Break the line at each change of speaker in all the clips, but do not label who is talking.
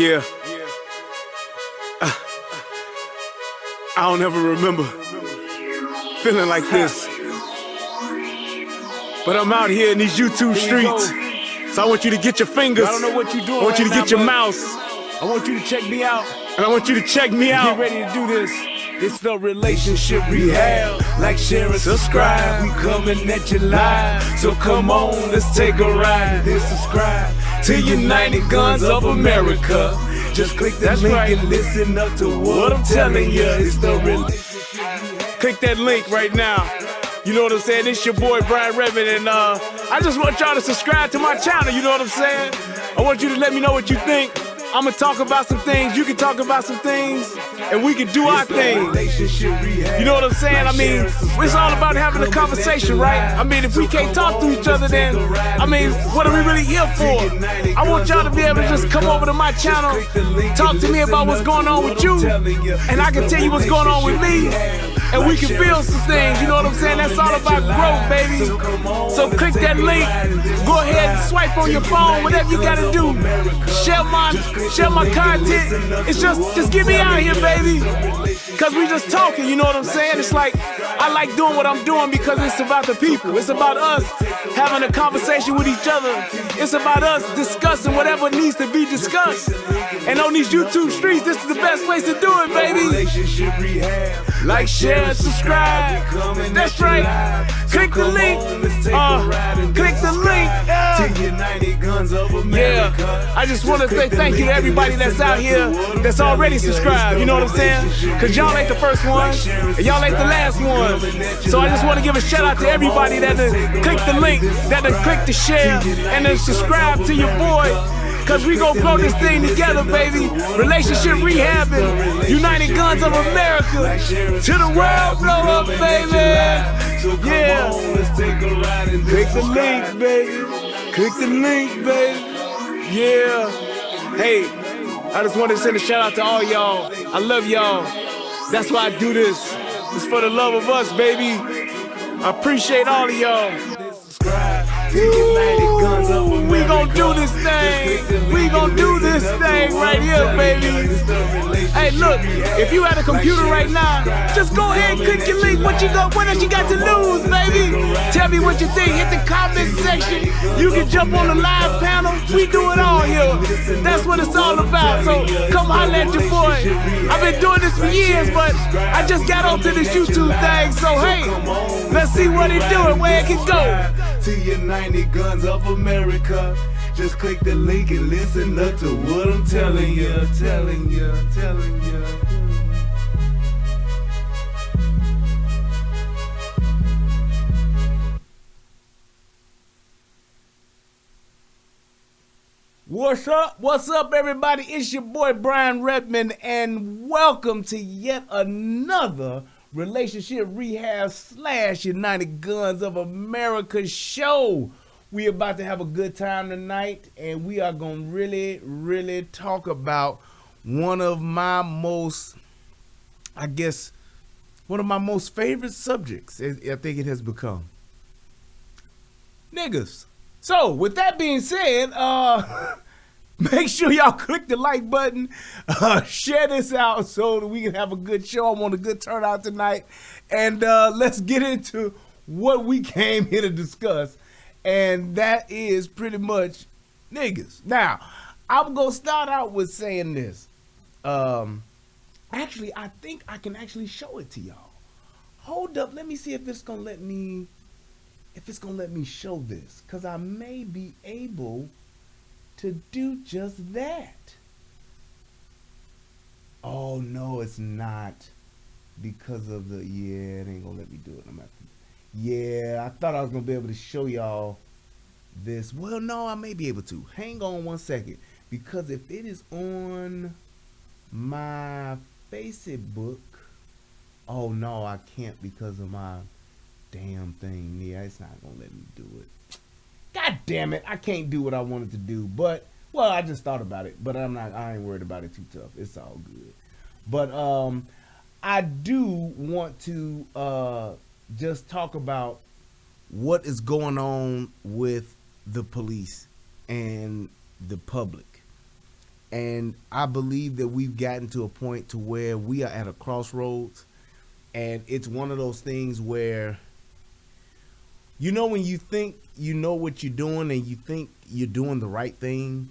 Yeah. I don't ever remember feeling like this. But I'm out here in these YouTube streets. So I want you to get your fingers.
I don't know what you're doing.
I want you to
right
get
now,
your mouse.
I want you to check me out.
And I want you to check me out.
Get ready to do this. It's the relationship rehab. Like, share, and subscribe. We coming at you live. So come on, let's take a ride. Then subscribe to United Guns of America. Just click that link and listen up to what I'm telling you. It's the relationship.
Click that link right now. You know what I'm saying? It's your boy Brian Redmond, and I just want y'all to subscribe to my channel. You know what I'm saying? I want you to let me know what you think. I'm gonna talk about some things, you can talk about some things, and we can do our thing. You know what I'm saying? I mean, it's all about having a conversation, right? I mean, if we can't talk to each other, then, I mean, what are we really here for? I want y'all to be able to just come over to my channel, talk to me about what's going on with you, and I can tell you what's going on with me, and we can build some things, you know what I'm saying? That's all about growth, baby. So click that link, go ahead and swipe on your phone, whatever you gotta do. Share my content. It's just get me out here, baby. Cause we just talking, you know what I'm saying? It's like, I like doing what I'm doing because it's about the people. It's about us having a conversation with each other. It's about us discussing whatever needs to be discussed. And on these YouTube streets, this is the best place to do it, baby. Like, share, and subscribe. That's right. Click the link. Click the link. Yeah. I just want to say thank you to everybody that's out here that's already subscribed. You know what I'm saying? Cause y'all ain't the first one, and y'all ain't the last one. So I just want to give a shout out to everybody that click the link, that click the share, and then subscribe to your boy. Cause we gon' blow this thing together, baby. Relationship rehabbing, United Guns of America. To the world, blow up, baby. Yeah. Click the link, baby. Click the link, baby. Yeah. Hey, I just wanted to send a shout out to all y'all. I love y'all. That's why I do this. It's for the love of us, baby. I appreciate all of y'all. Ooh, we gon' do this thing. We gon' do this thing right here, baby. Hey, look, if you had a computer right now, just go ahead and click your link. What else you got to lose, baby? Tell me what you think. Hit the comment section. You can jump on the live panel. We do it all here. That's what it's all about. So come holler at your boy. I've been doing this for years, but I just got onto this YouTube thing. So hey, let's see what it do and where it can go.
To United Guns of America. Just click the link and listen up to what I'm telling you. What's up, everybody? It's your boy Brian Redmond, and welcome to yet another Relationship Rehab / United Guns of America show. We about to have a good time tonight, and we are gonna really talk about one of my most favorite subjects. I think it has become niggas. So with that being said, make sure y'all click the like button, share this out so that we can have a good show. I want a good turnout tonight. And let's get into what we came here to discuss. And that is pretty much niggas. Now, I'm going to start out with saying this. Actually, I think I can actually show it to y'all. Hold up. Let me see if it's going to let me, show this. Because I may be able to do just that. Oh no, it's not, because of the, it ain't gonna let me do it. I thought I was gonna be able to show y'all this. Well, no, I may be able to. Hang on one second, because if it is on my Facebook, oh no, I can't because of my damn thing. It's not gonna let me do it. God damn it, I can't do what I wanted to do, but, well, I just thought about it, but I ain't worried about it too tough. It's all good. But I do want to just talk about what is going on with the police and the public. And I believe that we've gotten to a point to where we are at a crossroads. And it's one of those things where, when you think you know what you're doing and you think you're doing the right thing,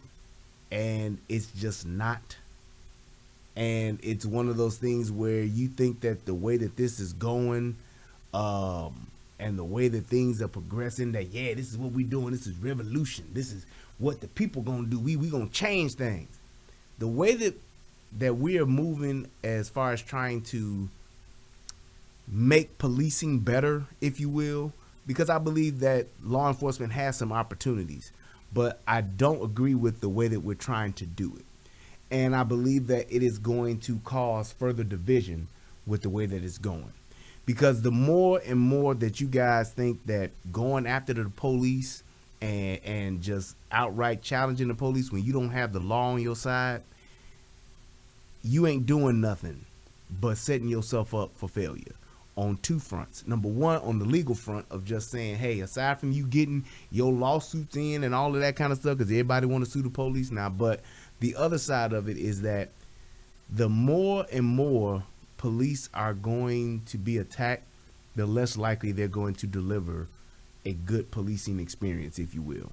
and it's just not. And it's one of those things where you think that the way that this is going, and the way that things are progressing, that, this is what we're doing. This is revolution. This is what the people going to do. We going to change things. The way that we are moving as far as trying to make policing better, if you will, because I believe that law enforcement has some opportunities, but I don't agree with the way that we're trying to do it. And I believe that it is going to cause further division with the way that it's going. Because the more and more that you guys think that going after the police and just outright challenging the police when you don't have the law on your side, you ain't doing nothing but setting yourself up for failure on two fronts. Number one, on the legal front of just saying, hey, aside from you getting your lawsuits in and all of that kind of stuff, because everybody want to sue the police now, but the other side of it is that the more and more police are going to be attacked, the less likely they're going to deliver a good policing experience, if you will.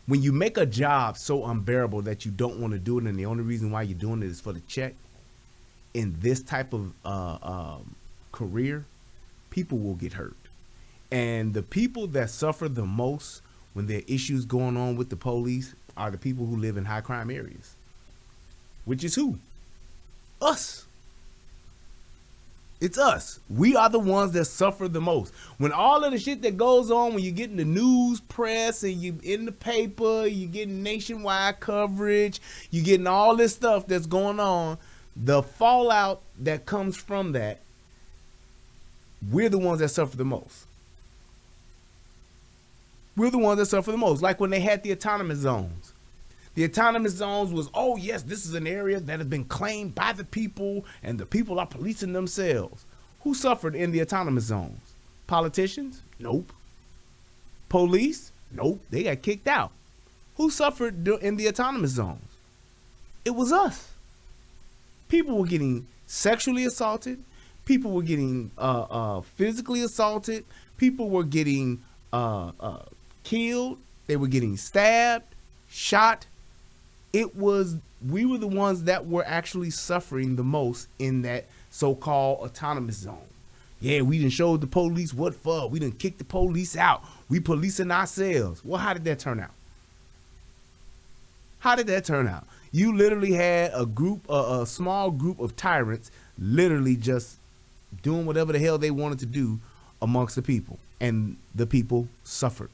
When you make a job so unbearable that you don't want to do it, and the only reason why you're doing it is for the check, in this type of career, people will get hurt. And the people that suffer the most when there are issues going on with the police are the people who live in high crime areas. Which is who? Us. It's us. We are the ones that suffer the most. When all of the shit that goes on, when you get in the news press and you in the paper, you getting nationwide coverage, you getting all this stuff that's going on, the fallout that comes from that, we're the ones that suffer the most. We're the ones that suffer the most. Like when they had the autonomous zones. The autonomous zones was, oh yes, this is an area that has been claimed by the people and the people are policing themselves. Who suffered in the autonomous zones? Politicians? Nope. Police? Nope. They got kicked out. Who suffered in the autonomous zones? It was us. People were getting sexually assaulted. People were getting physically assaulted. People were getting killed. They were getting stabbed, shot. We were the ones that were actually suffering the most in that so-called autonomous zone. Yeah, we done showed the police what for. We done kicked the police out. We policing ourselves. Well, how did that turn out? How did that turn out? You literally had a small group of tyrants literally just doing whatever the hell they wanted to do amongst the people. And the people suffered.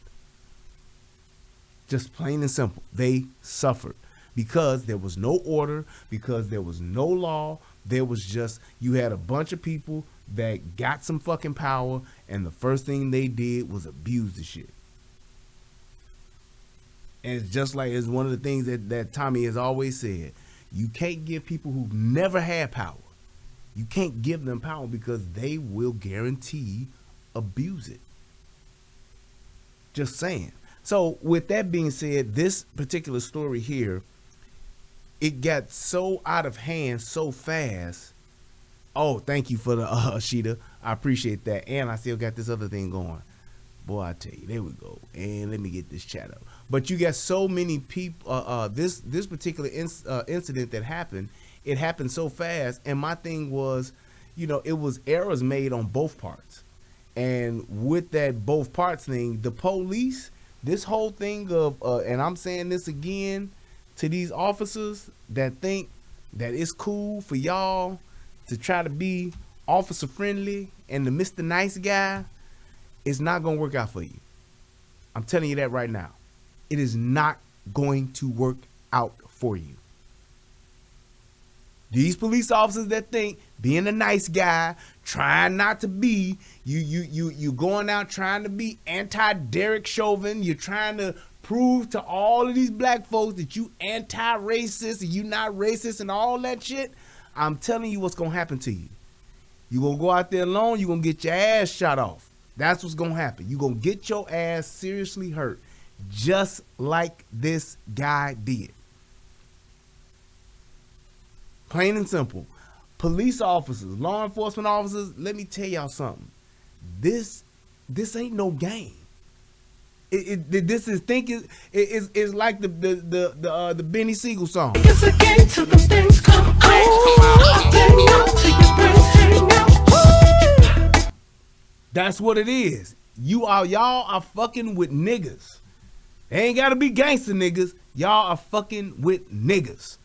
Just plain and simple. They suffered. Because there was no order, because there was no law, there was just, you had a bunch of people that got some fucking power, and the first thing they did was abuse the shit. And it's just like, it's one of the things that Tommy has always said. You can't give people who've never had power, you can't give them power because they will guarantee abuse it. Just saying. So with that being said, this particular story here, it got so out of hand so fast. Oh, thank you for the Ashita. I appreciate that. And I still got this other thing going. Boy, I tell you, there we go. And let me get this chat up. But you got so many people. This particular incident that happened, it happened so fast. And my thing was, it was errors made on both parts. And with that both parts thing, the police, this whole thing of, and I'm saying this again to these officers that think that it's cool for y'all to try to be officer friendly and the Mr. Nice Guy, it's not going to work out for you. I'm telling you that right now. It is not going to work out for you. These police officers that think being a nice guy, trying not to be, you going out trying to be anti-Derek Chauvin, you're trying to prove to all of these black folks that you anti-racist and you not racist and all that shit. I'm telling you what's going to happen to you. You're going to go out there alone, you're going to get your ass shot off. That's what's going to happen. You're going to get your ass seriously hurt, just like this guy did. Plain and simple. Police officers, law enforcement officers, let me tell y'all something. This ain't no game. This is thinking. It's like the Benny Siegel song.
It's a game till the things come out. Hang out till your brains hang out.
That's what it is. Y'all are fucking with niggas. They ain't gotta be gangster niggas. Y'all are fucking with niggas.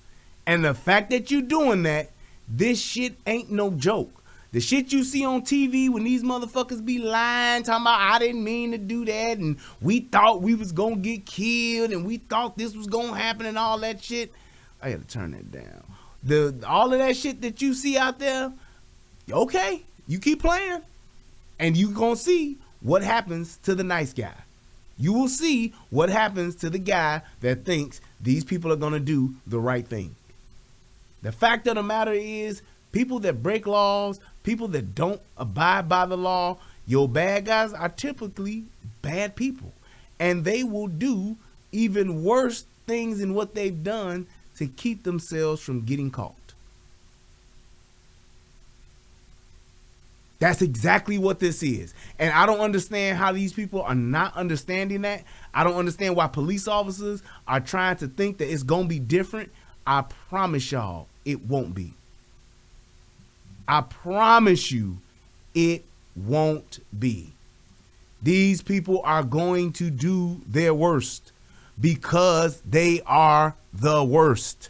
And the fact that you doing that, this shit ain't no joke. The shit you see on TV when these motherfuckers be lying, talking about I didn't mean to do that, and we thought we was gonna get killed, and we thought this was gonna happen, and all that shit. I gotta turn that down. All of that shit that you see out there, okay, you keep playing, and you gonna see what happens to the nice guy. You will see what happens to the guy that thinks these people are gonna do the right thing. The fact of the matter is, people that break laws, people that don't abide by the law, your bad guys are typically bad people. And they will do even worse things than what they've done to keep themselves from getting caught. That's exactly what this is. And I don't understand how these people are not understanding that. I don't understand why police officers are trying to think that it's going to be different. I promise y'all, it won't be. I promise you, it won't be. These people are going to do their worst because they are the worst.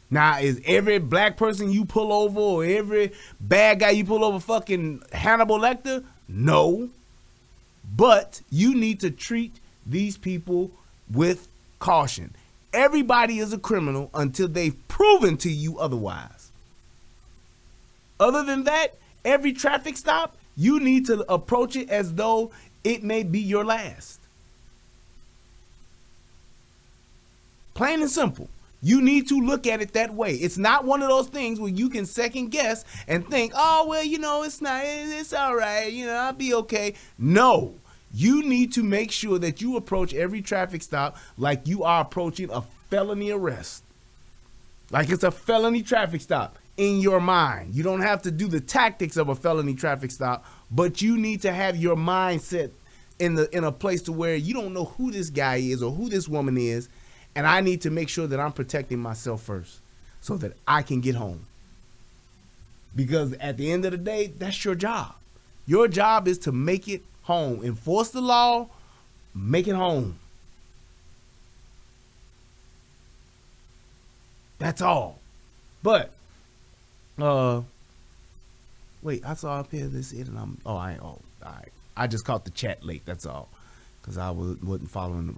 Now, is every black person you pull over or every bad guy you pull over fucking Hannibal Lecter? No. But you need to treat these people with caution. Everybody is a criminal until they've proven to you otherwise. Other than that, every traffic stop, you need to approach it as though it may be your last. Plain and simple. You need to look at it that way. It's not one of those things where you can second guess and think, oh, well, you know, it's not, it's all right, you know, I'll be okay. No, you need to make sure that you approach every traffic stop like you are approaching a felony arrest. Like it's a felony traffic stop in your mind. You don't have to do the tactics of a felony traffic stop, but you need to have your mindset in a place to where you don't know who this guy is or who this woman is. And I need to make sure that I'm protecting myself first so that I can get home. Because at the end of the day, that's your job. Your job is to make it home. Enforce the law, make it home. That's all. But, wait, I saw up here this and all right. I just caught the chat late, that's all. Because I wasn't following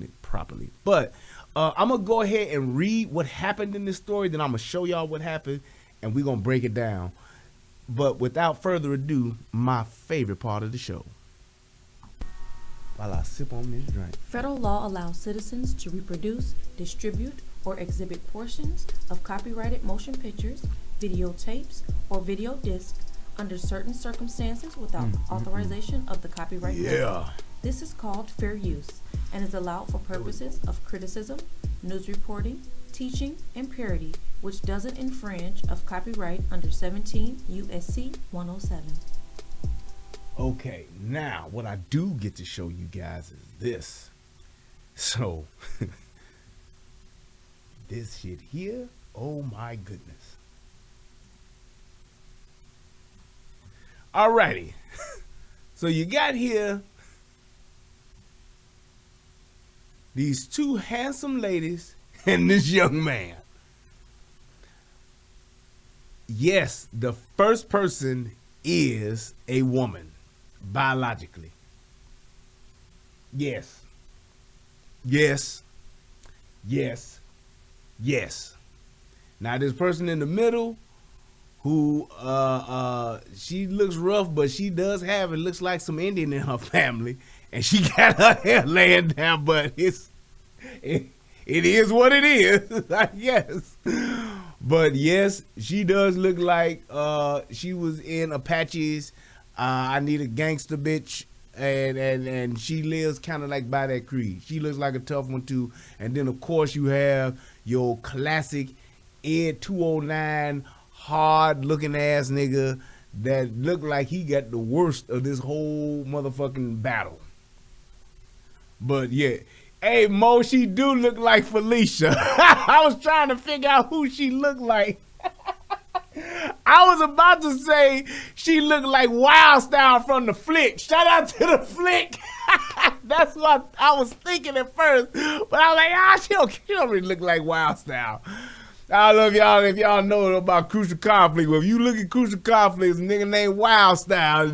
it properly. But I'm going to go ahead and read what happened in this story. Then I'm going to show y'all what happened. And we're going to break it down. But without further ado, my favorite part of the show. While I sip on this drink.
Federal law allows citizens to reproduce, distribute, or exhibit portions of copyrighted motion pictures, videotapes, or video discs under certain circumstances without authorization of the copyright holder. This is called fair use and is allowed for purposes of criticism, news reporting, teaching, and parody, which doesn't infringe of copyright under 17 U.S.C. 107.
Okay, now what I do get to show you guys is this. So, this shit here, oh my goodness. Alrighty, so you got here these two handsome ladies and this young man. Yes, the first person is a woman, biologically. Yes. Yes. Yes. Yes. Now this person in the middle who she looks rough, but she does have, it looks like some Indian in her family. And she got her hair laying down, but it is what it is, I guess. But yes, she does look like she was in Apache's I Need a Gangster Bitch, and she lives kind of like by that creed. She looks like a tough one too. And then of course you have your classic Ed 209 hard looking ass nigga that looked like he got the worst of this whole motherfucking battle. But yeah, hey Mo, she do look like Felicia. I was trying to figure out who she looked like. I was about to say she looked like Wild Style from the Flick. Shout out to the Flick. That's what I was thinking at first. But I was like, she don't really look like Wild Style. I don't know if y'all know about Crucial Conflict. Well, if you look at Crucial Conflict, a nigga named Wild Style.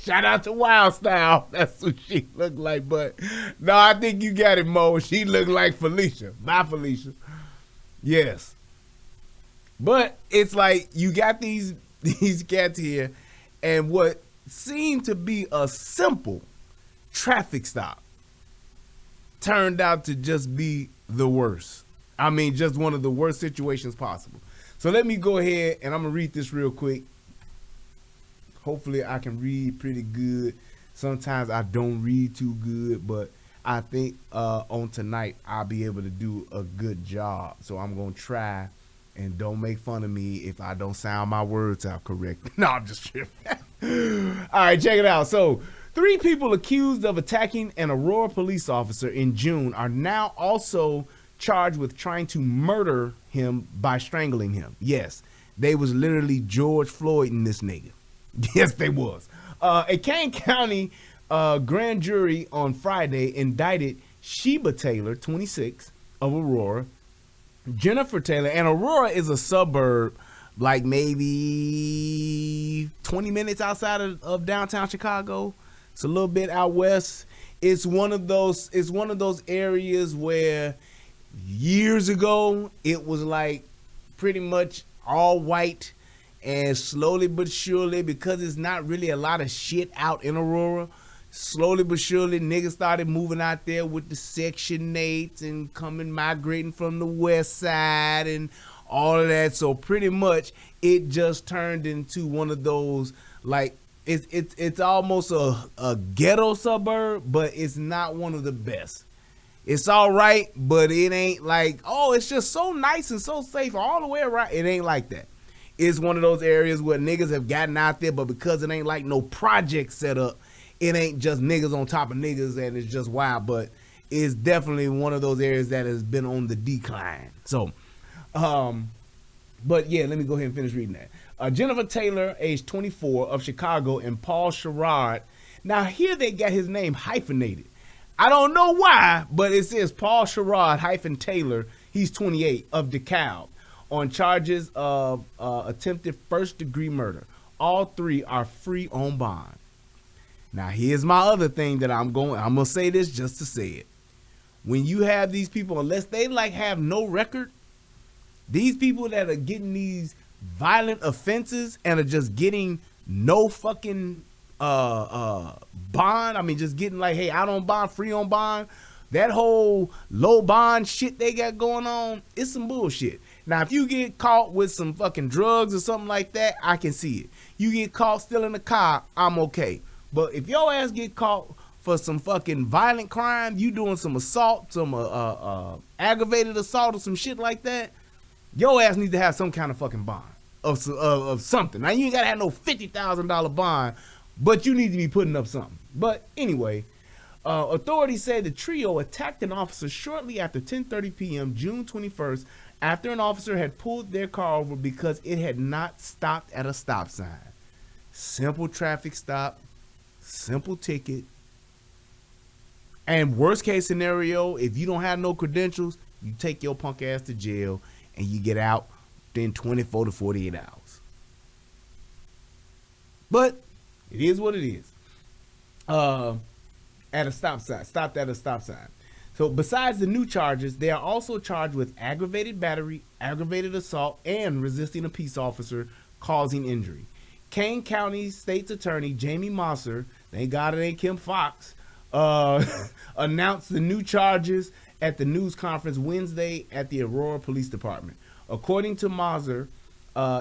Shout out to Wild Style. That's what she looked like. But no, I think you got it, Mo. She looked like Felicia. Bye, Felicia. Yes. But it's like you got these cats here, and what seemed to be a simple traffic stop turned out to just be the worst. I mean, just one of the worst situations possible. So let me go ahead and I'm gonna read this real quick. Hopefully I can read pretty good. Sometimes I don't read too good, but I think on tonight I'll be able to do a good job. So I'm gonna try. And don't make fun of me if I don't sound my words out correct. No, I'm just kidding. All right, check it out. So 3 people accused of attacking an Aurora police officer in June are now also charged with trying to murder him by strangling him. Yes, they was literally George Floyd in this nigga. Yes, they was. A Kane County grand jury on Friday indicted Sherrod-Taylor, 26, of Aurora, Jennifer Taylor, and Aurora is a suburb like maybe 20 minutes outside of downtown Chicago. It's a little bit out west. It's one of those areas where years ago it was like pretty much all white, and slowly but surely, because it's not really a lot of shit out in Aurora, slowly but surely, niggas started moving out there with the Section 8s and migrating from the west side and all of that. So pretty much, it just turned into one of those, like, it's almost a ghetto suburb, but it's not one of the best. It's all right, but it ain't like, oh, it's just so nice and so safe all the way around. It ain't like that. It's one of those areas where niggas have gotten out there, but because it ain't like no project set up, it ain't just niggas on top of niggas and it's just wild, but it's definitely one of those areas that has been on the decline. So, but yeah, let me go ahead and finish reading that. Jennifer Taylor, age 24, of Chicago, and Paul Sherrod. Now here they got his name hyphenated. I don't know why, but it says Paul Sherrod hyphen Taylor. He's 28, of DeKalb, on charges of attempted first-degree murder. All 3 are free on bond. Now, here's my other thing that I'm going to say this just to say it. When you have these people, unless they like have no record, these people that are getting these violent offenses and are just getting no fucking bond, I mean, just getting like, hey, out on bond, free on bond, that whole low bond shit they got going on, it's some bullshit. Now, if you get caught with some fucking drugs or something like that, I can see it. You get caught stealing a car, I'm okay. But if your ass get caught for some fucking violent crime, you doing some assault, some aggravated assault or some shit like that, your ass needs to have some kind of fucking bond of something. Now, you ain't got to have no $50,000 bond, but you need to be putting up something. But anyway, authorities say the trio attacked an officer shortly after 10:30 p.m. June 21st after an officer had pulled their car over because it had not stopped at a stop sign. Simple traffic stop. Simple ticket. And worst case scenario, if you don't have no credentials, you take your punk ass to jail and you get out within 24 to 48 hours. But it is what it is. At a stop sign. Stopped at a stop sign. So besides the new charges, they are also charged with aggravated battery, aggravated assault, and resisting a peace officer causing injury. Kane County State's Attorney Jamie Mosser, thank God it ain't Kim Fox, announced the new charges at the news conference Wednesday at the Aurora Police Department. According to Mosser,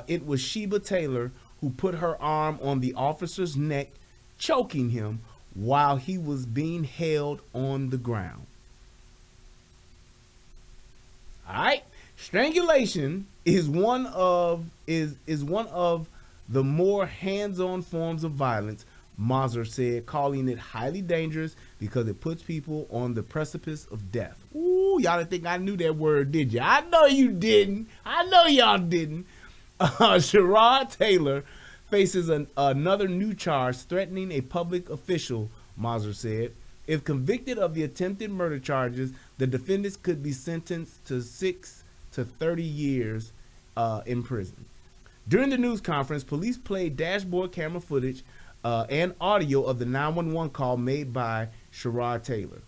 it was Sherrod-Taylor who put her arm on the officer's neck, choking him while he was being held on the ground. All right. Strangulation is one of the more hands-on forms of violence, Mazur said, calling it highly dangerous because it puts people on the precipice of death. Ooh, y'all didn't think I knew that word, did you? I know you didn't. I know y'all didn't. Sherrod-Taylor faces another new charge threatening a public official, Mazur said. If convicted of the attempted murder charges, the defendants could be sentenced to 6 to 30 years in prison. During the news conference, police played dashboard camera footage and audio of the 911 call made by Sherrod-Taylor.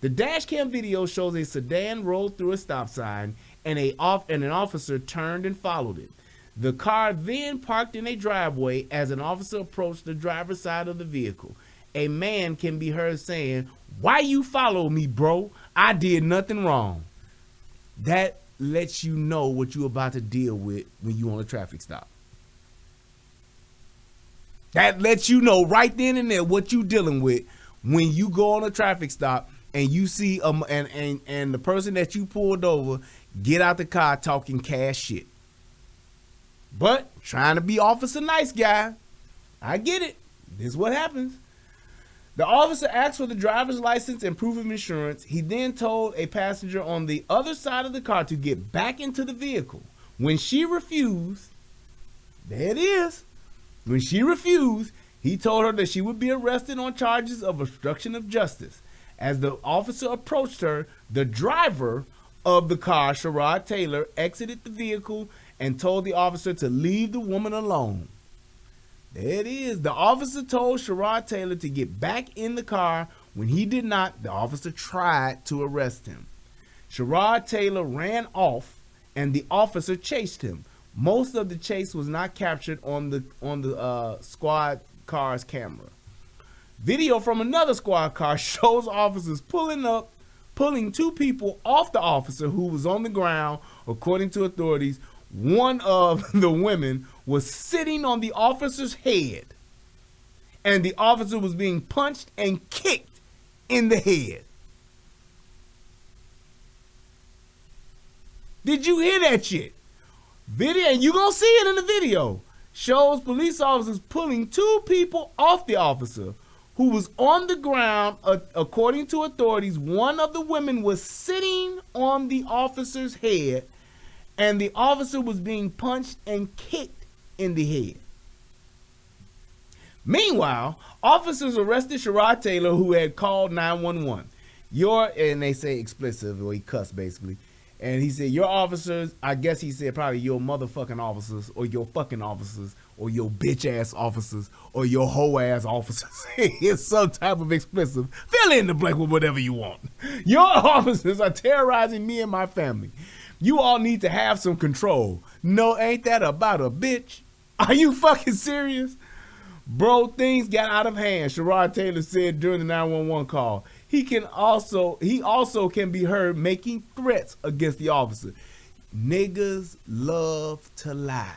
The dash cam video shows a sedan rolled through a stop sign and an officer turned and followed it. The car then parked in a driveway as an officer approached the driver's side of the vehicle. A man can be heard saying, "Why you follow me, bro? I did nothing wrong." That lets you know what you're about to deal with when you on a traffic stop. That lets you know right then and there what you dealing with when you go on a traffic stop and you see and the person that you pulled over get out the car talking cash shit. But trying to be officer nice guy, I get it. This is what happens. The officer asked for the driver's license and proof of insurance. He then told a passenger on the other side of the car to get back into the vehicle. When she refused, there it is. When she refused, he told her that she would be arrested on charges of obstruction of justice. As the officer approached her, the driver of the car, Sherrod-Taylor, exited the vehicle and told the officer to leave the woman alone. There it is. The officer told Sherrod-Taylor to get back in the car. When he did not, the officer tried to arrest him. Sherrod-Taylor ran off and the officer chased him. Most of the chase was not captured on the squad car's camera. Video from another squad car shows officers pulling two people off the officer who was on the ground. According to authorities, one of the women was sitting on the officer's head, and the officer was being punched and kicked in the head. Did you hear that shit? Video, and you gonna see it in the video, shows police officers pulling two people off the officer who was on the ground. According to authorities, one of the women was sitting on the officer's head, and the officer was being punched and kicked in the head. Meanwhile, officers arrested Sherrod-Taylor, who had called 911. And they say explicit, or he cussed basically. And he said, your officers, I guess he said probably your motherfucking officers, or your fucking officers, or your bitch ass officers, or your hoe ass officers. It's some type of explicit. Fill in the blank with whatever you want. Your officers are terrorizing me and my family. You all need to have some control. No, ain't that about a bitch? Are you fucking serious? Bro, things got out of hand, Sherrod-Taylor said during the 911 call. He also can be heard making threats against the officer. Niggas love to lie.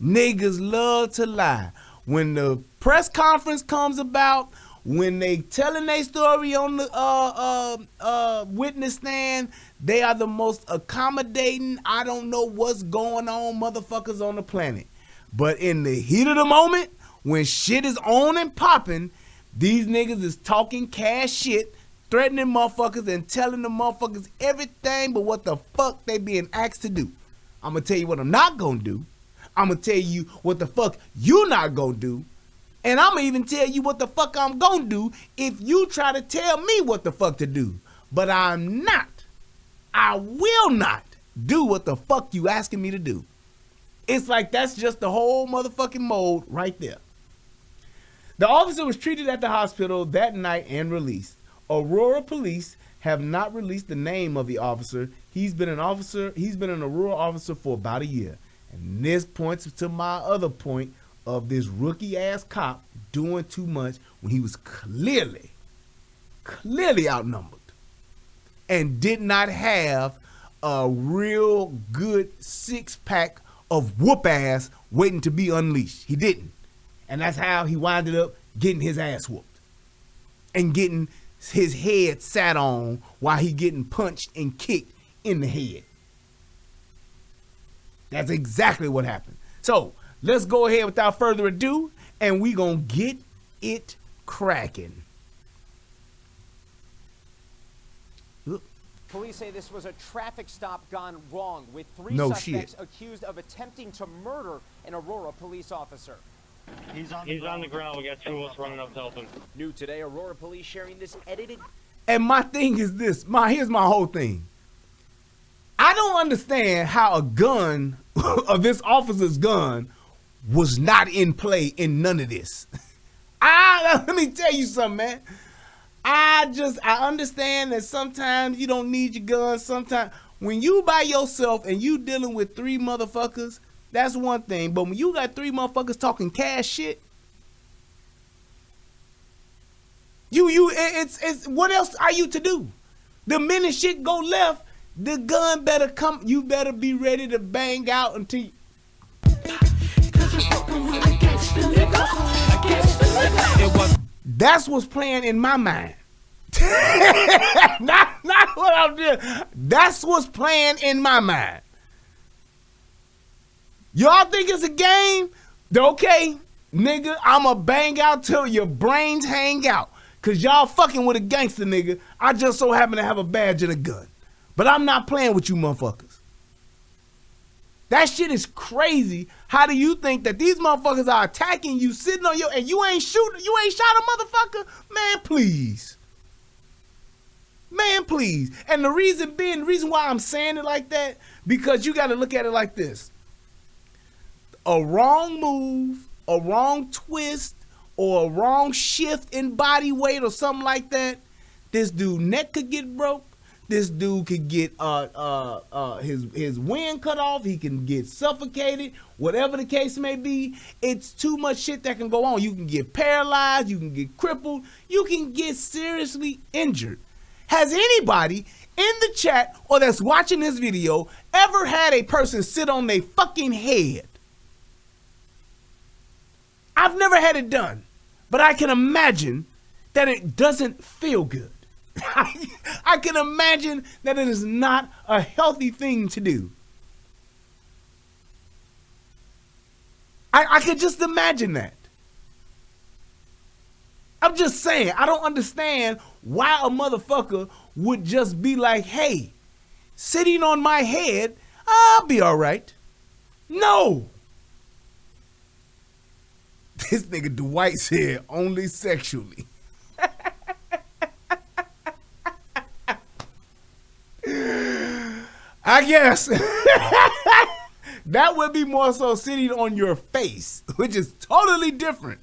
Niggas love to lie. When the press conference comes about, when they telling their story on the witness stand, they are the most accommodating, I don't know what's going on motherfuckers on the planet. But in the heat of the moment, when shit is on and popping, these niggas is talking cash shit, threatening motherfuckers and telling the motherfuckers everything but what the fuck they being asked to do. I'm gonna tell you what I'm not gonna do. I'm gonna tell you what the fuck you not gonna do. And I'm gonna even tell you what the fuck I'm gonna do if you try to tell me what the fuck to do. But I will not do what the fuck you asking me to do. It's like that's just the whole motherfucking mode right there. The officer was treated at the hospital that night and released. Aurora police have not released the name of the officer. He's been an Aurora officer for about a year. And this points to my other point of this rookie ass cop doing too much when he was clearly outnumbered and did not have a real good 6-pack of whoop ass waiting to be unleashed. He didn't. And that's how he winded up getting his ass whooped and getting his head sat on while he getting punched and kicked in the head. That's exactly what happened. So let's go ahead without further ado, and we gonna get it cracking.
Police say this was a traffic stop gone wrong, with three
No
suspects
shit.
accused of attempting to murder an Aurora police officer.
He's on the ground. We got two of us running up to help him.
New today, Aurora police sharing this edited.
And my thing is this. Here's my whole thing. I don't understand how a gun, of this officer's gun, was not in play in none of this. Let me tell you something, man. I understand that sometimes you don't need your gun. Sometimes when you by yourself and you dealing with three motherfuckers, that's one thing. But when you got three motherfuckers talking cash shit, it's what else are you to do? The minute shit go left, the gun better come. You better be ready to bang out until you. That's what's playing in my mind. not what I'm doing. That's what's playing in my mind. Y'all think it's a game? Okay, nigga, I'ma bang out till your brains hang out. Cause y'all fucking with a gangster nigga. I just so happen to have a badge and a gun. But I'm not playing with you motherfuckers. That shit is crazy. How do you think that these motherfuckers are attacking you, sitting on and you ain't shooting, you ain't shot a motherfucker? Man, please. Man, please. And the reason why I'm saying it like that, because you got to look at it like this. A wrong move, a wrong twist, or a wrong shift in body weight or something like that, this dude neck could get broke. This dude could get his wind cut off. He can get suffocated. Whatever the case may be, it's too much shit that can go on. You can get paralyzed. You can get crippled. You can get seriously injured. Has anybody in the chat or that's watching this video ever had a person sit on their fucking head? I've never had it done, but I can imagine that it doesn't feel good. I can imagine that it is not a healthy thing to do. I could just imagine that. I'm just saying, I don't understand why a motherfucker would just be like, hey, sitting on my head, I'll be all right. No. This nigga Dwight said only sexually. I guess that would be more so sitting on your face, which is totally different.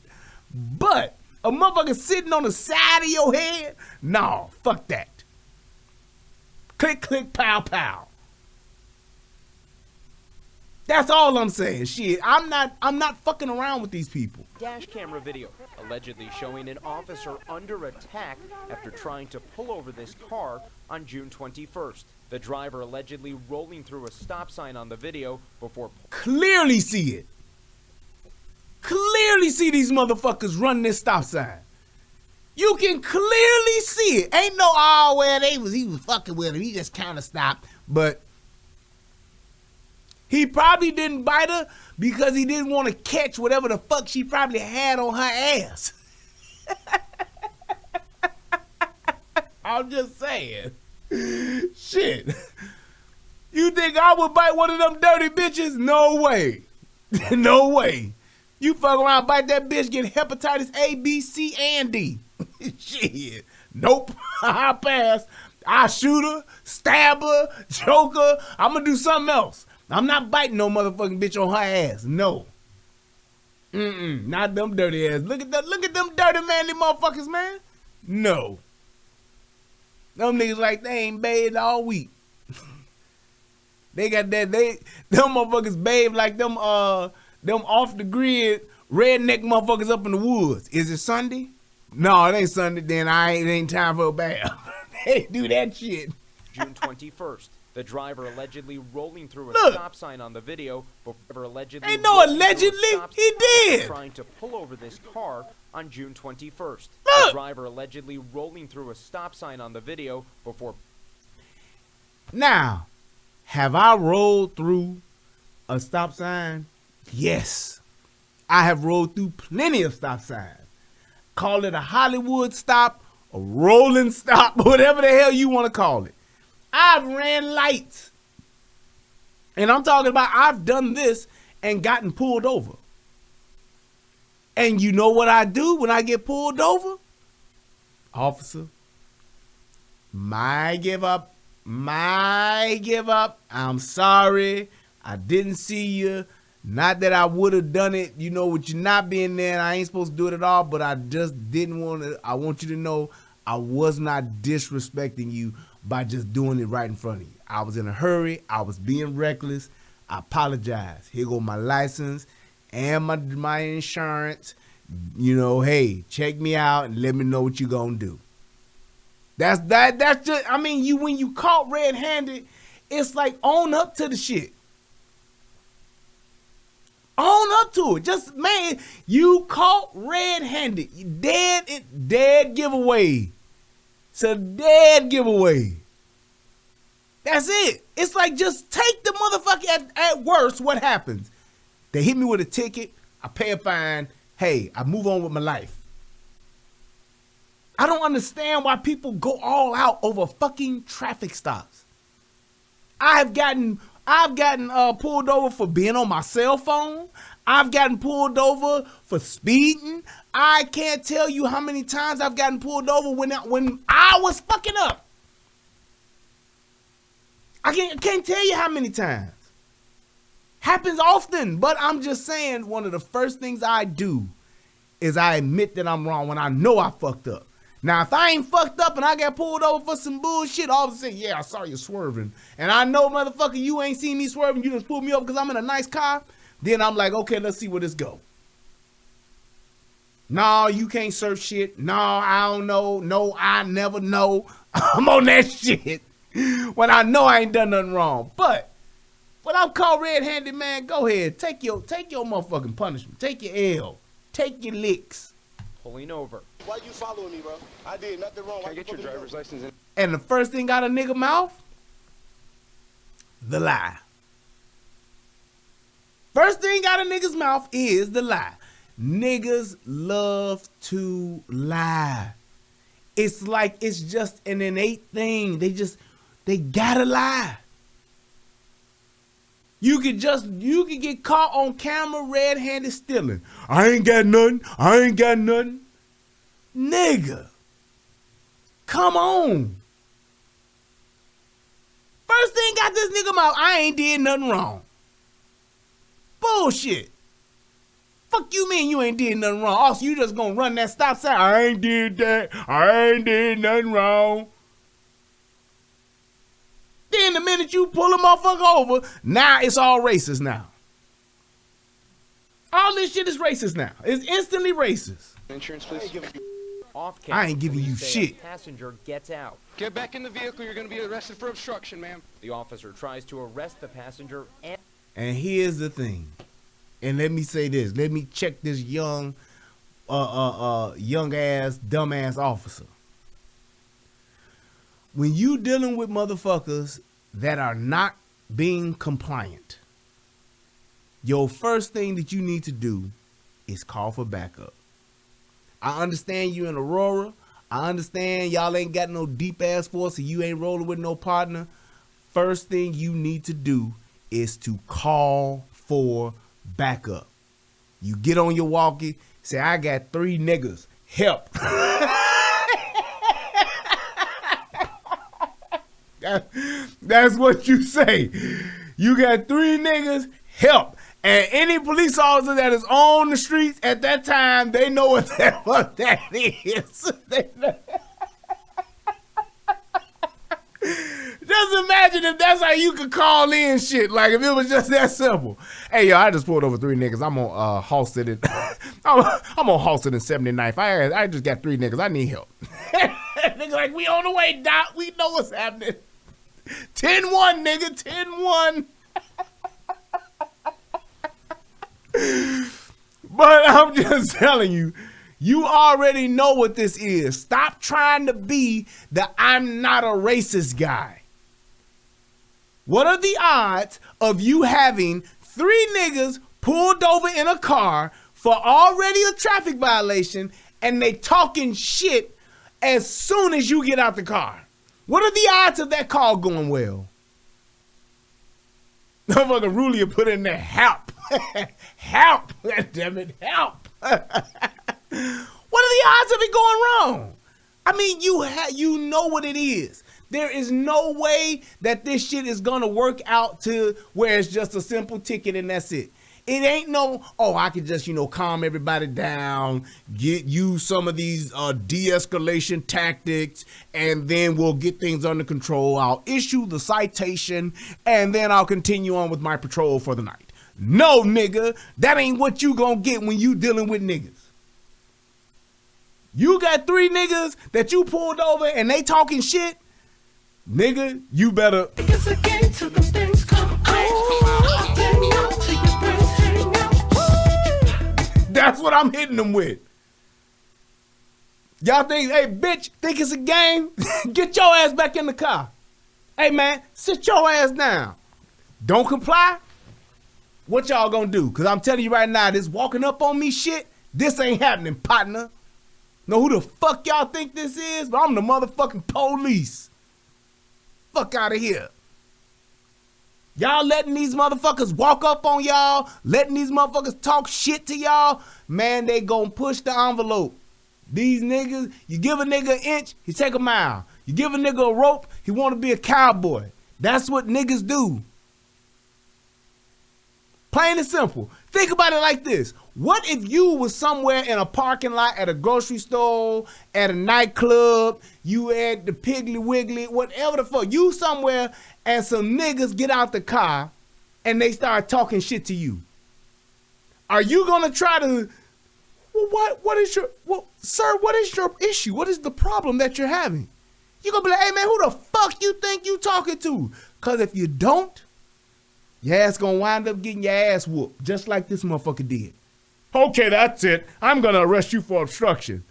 But a motherfucker sitting on the side of your head, no, fuck that. Click, click, pow, pow. That's all I'm saying. Shit, I'm not fucking around with these people.
Dash camera video allegedly showing an officer under attack after trying to pull over this car on June 21st. The driver allegedly rolling through a stop sign on the video before
clearly see it. Clearly see these motherfuckers run this stop sign. You can clearly see it. Ain't no he was fucking with him. He just kind of stopped, but he probably didn't bite her because he didn't want to catch whatever the fuck she probably had on her ass. I'm just saying. Shit. You think I would bite one of them dirty bitches? No way. No way. You fuck around, bite that bitch, get hepatitis A, B, C, and D. Shit. Nope. I pass. I shoot her, stab her, choke her. I'm gonna do something else. I'm not biting no motherfucking bitch on her ass. No. Not them dirty ass. Look at them dirty manly motherfuckers, man. No. Them niggas like they ain't bathed all week. They got that, them motherfuckers bathe like them off the grid redneck motherfuckers up in the woods. Is it Sunday? No, it ain't Sunday, then it ain't time for a bath. They do that shit.
June 21st. The driver allegedly rolling through a stop sign on the video before allegedly
ain't no allegedly, he did.
Trying to pull over this car on June 21st.
Look.
The driver allegedly rolling through a stop sign on the video before.
Now, Have I rolled through a stop sign? Yes. I have rolled through plenty of stop signs. Call it a Hollywood stop, a rolling stop, whatever the hell you want to call it. I've ran lights. And I'm talking about I've done this and gotten pulled over. And you know what I do when I get pulled over? Officer, my give up. I'm sorry. I didn't see you. Not that I would have done it, you know, with you not being there. And I ain't supposed to do it at all, but I just didn't want to. I want you to know I was not disrespecting you by just doing it right in front of you. I was in a hurry. I was being reckless. I apologize. Here go my license and my insurance. You know, hey, check me out and let me know what you gonna do. That's just, I mean, when you caught red-handed, it's like own up to the shit. Own up to it. Just, man, you caught red-handed. Dead giveaway. It's a dead giveaway. That's it. It's like, just take the motherfucker at worst. What happens? They hit me with a ticket. I pay a fine. Hey, I move on with my life. I don't understand why people go all out over fucking traffic stops. I've gotten pulled over for being on my cell phone. I've gotten pulled over for speeding. I can't tell you how many times I've gotten pulled over when I was fucking up. I can't tell you how many times. Happens often, but I'm just saying one of the first things I do is I admit that I'm wrong when I know I fucked up. Now, if I ain't fucked up and I got pulled over for some bullshit, all of a sudden, yeah, I saw you swerving. And I know, motherfucker, you ain't seen me swerving. You just pulled me over because I'm in a nice car. Then I'm like, okay, let's see where this go. No, you can't search shit. No, I don't know. No, I never know. I'm on that shit when I know I ain't done nothing wrong. But when I'm caught red-handed, man, go ahead. Take your motherfucking punishment. Take your L. Take your licks.
Pulling over.
Why you following me, bro? I did nothing wrong.
Can I get your driver's license?
And the first thing out of nigga mouth? The lie. First thing out of niggas' mouth is the lie. Niggas love to lie. It's like it's just an innate thing. They gotta lie. You could get caught on camera red-handed stealing. I ain't got nothing. Nigga. Come on. First thing got this nigga mouth, I ain't did nothing wrong. Bullshit. Fuck you mean you ain't did nothing wrong? Also, you just gonna run that stop sign. I ain't did that. I ain't did nothing wrong. Then the minute you pull a motherfucker over, now it's all racist now. All this shit is racist now. It's instantly racist.
Insurance, please.
Off
I ain't giving you
police say a
shit.
Passenger gets out.
Get back in the vehicle. You're going to be arrested for obstruction, ma'am.
The officer tries to arrest the passenger
And here's the thing. And let me say this. Let me check this young ass, dumbass officer. When you dealing with motherfuckers that are not being compliant, your first thing that you need to do is call for backup. I understand you in Aurora. I understand y'all ain't got no deep ass force and you ain't rolling with no partner. First thing you need to do is to call for backup. You get on your walkie, say, I got 3 niggas. Help. That's what you say. You got 3 niggas. Help. And any police officer that is on the streets at that time, they know what that is. Just imagine if that's how you could call in shit. Like if it was just that simple. Hey, yo, I just pulled over 3 niggas. I'm on Halsted in I'm on Halsted in 79th. I just got 3 niggas. I need help. Nigga like, we on the way, Doc. We know what's happening. 10-1, nigga. 10-1. But I'm just telling you, you already know what this is. Stop trying to be the I'm not a racist guy. What are the odds of you having 3 niggas pulled over in a car for already a traffic violation and they talking shit as soon as you get out the car? What are the odds of that call going well? Motherfucker Rulia put in there, help. Help. God damn it, help. What are the odds of it going wrong? I mean, you know what it is. There is no way that this shit is gonna work out to where it's just a simple ticket and that's it. It ain't no, oh, I could just, calm everybody down, use some of these de-escalation tactics, and then we'll get things under control. I'll issue the citation, and then I'll continue on with my patrol for the night. No, nigga, that ain't what you gonna get when you dealing with niggas. You got 3 niggas that you pulled over and they talking shit, nigga, you better.
It's a game till them things come out. I'll bang out till your brains hang out. Woo!
That's what I'm hitting them with. Y'all think, hey, bitch, think it's a game? Get your ass back in the car. Hey, man, sit your ass down. Don't comply? What y'all gonna do? Because I'm telling you right now, this walking up on me shit, this ain't happening, partner. Know who the fuck y'all think this is? But I'm the motherfucking police. Fuck out of here. Y'all letting these motherfuckers walk up on y'all, letting these motherfuckers talk shit to y'all, man, they gonna push the envelope. These niggas, you give a nigga an inch, he take a mile. You give a nigga a rope, he wanna be a cowboy. That's what niggas do. Plain and simple. Think about it like this. What if you was somewhere in a parking lot at a grocery store, at a nightclub, you at the Piggly Wiggly, whatever the fuck, you somewhere and some niggas get out the car and they start talking shit to you? Are you gonna try to, sir, what is your issue? What is the problem that you're having? You gonna be like, hey man, who the fuck you think you talking to? Cause if you don't, your ass gonna wind up getting your ass whooped, just like this motherfucker did. Okay, that's it. I'm gonna arrest you for obstruction.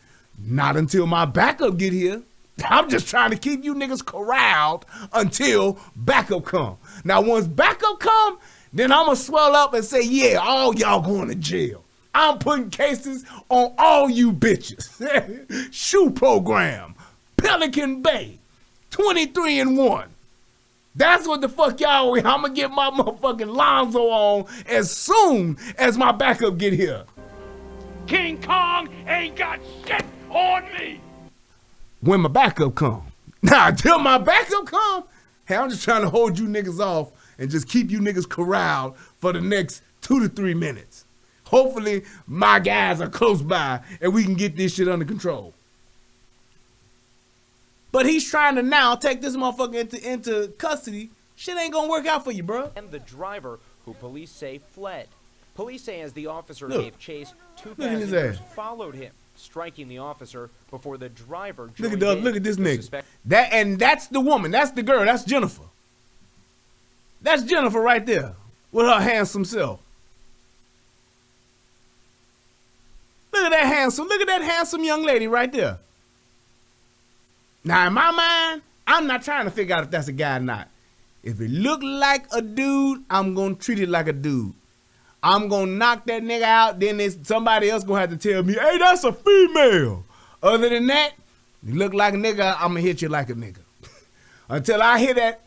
Not until my backup get here. I'm just trying to keep you niggas corralled until backup come. Now, once backup come, then I'm gonna swell up and say, yeah, all y'all going to jail. I'm putting cases on all you bitches. Shoe program, Pelican Bay, 23-1. That's what the fuck y'all, I'm gonna get my motherfucking Lonzo on as soon as my backup get here.
King Kong ain't got shit on me.
When my backup come. Now, until my backup come, hey, I'm just trying to hold you niggas off and just keep you niggas corralled for the next 2 to 3 minutes. Hopefully, my guys are close by and we can get this shit under control. But he's trying to now take this motherfucker into custody. Shit ain't gonna work out for you, bro.
And the driver, who police say fled. Police say as the officer
Look.
gave chase, 2
Look at his
passengers
ass.
followed him, striking the officer before the driver
Look
joined
at
in.
look at this
The
nigga.
suspect-
That's the woman. That's the girl. That's Jennifer. That's Jennifer right there with her handsome self. Look at that handsome young lady right there. Now, in my mind, I'm not trying to figure out if that's a guy or not. If it look like a dude, I'm going to treat it like a dude. I'm going to knock that nigga out, then somebody else going to have to tell me, hey, that's a female. Other than that, you look like a nigga, I'm going to hit you like a nigga. Until I hear that,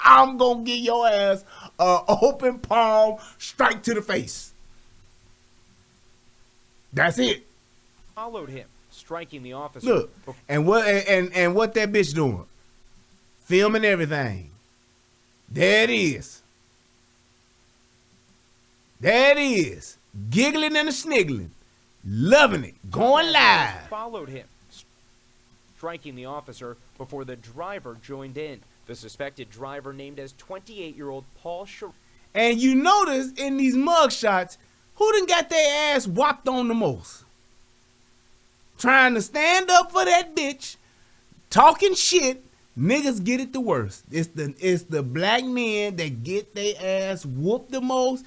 I'm going to give your ass an open palm strike to the face. That's it.
Followed him, striking the officer.
Look, and what that bitch doing? Filming everything. There it is. There it is. Giggling and a sniggling. Loving it. Going live.
Followed him, striking the officer before the driver joined in. The suspected driver named as 28-year-old Paul Sherrod.
And you notice in these mug shots, who done got their ass whopped on the most? Trying to stand up for that bitch, talking shit, niggas get it the worst. It's the black men that get their ass whooped the most,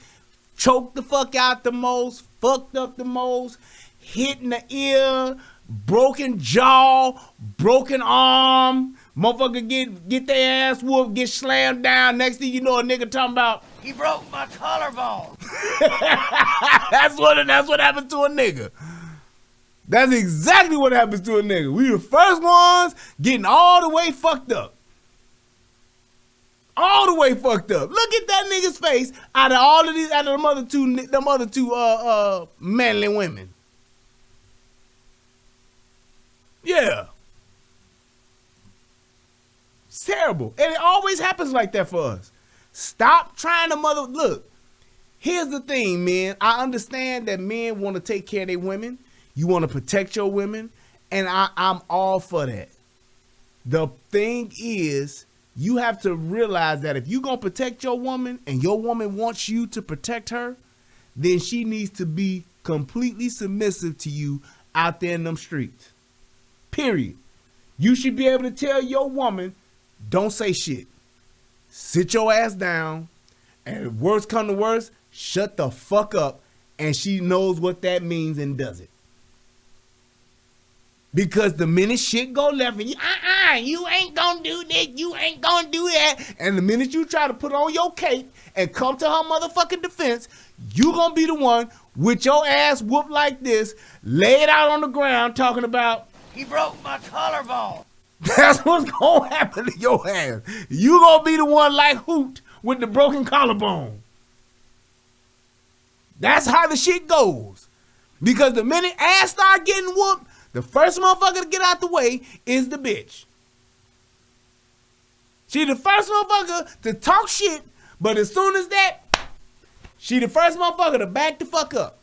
choked the fuck out the most, fucked up the most, hit in the ear, broken jaw, broken arm, Motherfucker get their ass whooped, get slammed down. Next thing you know, a nigga talking about,
He broke my collarbone.
that's what happens to a nigga. That's exactly what happens to a nigga. We the first ones getting all the way fucked up. All the way fucked up. Look at that nigga's face out of them other two manly women. Yeah. It's terrible. And it always happens like that for us. Stop trying to look. Here's the thing, man. I understand that men want to take care of their women. You want to protect your women, and I'm all for that. The thing is, you have to realize that if you're going to protect your woman and your woman wants you to protect her, then she needs to be completely submissive to you out there in them streets. Period. You should be able to tell your woman, don't say shit. Sit your ass down, and if worst come to worst, shut the fuck up, and she knows what that means and does it. Because the minute shit go left and you ain't gonna do this, you ain't gonna do that, and the minute you try to put on your cape and come to her motherfucking defense, you gonna be the one with your ass whooped like this, laid out on the ground talking about,
He broke my collarbone.
that's what's gonna happen to your ass. You gonna be the one like Hoot with the broken collarbone. That's how the shit goes. Because the minute ass start getting whooped, the first motherfucker to get out the way is the bitch. She the first motherfucker to talk shit, but as soon as that, she the first motherfucker to back the fuck up.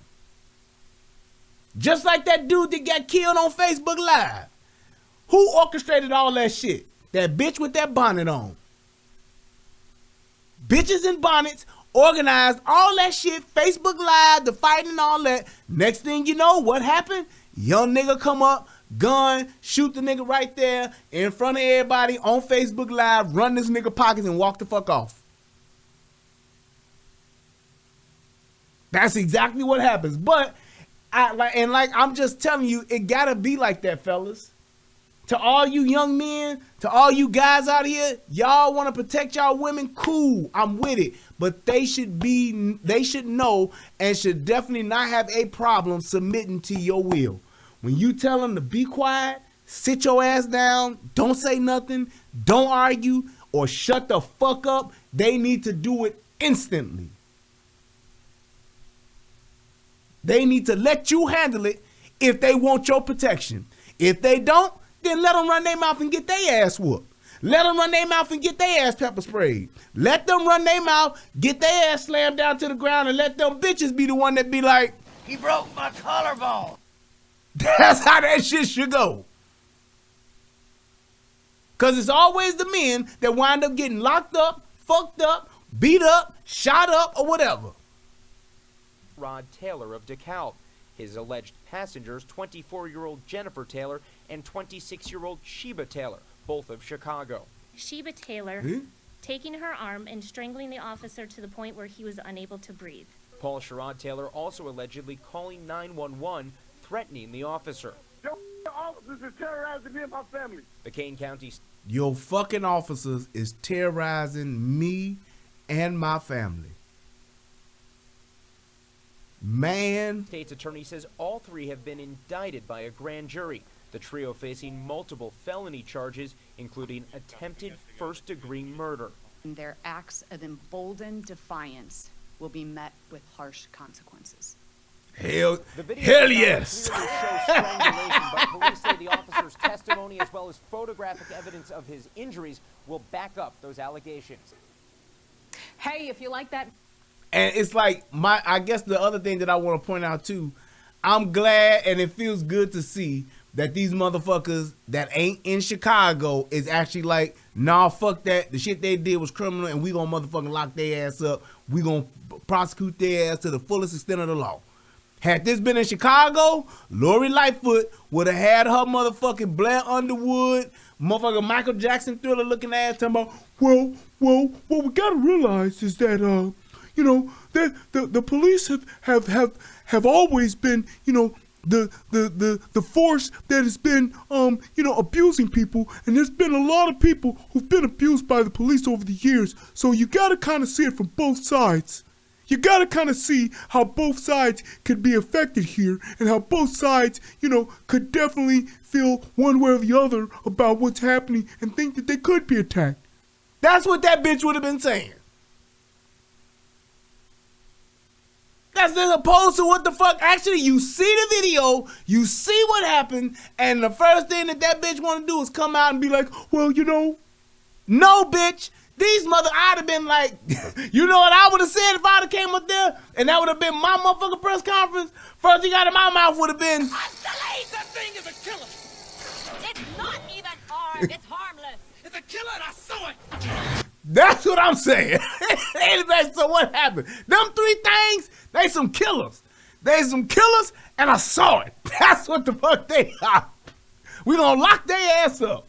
Just like that dude that got killed on Facebook Live. Who orchestrated all that shit? That bitch with that bonnet on. Bitches in bonnets organized all that shit, Facebook Live, the fighting and all that. Next thing you know, what happened? Young nigga come up, gun, shoot the nigga right there in front of everybody on Facebook Live, run this nigga pockets and walk the fuck off. That's exactly what happens. But I'm just telling you, it gotta be like that, fellas. To all you young men, to all you guys out here, y'all want to protect y'all women, cool, I'm with it. But they should know and should definitely not have a problem submitting to your will. When you tell them to be quiet, sit your ass down, don't say nothing, don't argue, or shut the fuck up, they need to do it instantly. They need to let you handle it if they want your protection. If they don't, then let them run their mouth and get their ass whooped. Let them run their mouth and get their ass pepper sprayed. Let them run their mouth, get their ass slammed down to the ground, and let them bitches be the one that be like,
He broke my collarbone.
that's how that shit should go. Because it's always the men that wind up getting locked up, fucked up, beat up, shot up, or whatever.
Sherrod-Taylor of DeKalb. His alleged passengers, 24-year-old Jennifer Taylor and 26-year-old Sheba Taylor, both of Chicago.
Sheba Taylor taking her arm and strangling the officer to the point where he was unable to breathe.
Paul Sherrod-Taylor also allegedly calling 911, threatening the officer.
Your officers is terrorizing me and my family.
The Kane County
Your fucking officers is terrorizing me and my family. Man.
State's attorney says all three have been indicted by a grand jury. The trio facing multiple felony charges, including attempted first-degree murder.
Their acts of emboldened defiance will be met with harsh consequences.
Hell
The video
Hell
does not
yes.
clearly show strangulation, but police say the officer's testimony as well as photographic evidence of his injuries will back up those allegations.
Hey, if you like that.
And it's like I guess the other thing that I want to point out too, I'm glad and it feels good to see that these motherfuckers that ain't in Chicago is actually like, nah, fuck that. The shit they did was criminal and we gonna motherfucking lock their ass up. We gonna prosecute their ass to the fullest extent of the law. Had this been in Chicago, Lori Lightfoot would have had her motherfucking Blair Underwood, motherfucking Michael Jackson Thriller looking ass talking about, well, what we gotta realize is that, you know, the police have always been, you know,
the force that has been, abusing people. And there's been a lot of people who've been abused by the police over the years. So you got to kind of see it from both sides. You got to kind of see how both sides could be affected here and how both sides, could definitely feel one way or the other about what's happening and think that they could be attacked.
That's what that bitch would have been saying. That's as opposed to what the fuck. Actually, you see the video, you see what happened, and the first thing that bitch want to do is come out and be like, well, no, bitch. These I'd have been like, you know what I would have said if I'd have came up there, and that would have been my motherfucking press conference? First thing out of my mouth would have been,
That thing is a killer. It's not even armed. It's harmless. It's a killer, and I saw it.
that's what I'm saying. Anyway, so what happened? Them three things, they some killers. They some killers, and I saw it. That's what the fuck they are. We gonna lock their ass up.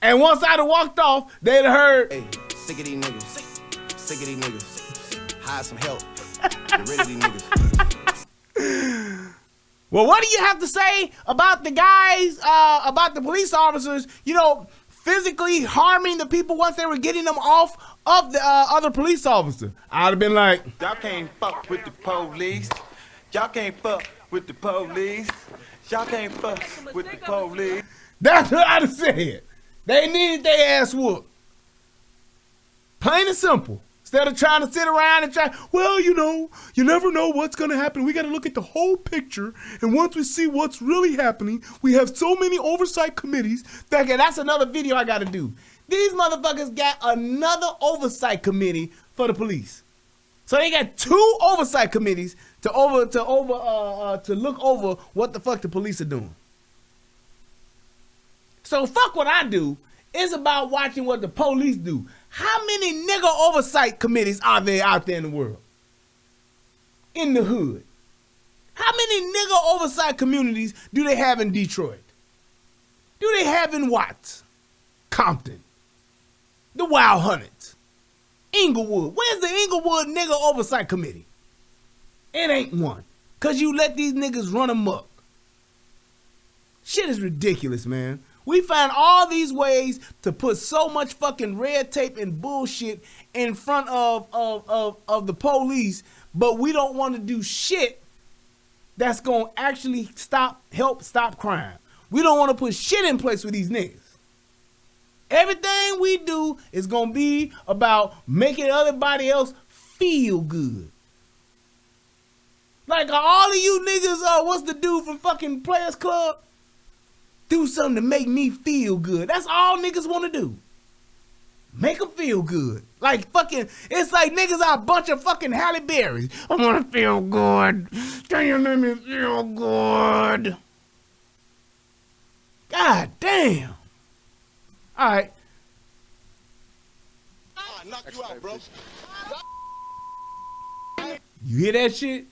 And once I'd have walked off, they'd have heard,
hey, sick of these niggas. Sick of these niggas. Hire some help. Get rid of these niggas.
well, what do you have to say about the guys, about the police officers, physically harming the people once they were getting them off of the other police officer? I'd have been like,
y'all can't fuck with the police. Y'all can't fuck with the police. Y'all can't fuck with the police.
That's what I'd have said. They needed their ass whooped. Plain and simple. Instead of trying to sit around and try, well, you never know what's going to happen. We got to look at the whole picture. And once we see what's really happening, we have so many oversight committees. That's another video I got to do. These motherfuckers got another oversight committee for the police. So they got two oversight committees to look over what the fuck the police are doing. So fuck what I do. It's about watching what the police do. How many nigga oversight committees are there out there in the world? In the hood. How many nigga oversight communities do they have in Detroit? Do they have in Watts? Compton? The Wild Hunteds? Inglewood? Where's the Inglewood nigga oversight committee? It ain't one. Cause you let these niggas run amok. Shit is ridiculous, man. We find all these ways to put so much fucking red tape and bullshit in front of the police, but we don't want to do shit that's going to actually help stop crime. We don't want to put shit in place with these niggas. Everything we do is going to be about making everybody else feel good. Like all of you niggas, what's the dude from fucking Players Club? Do something to make me feel good. That's all niggas want to do. Make them feel good. Like fucking, it's like niggas are a bunch of fucking Halle Berrys. I want to feel good. Can you make me feel good? God damn. All right.
I'll knock you out, bro.
You hear that shit?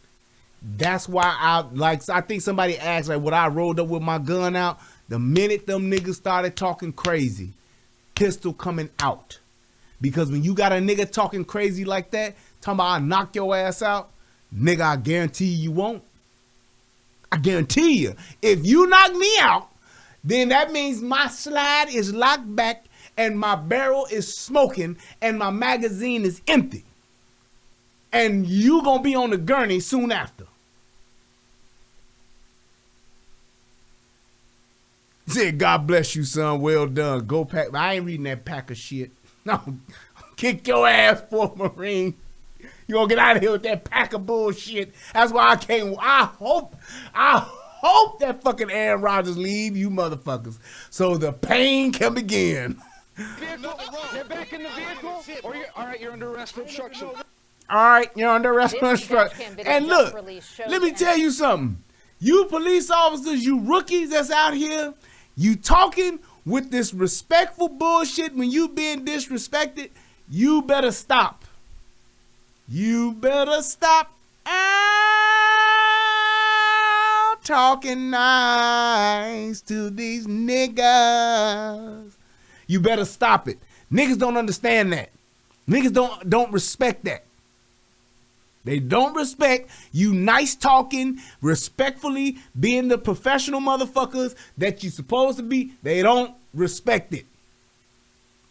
That's why I think somebody asked, like, would I rolled up with my gun out? The minute them niggas started talking crazy, pistol coming out. Because when you got a nigga talking crazy like that, talking about I knock your ass out, nigga, I guarantee you won't. I guarantee you. If you knock me out, then that means my slide is locked back and my barrel is smoking and my magazine is empty. And you gonna be on the gurney soon after. Said, God bless you, son. Well done. Go pack. I ain't reading that pack of shit. No. Kick your ass for Marine. You gonna get out of here with that pack of bullshit. That's why I can't. I hope that fucking Aaron Rodgers leave, you motherfuckers, so the pain can begin.
Get back in the vehicle, or you're under arrest for obstruction.
All right, you're under arrest for obstruction. And look, let me tell you something. You police officers, you rookies that's out here, you talking with this respectful bullshit when you being disrespected, you better stop. You better stop talking nice to these niggas. You better stop it. Niggas don't understand that. Niggas don't respect that. They don't respect you nice talking, respectfully being the professional motherfuckers that you supposed to be. They don't respect it.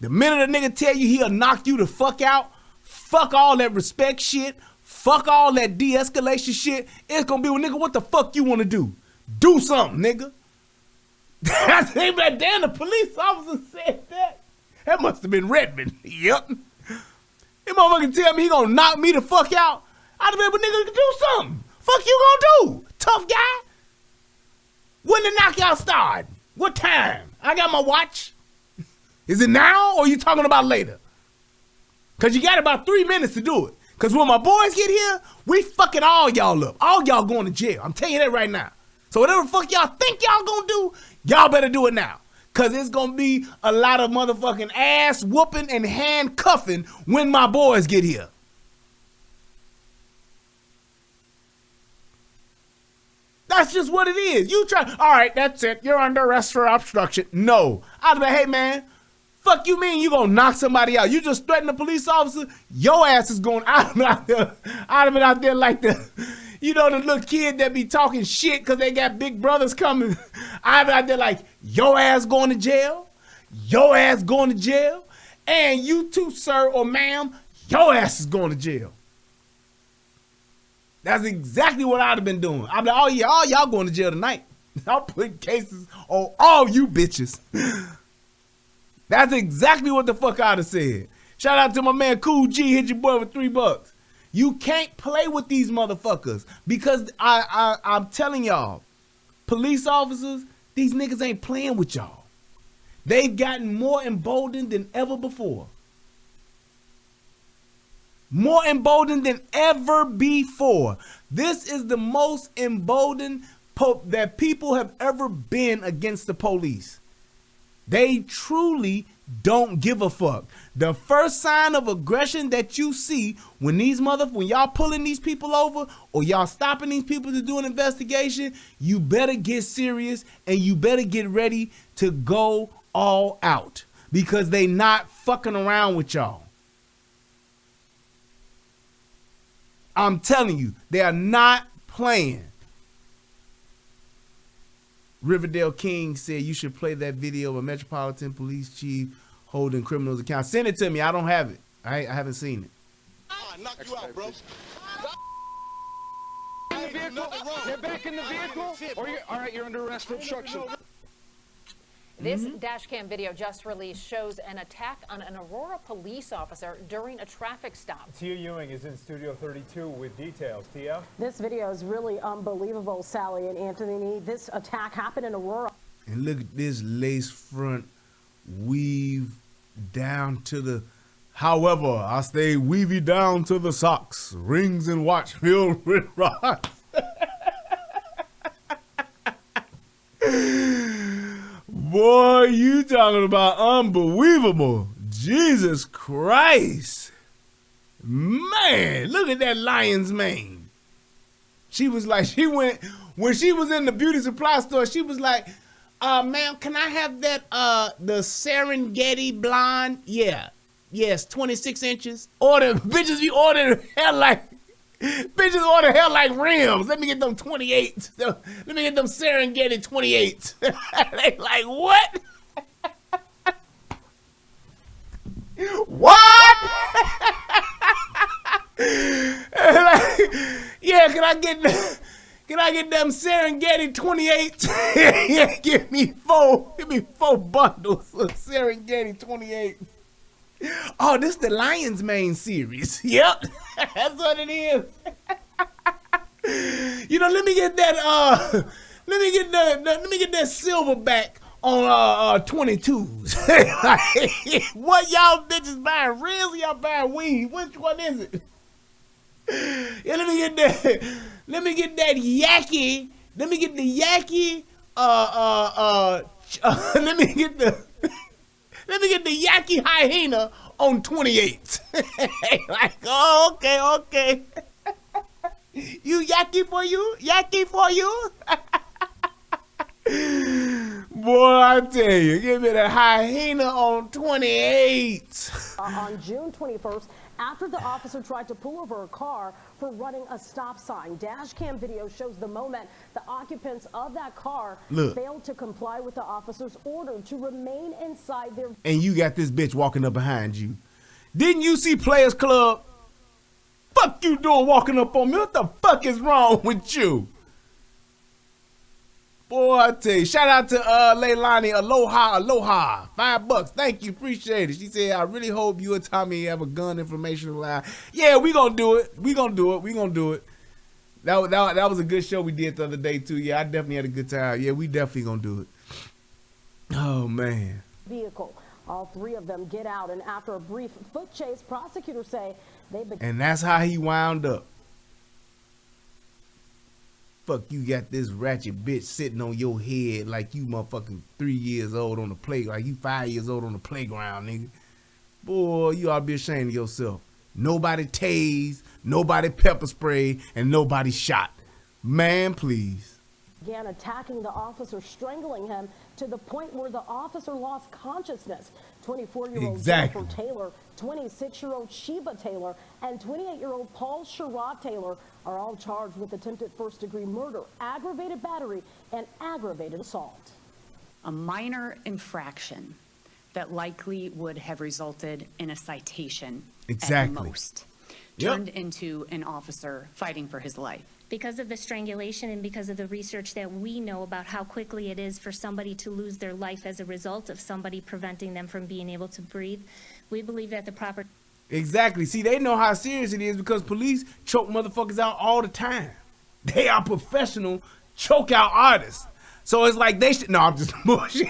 The minute a nigga tell you he'll knock you the fuck out, fuck all that respect shit, fuck all that de-escalation shit, it's gonna be, well, nigga, what the fuck you wanna do? Do something, nigga. I think that damn, the police officer said that. That must have been Redmond. Yep. That motherfucker tell me he gonna knock me the fuck out. I'd have been, but nigga, do something. Fuck you gonna do, tough guy? When the knockout start? What time? I got my watch. Is it now or you talking about later? Cause you got about 3 minutes to do it. Cause when my boys get here, we fucking all y'all up. All y'all going to jail. I'm telling you that right now. So whatever the fuck y'all think y'all gonna do, y'all better do it now. Cause it's gonna be a lot of motherfucking ass whooping and handcuffing when my boys get here. That's just what it is. You try, all right, that's it. You're under arrest for obstruction. No. I'd be like, hey man, fuck you mean you gonna knock somebody out? You just threaten a police officer, your ass is going out there. I'd have been out there like the, you know, the little kid that be talking shit because they got big brothers coming. I'd be out there like, your ass going to jail, your ass going to jail, and you too, sir or ma'am, your ass is going to jail. That's exactly what I'd have been doing. I'd be like, oh yeah, all y'all going to jail tonight. I'll put cases on all you bitches. That's exactly what the fuck I'd have said. Shout out to my man Cool G, hit your boy with $3. You can't play with these motherfuckers because I'm telling y'all, police officers, these niggas ain't playing with y'all. They've gotten more emboldened than ever before. More emboldened than ever before. This is the most emboldened that people have ever been against the police. They truly don't give a fuck. The first sign of aggression that you see when y'all pulling these people over or y'all stopping these people to do an investigation, you better get serious and you better get ready to go all out because they not fucking around with y'all. I'm telling you, they are not playing. Riverdale King said you should play that video of a Metropolitan Police Chief holding criminals accountable. Send it to me. I don't have it. I haven't seen it.
I'll knock you out, bro. You're back in the vehicle? All right, you're under arrest for obstruction.
This dash cam video just released shows an attack on an Aurora police officer during a traffic stop.
Tia Ewing is in Studio 32 with details. Tia?
This video is really unbelievable, Sally and Anthony. This attack happened in Aurora.
And look at this lace front weave down to the, however, I stay weavy down to the socks, rings and watch filled with rocks. Boy, you talking about unbelievable. Jesus Christ. Man, look at that lion's mane. She was like, when she was in the beauty supply store, she was like, ma'am, can I have that, the Serengeti blonde? Yeah. Yes, 26 inches. Bitches be ordering hair like, bitches order hair like rims. Let me get them 28. Let me get them Serengeti 28. They like, what? What? Like, yeah, can I get them Serengeti 28? Yeah, give me four bundles of Serengeti 28. Oh, this is the Lion's Mane series. Yep, that's what it is. You know, let me get that silverback on 22s. What y'all bitches buying? Reels or y'all buying weed? Which one is it? Yeah, let me get that Yaki. Let me get the Yaki. Let me get the Yaki hyena on 28. Like, oh, okay. You Yaki for you? Yaki for you? Boy, I tell you, give me the hyena on 28.
On June 21st, after the officer tried to pull over a car for running a stop sign. Dash cam video shows the moment the occupants of that car failed to comply with the officer's order to remain inside their...
And you got this bitch walking up behind you. Didn't you see Players Club? Fuck you doing walking up on me? What the fuck is wrong with you? Boy, I tell you, shout out to Leilani, aloha, $5. Thank you, appreciate it. She said, I really hope you and Tommy have a gun information line. Yeah, we gonna do it. We gonna do it. That was a good show we did the other day too. Yeah, I definitely had a good time. Yeah, we definitely gonna do it. Oh man.
Vehicle. All three of them get out, and after a brief foot chase, prosecutors say they began...
And that's how he wound up. Fuck, you got this ratchet bitch sitting on your head like you motherfucking 3 years old on the play, like you 5 years old on the playground, nigga. Boy, you ought to be ashamed of yourself. Nobody tased, nobody pepper sprayed, and nobody shot. Man, please.
Began attacking the officer, strangling him to the point where the officer lost consciousness. 24-year-old Sherrod-Taylor, 26-year-old Sherrod-Taylor, and 28-year-old Paul Sherrod-Taylor are all charged with attempted first-degree murder, aggravated battery, and aggravated assault.
A minor infraction that likely would have resulted in a citation at most, turned into an officer fighting for his life.
Because of the strangulation and because of the research that we know about how quickly it is for somebody to lose their life as a result of somebody preventing them from being able to breathe, we believe that the proper...
Exactly. See, they know how serious it is because police choke motherfuckers out all the time. They are professional choke out artists. So it's like they should... No, I'm just bullshit.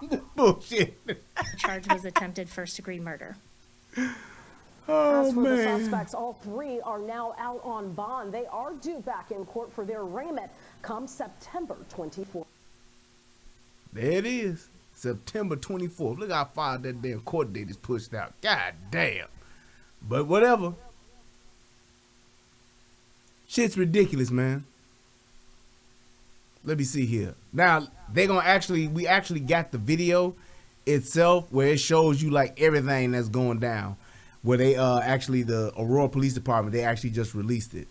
I'm just bullshit.
The charge was attempted first-degree murder.
Oh,
As for
man.
the suspects, all three are now out on bond. They are due back in court for their arraignment come September 24th.
There it is. September 24th. Look how far that damn court date is pushed out. God damn. But whatever. Shit's ridiculous, man. Let me see here. Now, they're going to we actually got the video itself where it shows you like everything that's going down. Where they the Aurora Police Department, they actually just released it.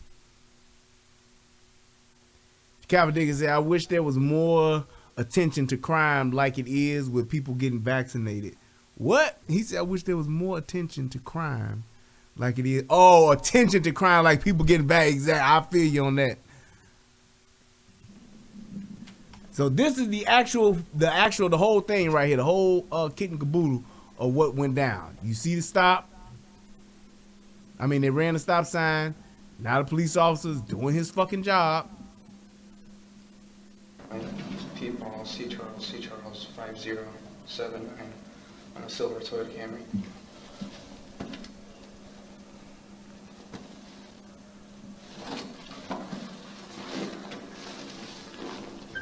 Calvin Dickens said, I wish there was more attention to crime like it is with people getting vaccinated. What? He said, I wish there was more attention to crime like it is. Oh, attention to crime like people getting vaccinated. I feel you on that. So this is the whole thing right here, the whole kit and caboodle of what went down. You see the stop? I mean, they ran a stop sign. Now the police officer's doing his fucking job.
People, C. Charles 5079 on a silver Toyota Camry.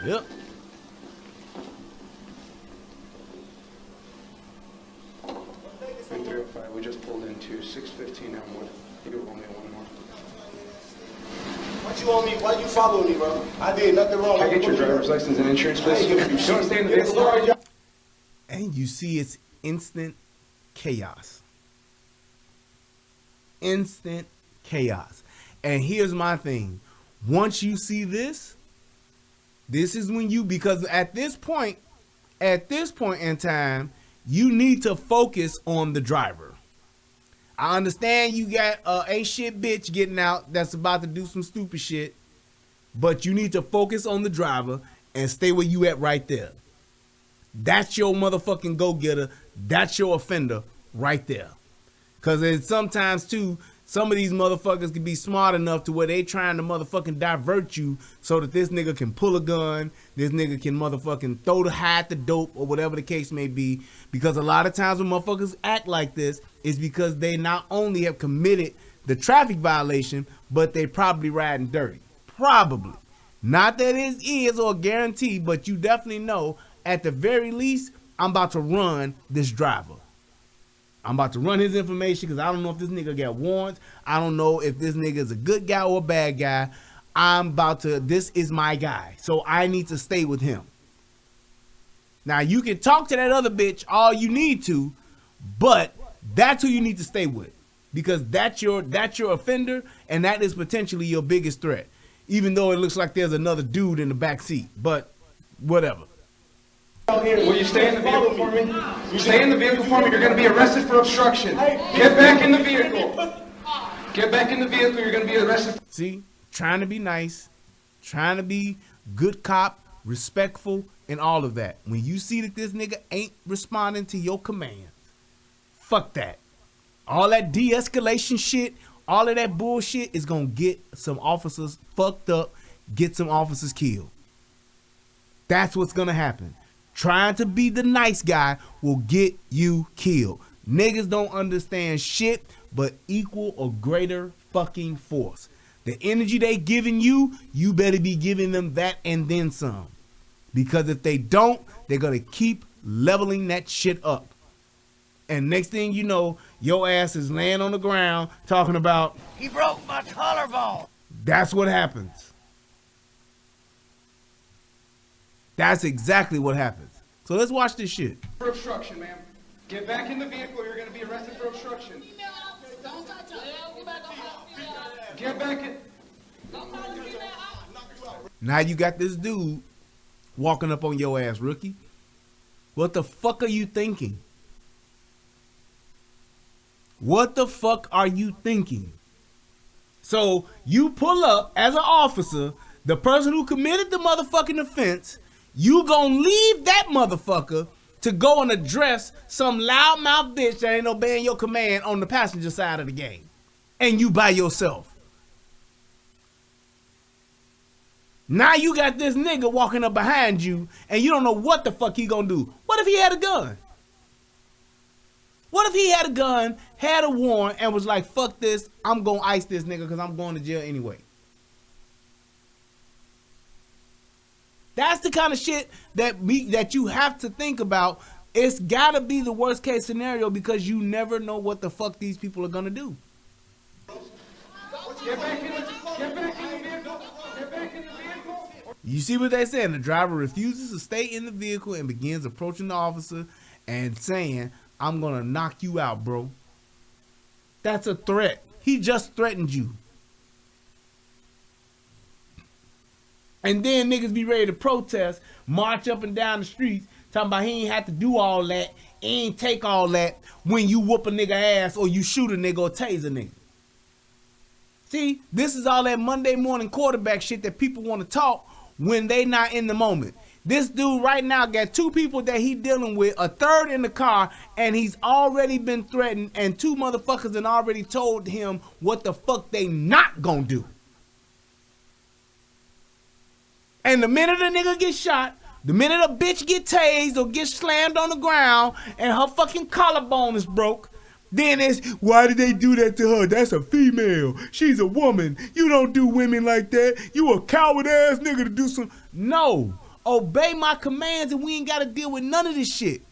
Yep.
And 305, we just pulled into 615 Elmwood. You do only one more.
What you on me? Why you follow me, bro? I did nothing wrong.
Can I get your driver's license and insurance, please? You don't stay in the vehicle.
And you see it's instant chaos. Instant chaos. And here's my thing. Once you see this, this is when because at this point in time, you need to focus on the driver. I understand you got a shit bitch getting out that's about to do some stupid shit, but you need to focus on the driver and stay where you at right there. That's your motherfucking go-getter. That's your offender right there. Because sometimes, too, some of these motherfuckers can be smart enough to where they trying to motherfucking divert you so that this nigga can pull a gun, this nigga can motherfucking hide the dope or whatever the case may be. Because a lot of times when motherfuckers act like this, is because they not only have committed the traffic violation, but they probably riding dirty. Probably. Not that it is or guarantee, but you definitely know at the very least, I'm about to run this driver. I'm about to run his information because I don't know if this nigga got warrants. I don't know if this nigga is a good guy or a bad guy. This is my guy. So I need to stay with him. Now you can talk to that other bitch all you need to, but that's who you need to stay with. because that's your offender, and that is potentially your biggest threat. Even though it looks like there's another dude in the back seat, but whatever.
Will you stay in the vehicle for me? You stay in the vehicle for me, you're going to be arrested for obstruction. Get back in the vehicle. Get back in the vehicle, you're going to be arrested.
See, trying to be nice, trying to be good cop, respectful, and all of that. When you see that this nigga ain't responding to your commands, fuck that. All that de-escalation shit, all of that bullshit is going to get some officers fucked up, get some officers killed. That's what's going to happen. Trying to be the nice guy will get you killed. Niggas don't understand shit but equal or greater fucking force. The energy they giving you, you better be giving them that and then some. Because if they don't, they're going to keep leveling that shit up. And next thing you know, your ass is laying on the ground talking about,
He broke my collarbone.
that's what happens. That's exactly what happens. So let's watch this shit.
For obstruction, ma'am. Get back in the vehicle, you're going to be arrested for obstruction. Get back in.
Now you got this dude walking up on your ass, rookie. What the fuck are you thinking? What the fuck are you thinking? So you pull up as an officer, the person who committed the motherfucking offense, you gonna leave that motherfucker to go and address some loudmouth bitch that ain't obeying your command on the passenger side of the game. And you by yourself. Now you got this nigga walking up behind you and you don't know what the fuck he gonna do. What if he had a gun? What if he had a gun, had a warrant, and was like, fuck this, I'm gonna ice this nigga because I'm going to jail anyway. That's the kind of shit that you have to think about. It's gotta be the worst case scenario because you never know what the fuck these people are gonna do.
Get back in the vehicle. Get back in the vehicle.
You see what they saying? The driver refuses to stay in the vehicle and begins approaching the officer and saying, I'm gonna knock you out, bro. That's a threat. He just threatened you. And then niggas be ready to protest, march up and down the streets, talking about he ain't have to do all that, he ain't take all that when you whoop a nigga ass or you shoot a nigga or tase a nigga. See, this is all that Monday morning quarterback shit that people want to talk when they not in the moment. This dude right now got two people that he dealing with, a third in the car, and he's already been threatened, and two motherfuckers and already told him what the fuck they not gonna do. And the minute a nigga get shot, the minute a bitch get tased or get slammed on the ground and her fucking collarbone is broke, then it's, why did they do that to her? That's a female. She's a woman. You don't do women like that. You a coward ass nigga to do some. No. Obey my commands and we ain't got to deal with none of this shit.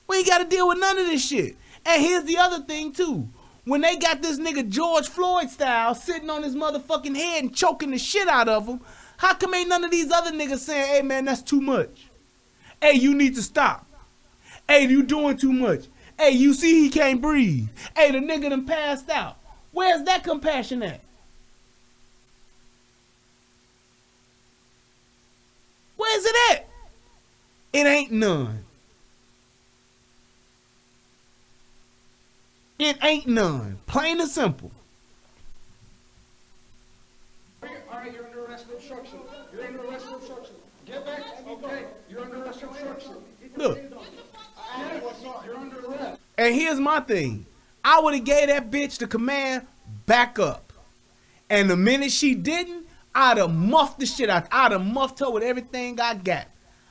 We ain't got to deal with none of this shit. And here's the other thing too. When they got this nigga George Floyd style sitting on his motherfucking head and choking the shit out of him, how come ain't none of these other niggas saying, hey man, that's too much. Hey, you need to stop. Hey, you doing too much. Hey, you see he can't breathe. Hey, the nigga done passed out. Where's that compassion at? Where's it at? It ain't none. It ain't none. Plain and simple.
All right, you're under arrest for obstruction. You're under arrest for obstruction. Get back. Okay, you're under arrest for obstruction.
Look.
You're under arrest.
And here's my thing. I would have gave that bitch the command, back up. And the minute she didn't, I'd have muffed the shit out. I'd have muffed her with everything I got.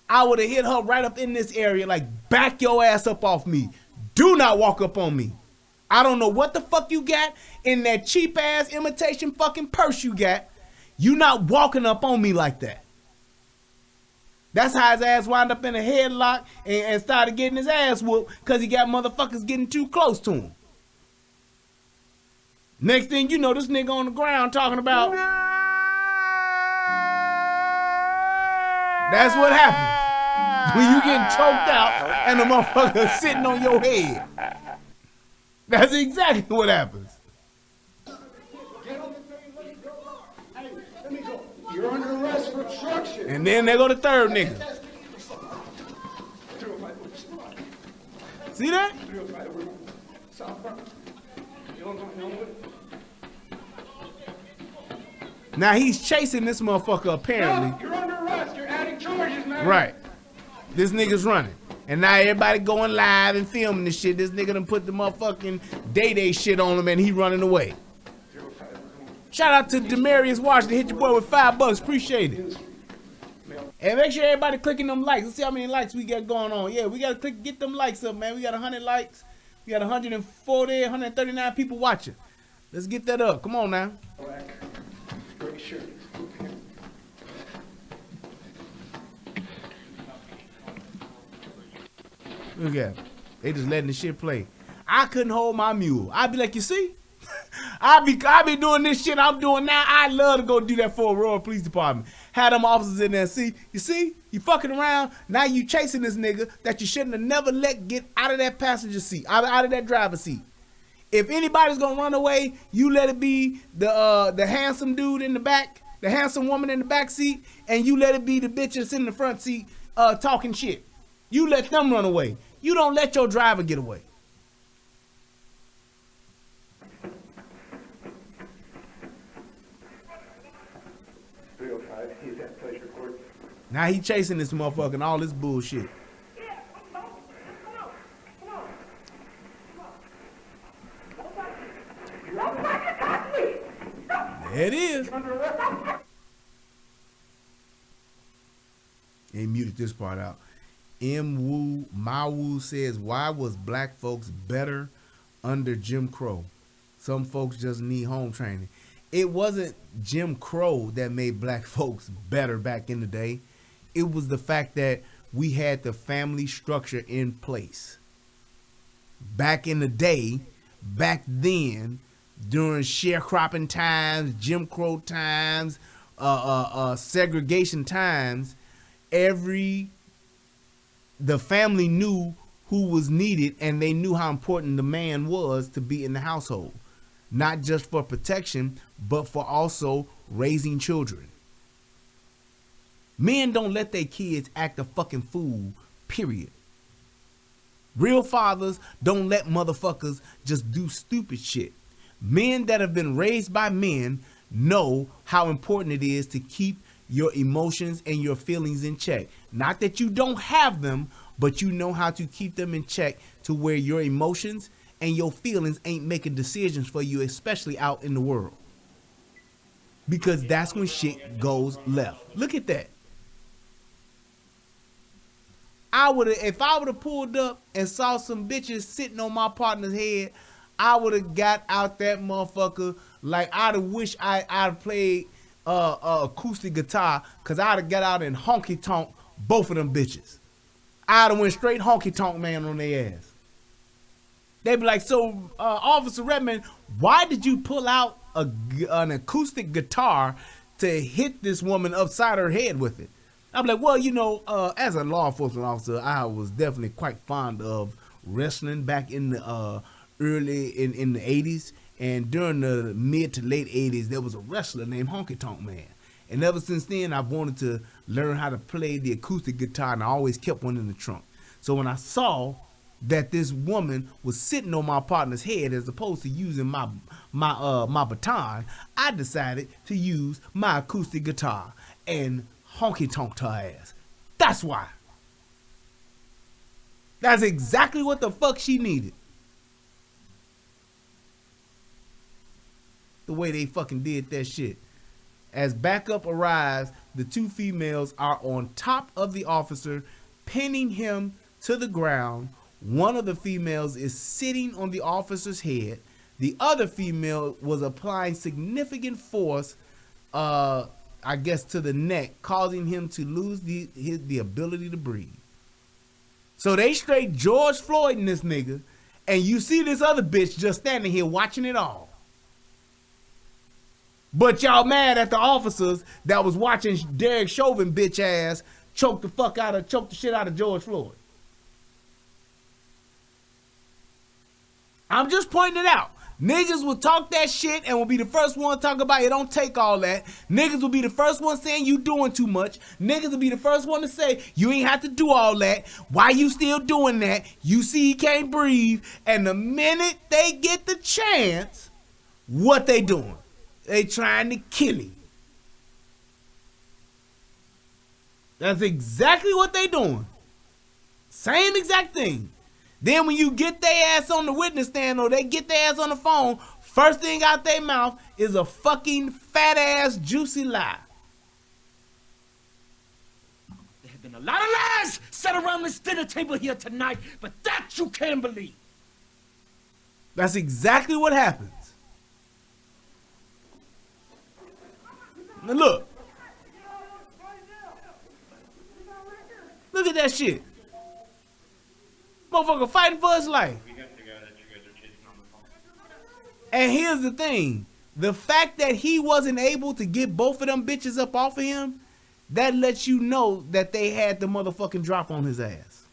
I would have hit her right up in this area like, back your ass up off me. Do not walk up on me. I don't know what the fuck you got in that cheap ass imitation fucking purse you got. You not walking up on me like that. That's how his ass wound up in a headlock and started getting his ass whooped because he got motherfuckers getting too close to him. Next thing you know, this nigga on the ground talking about. That's what happened. when you getting choked out and the motherfucker sitting on your head. That's exactly what happens.
You're under arrest for obstruction.
And then they go the third nigga. See that? Now he's chasing this motherfucker apparently.
No, you're under arrest. You're adding charges, man.
Right. This nigga's running. And now everybody going live and filming this shit. This nigga done put the motherfucking day shit on him and he running away. Shout out to Demarius Washington. Hit your boy with $5. Appreciate it. And make sure everybody clicking them likes. Let's see how many likes we got going on. Yeah, we got to get them likes up, man. We got 100 likes. We got 140, 139 people watching. Let's get that up. Come on now.
Gray shirt.
Look at them. They just letting the shit play. I couldn't hold my mule. I'd be like, you see? I be doing this shit I'm doing now. I love to go do that for Aurora Police Department. Had them officers in there. See? You fucking around. Now you chasing this nigga that you shouldn't have never let get out of that passenger seat, out of that driver's seat. If anybody's gonna run away, you let it be the handsome dude in the back, the handsome woman in the back seat, and you let it be the bitch that's in the front seat talking shit. You let them run away. You don't let your driver get away. Now he chasing this motherfucker and all this bullshit. There it is. They muted this part out. Mawu says, why was black folks better under Jim Crow? Some folks just need home training. It wasn't Jim Crow that made black folks better back in the day. It was the fact that we had the family structure in place. Back in the day, back then, during sharecropping times, Jim Crow times, segregation times, the family knew who was needed and they knew how important the man was to be in the household. Not just for protection, but for also raising children. Men don't let their kids act a fucking fool, period. Real fathers don't let motherfuckers just do stupid shit. Men that have been raised by men know how important it is to keep your emotions and your feelings in check. Not that you don't have them, but you know how to keep them in check to where your emotions and your feelings ain't making decisions for you, especially out in the world. Because that's when shit goes left. Look at that. If I would have pulled up and saw some bitches sitting on my partner's head, I would have got out that motherfucker like I'd have wished I'd played acoustic guitar, because I'd have got out and honky tonk both of them bitches. I'd have went straight honky tonk man on their ass. They'd be like, so Officer Redmond, why did you pull out an acoustic guitar to hit this woman upside her head with it? I'm like, well, you know, as a law enforcement officer, I was definitely quite fond of wrestling back in the early in the 80s. And during the mid to late 80s, there was a wrestler named Honky Tonk Man. And ever since then, I've wanted to learn how to play the acoustic guitar, and I always kept one in the trunk. So when I saw that this woman was sitting on my partner's head as opposed to using my baton, I decided to use my acoustic guitar and honky tonked her ass. That's why. That's exactly what the fuck she needed. The way they fucking did that shit. As backup arrives, the two females are on top of the officer, pinning him to the ground. One of the females is sitting on the officer's head. The other female was applying significant force, I guess, to the neck, causing him to lose the ability to breathe. So they straight George Floyd in this nigga, and you see this other bitch just standing here watching it all. But y'all mad at the officers that was watching Derek Chauvin bitch ass choke the shit out of George Floyd. I'm just pointing it out. Niggas will talk that shit and will be the first one to talk about it. Don't take all that. Niggas will be the first one saying you doing too much. Niggas will be the first one to say you ain't have to do all that. Why you still doing that? You see he can't breathe. And the minute they get the chance, what they doing? They trying to kill him. That's exactly what they doing. Same exact thing. Then when you get their ass on the witness stand or they get their ass on the phone, first thing out their mouth is a fucking fat ass juicy lie.
There have been a lot of lies said around this dinner table here tonight, but that you can't believe.
That's exactly what happens. Now look. Look at that shit. Motherfucker fighting for his life. And here's the thing. The fact that he wasn't able to get both of them bitches up off of him, that lets you know that they had the motherfucking drop on his ass.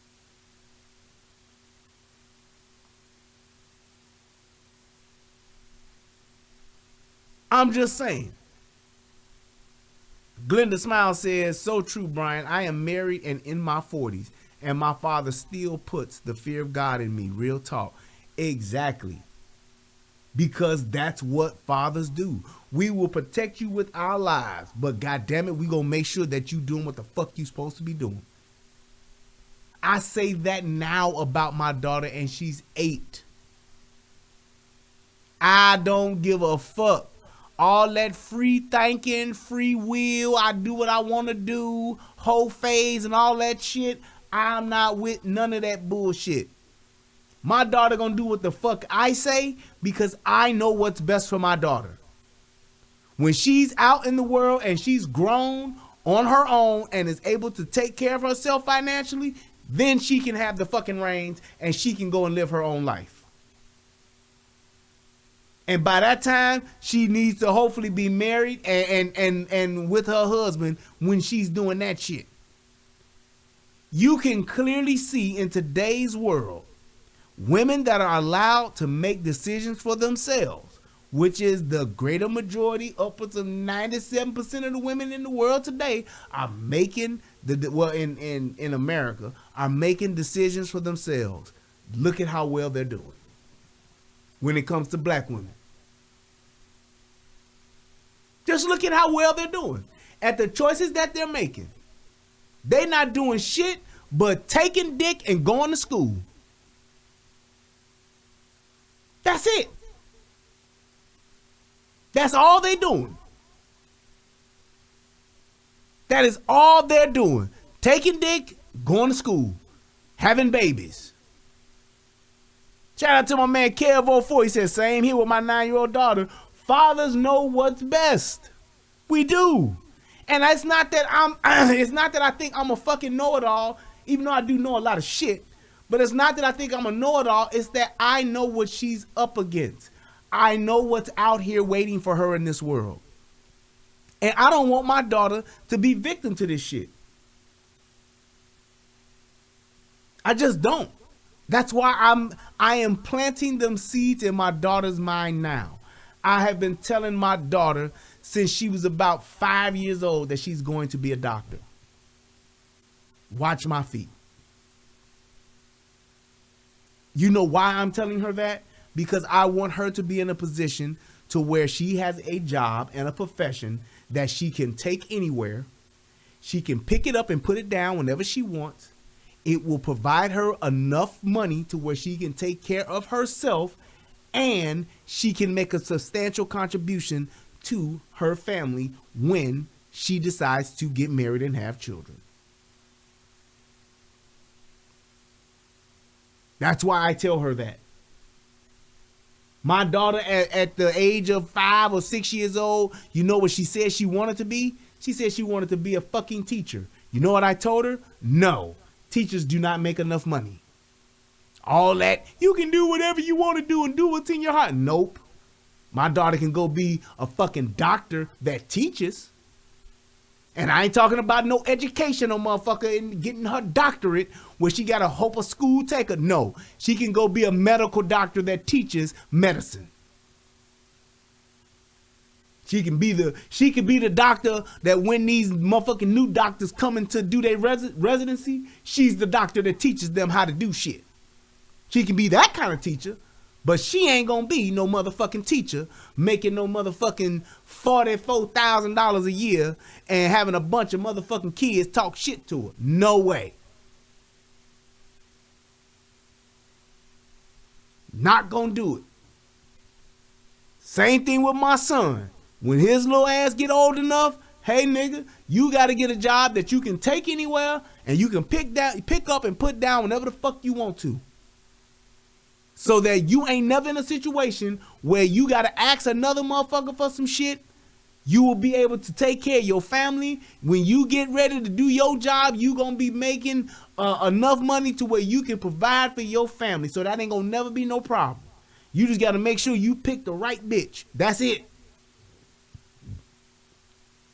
I'm just saying. Glenda Smile says, so true, Brian. I am married and in my 40s. And my father still puts the fear of God in me. Real talk. Exactly. Because that's what fathers do. We will protect you with our lives. But goddamn it, we gonna make sure that you doing what the fuck you supposed to be doing. I say that now about my daughter and she's 8. I don't give a fuck. All that free thinking, free will, I do what I want to do, whole phase and all that shit. I'm not with none of that bullshit. My daughter gonna do what the fuck I say because I know what's best for my daughter. When she's out in the world and she's grown on her own and is able to take care of herself financially, then she can have the fucking reins and she can go and live her own life. And by that time, she needs to hopefully be married and with her husband when she's doing that shit. You can clearly see in today's world, women that are allowed to make decisions for themselves, which is the greater majority, upwards of 97% of the women in the world today, are making in America, are making decisions for themselves. Look at how well they're doing when it comes to black women. Just look at how well they're doing at the choices that they're making. They not doing shit but taking dick and going to school. That's it. That's all they doing. That is all they're doing. Taking dick, going to school, having babies. Shout out to my man Kev04. He said, same here with my 9-year-old daughter. Fathers know what's best. We do. And it's not that I think I'm a fucking know-it-all, even though I do know a lot of shit. But it's not that I think I'm a know-it-all. It's that I know what she's up against. I know what's out here waiting for her in this world. And I don't want my daughter to be victim to this shit. I just don't. That's why I am planting them seeds in my daughter's mind now. I have been telling my daughter since she was about 5 years old that she's going to be a doctor. Watch my feet. You know why I'm telling her that? Because I want her to be in a position to where she has a job and a profession that she can take anywhere. She can pick it up and put it down whenever she wants. It will provide her enough money to where she can take care of herself and she can make a substantial contribution to her family when she decides to get married and have children. That's why I tell her that. My daughter at the age of 5 or 6 years old, you know what she said she wanted to be? She said she wanted to be a fucking teacher. You know what I told her? No, teachers do not make enough money. All that, you can do whatever you want to do and do what's in your heart. Nope. My daughter can go be a fucking doctor that teaches. And I ain't talking about no educational motherfucker and getting her doctorate where she got to hope a school take her. No, she can go be a medical doctor that teaches medicine. She can be the doctor that when these motherfucking new doctors coming to do their residency, she's the doctor that teaches them how to do shit. She can be that kind of teacher. But she ain't gonna be no motherfucking teacher making no motherfucking $44,000 a year and having a bunch of motherfucking kids talk shit to her. No way. Not gonna do it. Same thing with my son. When his little ass get old enough, hey nigga, you gotta get a job that you can take anywhere and you can pick up and put down whenever the fuck you want to. So that you ain't never in a situation where you got to ask another motherfucker for some shit. You will be able to take care of your family. When you get ready to do your job, you going to be making enough money to where you can provide for your family. So that ain't going to never be no problem. You just got to make sure you pick the right bitch. That's it.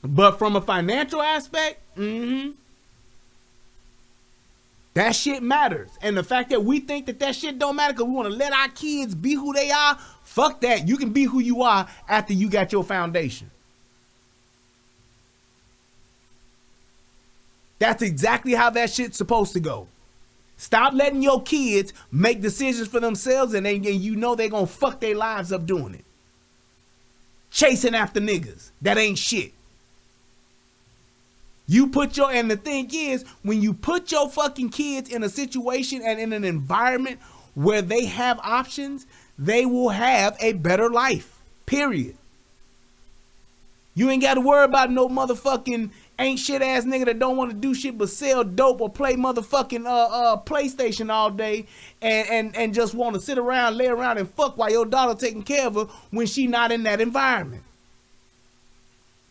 But from a financial aspect, that shit matters. And the fact that we think that shit don't matter because we want to let our kids be who they are, fuck that. You can be who you are after you got your foundation. That's exactly how that shit's supposed to go. Stop letting your kids make decisions for themselves and you know they're going to fuck their lives up doing it. Chasing after niggas. That ain't shit. And the thing is, when you put your fucking kids in a situation and in an environment where they have options, they will have a better life, period. You ain't got to worry about no motherfucking ain't shit ass nigga that don't want to do shit but sell dope or play motherfucking PlayStation all day and just want to sit around, lay around and fuck while your daughter taking care of her when she not in that environment.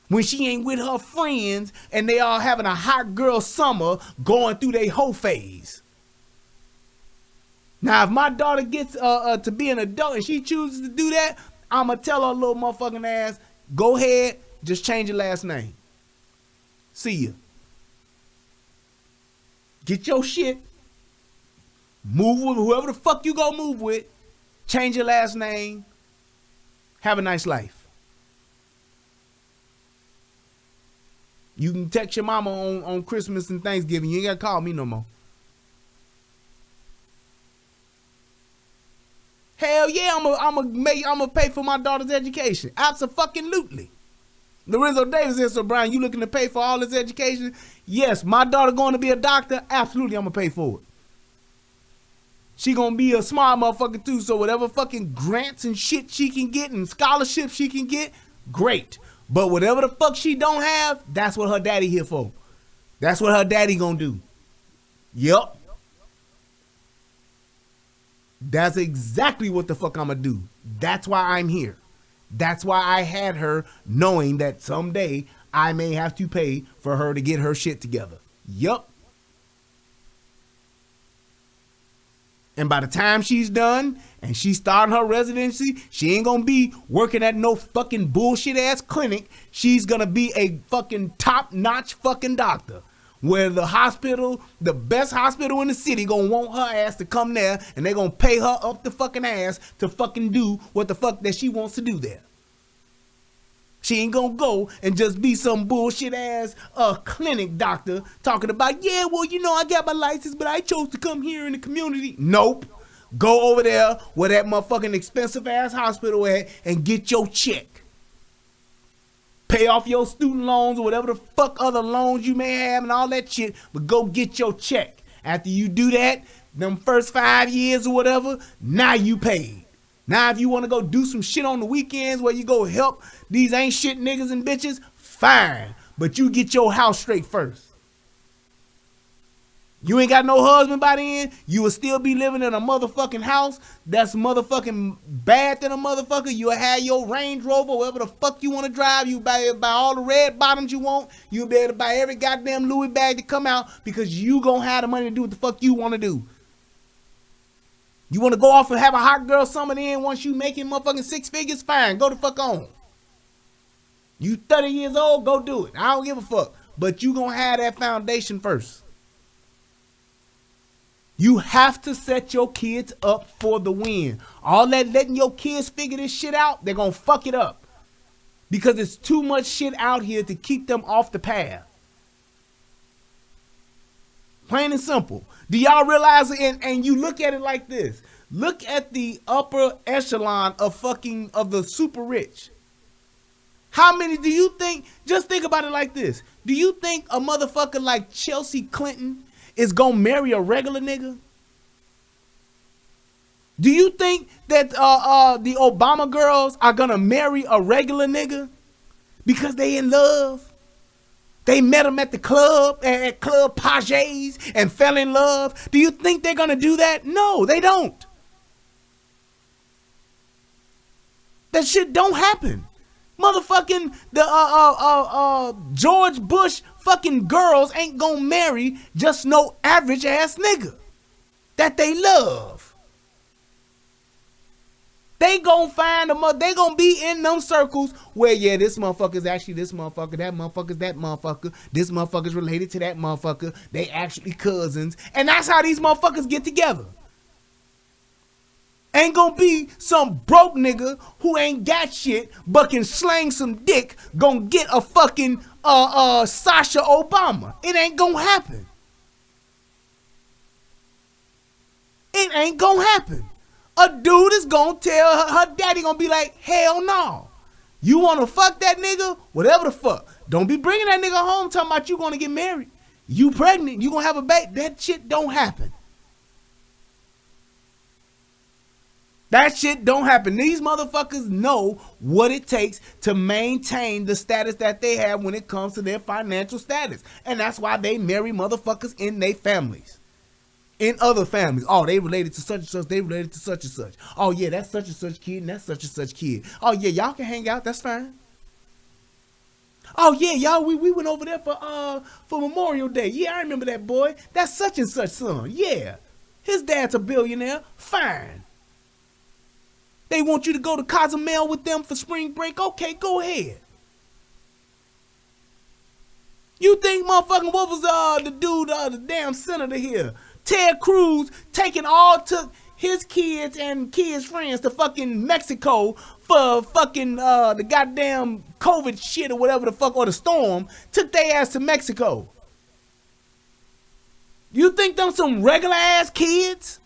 When she ain't with her friends and they all having a hot girl summer going through their whole phase. Now, if my daughter gets to be an adult and she chooses to do that, I'ma tell her little motherfucking ass, go ahead, just change your last name. See ya. Get your shit. Move with whoever the fuck you gonna move with. Change your last name. Have a nice life. You can text your mama on Christmas and Thanksgiving. You ain't got to call me no more. Hell yeah, I'm gonna pay for my daughter's education. Absolutely. Lorenzo Davis said, so Brian, you looking to pay for all this education? Yes, my daughter going to be a doctor? Absolutely, I'm gonna pay for it. She gonna be a smart motherfucker too, so whatever fucking grants and shit she can get and scholarships she can get, great. But whatever the fuck she don't have, that's what her daddy here for. That's what her daddy gonna do. Yup. That's exactly what the fuck I'm gonna do. That's why I'm here. That's why I had her, knowing that someday I may have to pay for her to get her shit together. Yup. And by the time she's done and she's starting her residency, she ain't gonna be working at no fucking bullshit ass clinic. She's gonna be a fucking top-notch fucking doctor. Where the hospital, the best hospital in the city, gonna want her ass to come there and they gonna pay her up the fucking ass to fucking do what the fuck that she wants to do there. She ain't gonna go and just be some bullshit ass clinic doctor talking about, yeah, well, you know, I got my license, but I chose to come here in the community. Nope. Go over there where that motherfucking expensive ass hospital at and get your check. Pay off your student loans or whatever the fuck other loans you may have and all that shit, but go get your check. After you do that, them first 5 years or whatever, now you paid. Now if you want to go do some shit on the weekends where you go help these ain't shit niggas and bitches, fine. But you get your house straight first. You ain't got no husband by then, you will still be living in a motherfucking house that's motherfucking bad than a motherfucker. You'll have your Range Rover, whatever the fuck you want to drive. You buy all the red bottoms you want. You'll be able to buy every goddamn Louis bag to come out because you gonna have the money to do what the fuck you want to do. You want to go off and have a hot girl summer in once you making motherfucking 6 figures? Fine, go the fuck on. You 30 years old, go do it. I don't give a fuck. but you gonna have that foundation first. You have to set your kids up for the win. All that letting your kids figure this shit out, they're gonna fuck it up. Because there's too much shit out here to keep them off the path. Plain and simple. Do y'all realize it? And you look at it like this. Look at the upper echelon of the super rich. How many do you think, just think about it like this. Do you think a motherfucker like Chelsea Clinton is gonna marry a regular nigga? Do you think that the Obama girls are gonna marry a regular nigga because they in love? They met him at the club, at Club Pages, and fell in love. Do you think they're gonna do that? No, they don't. That shit don't happen. Motherfucking the George Bush fucking girls ain't gonna marry just no average ass nigga that they love. They gonna find they gonna be in them circles where, yeah, this motherfucker's actually this motherfucker, that motherfucker's that motherfucker, this motherfucker's related to that motherfucker, they actually cousins, and that's how these motherfuckers get together. Ain't gonna be some broke nigga who ain't got shit but can slang some dick gonna get a fucking Sasha Obama. It ain't gonna happen. It ain't gonna happen. A dude is gonna tell her daddy gonna be like, hell no. You wanna fuck that nigga? Whatever the fuck. Don't be bringing that nigga home talking about you gonna get married. You pregnant, you gonna have a baby. That shit don't happen. That shit don't happen. These motherfuckers know what it takes to maintain the status that they have when it comes to their financial status. And that's why they marry motherfuckers in their families. In other families. Oh, they related to such and such. They related to such and such. Oh, yeah, that's such and such kid and that's such and such kid. Oh, yeah, y'all can hang out. That's fine. Oh, yeah, y'all, we went over there for Memorial Day. Yeah, I remember that boy. That's such and such son. Yeah. His dad's a billionaire. Fine. They want you to go to Cozumel with them for spring break. Okay, go ahead. You think motherfucking what was the dude, the damn senator here? Ted Cruz took his kids and kids' friends to fucking Mexico for fucking the goddamn COVID shit or whatever the fuck, or the storm. Took their ass to Mexico. You think them some regular ass kids?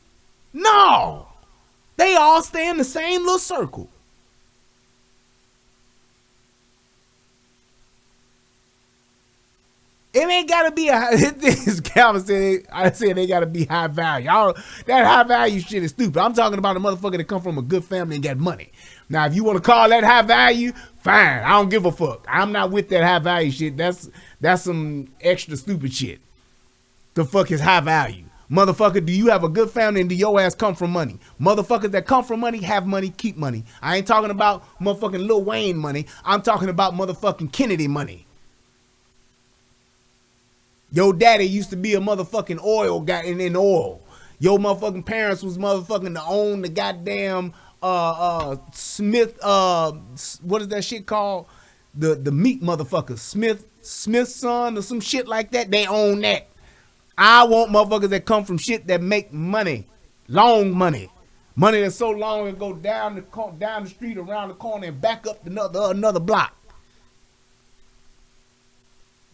No. They all stay in the same little circle. It ain't gotta be this Calvin said, I said they gotta be high value. That high value shit is stupid. I'm talking about a motherfucker that come from a good family and got money. Now, if you want to call that high value, fine. I don't give a fuck. I'm not with that high value shit. That's some extra stupid shit. The fuck is high value? Motherfucker, do you have a good family and do your ass come from money? Motherfuckers that come from money, have money, keep money. I ain't talking about motherfucking Lil Wayne money. I'm talking about motherfucking Kennedy money. Your daddy used to be a motherfucking oil guy in oil. Your motherfucking parents was motherfucking to own the goddamn Smith, what is that shit called? The meat motherfucker. Smith's son or some shit like that. They own that. I want motherfuckers that come from shit that make money. Long money. Money that's so long it go down the street, around the corner, and back up another block.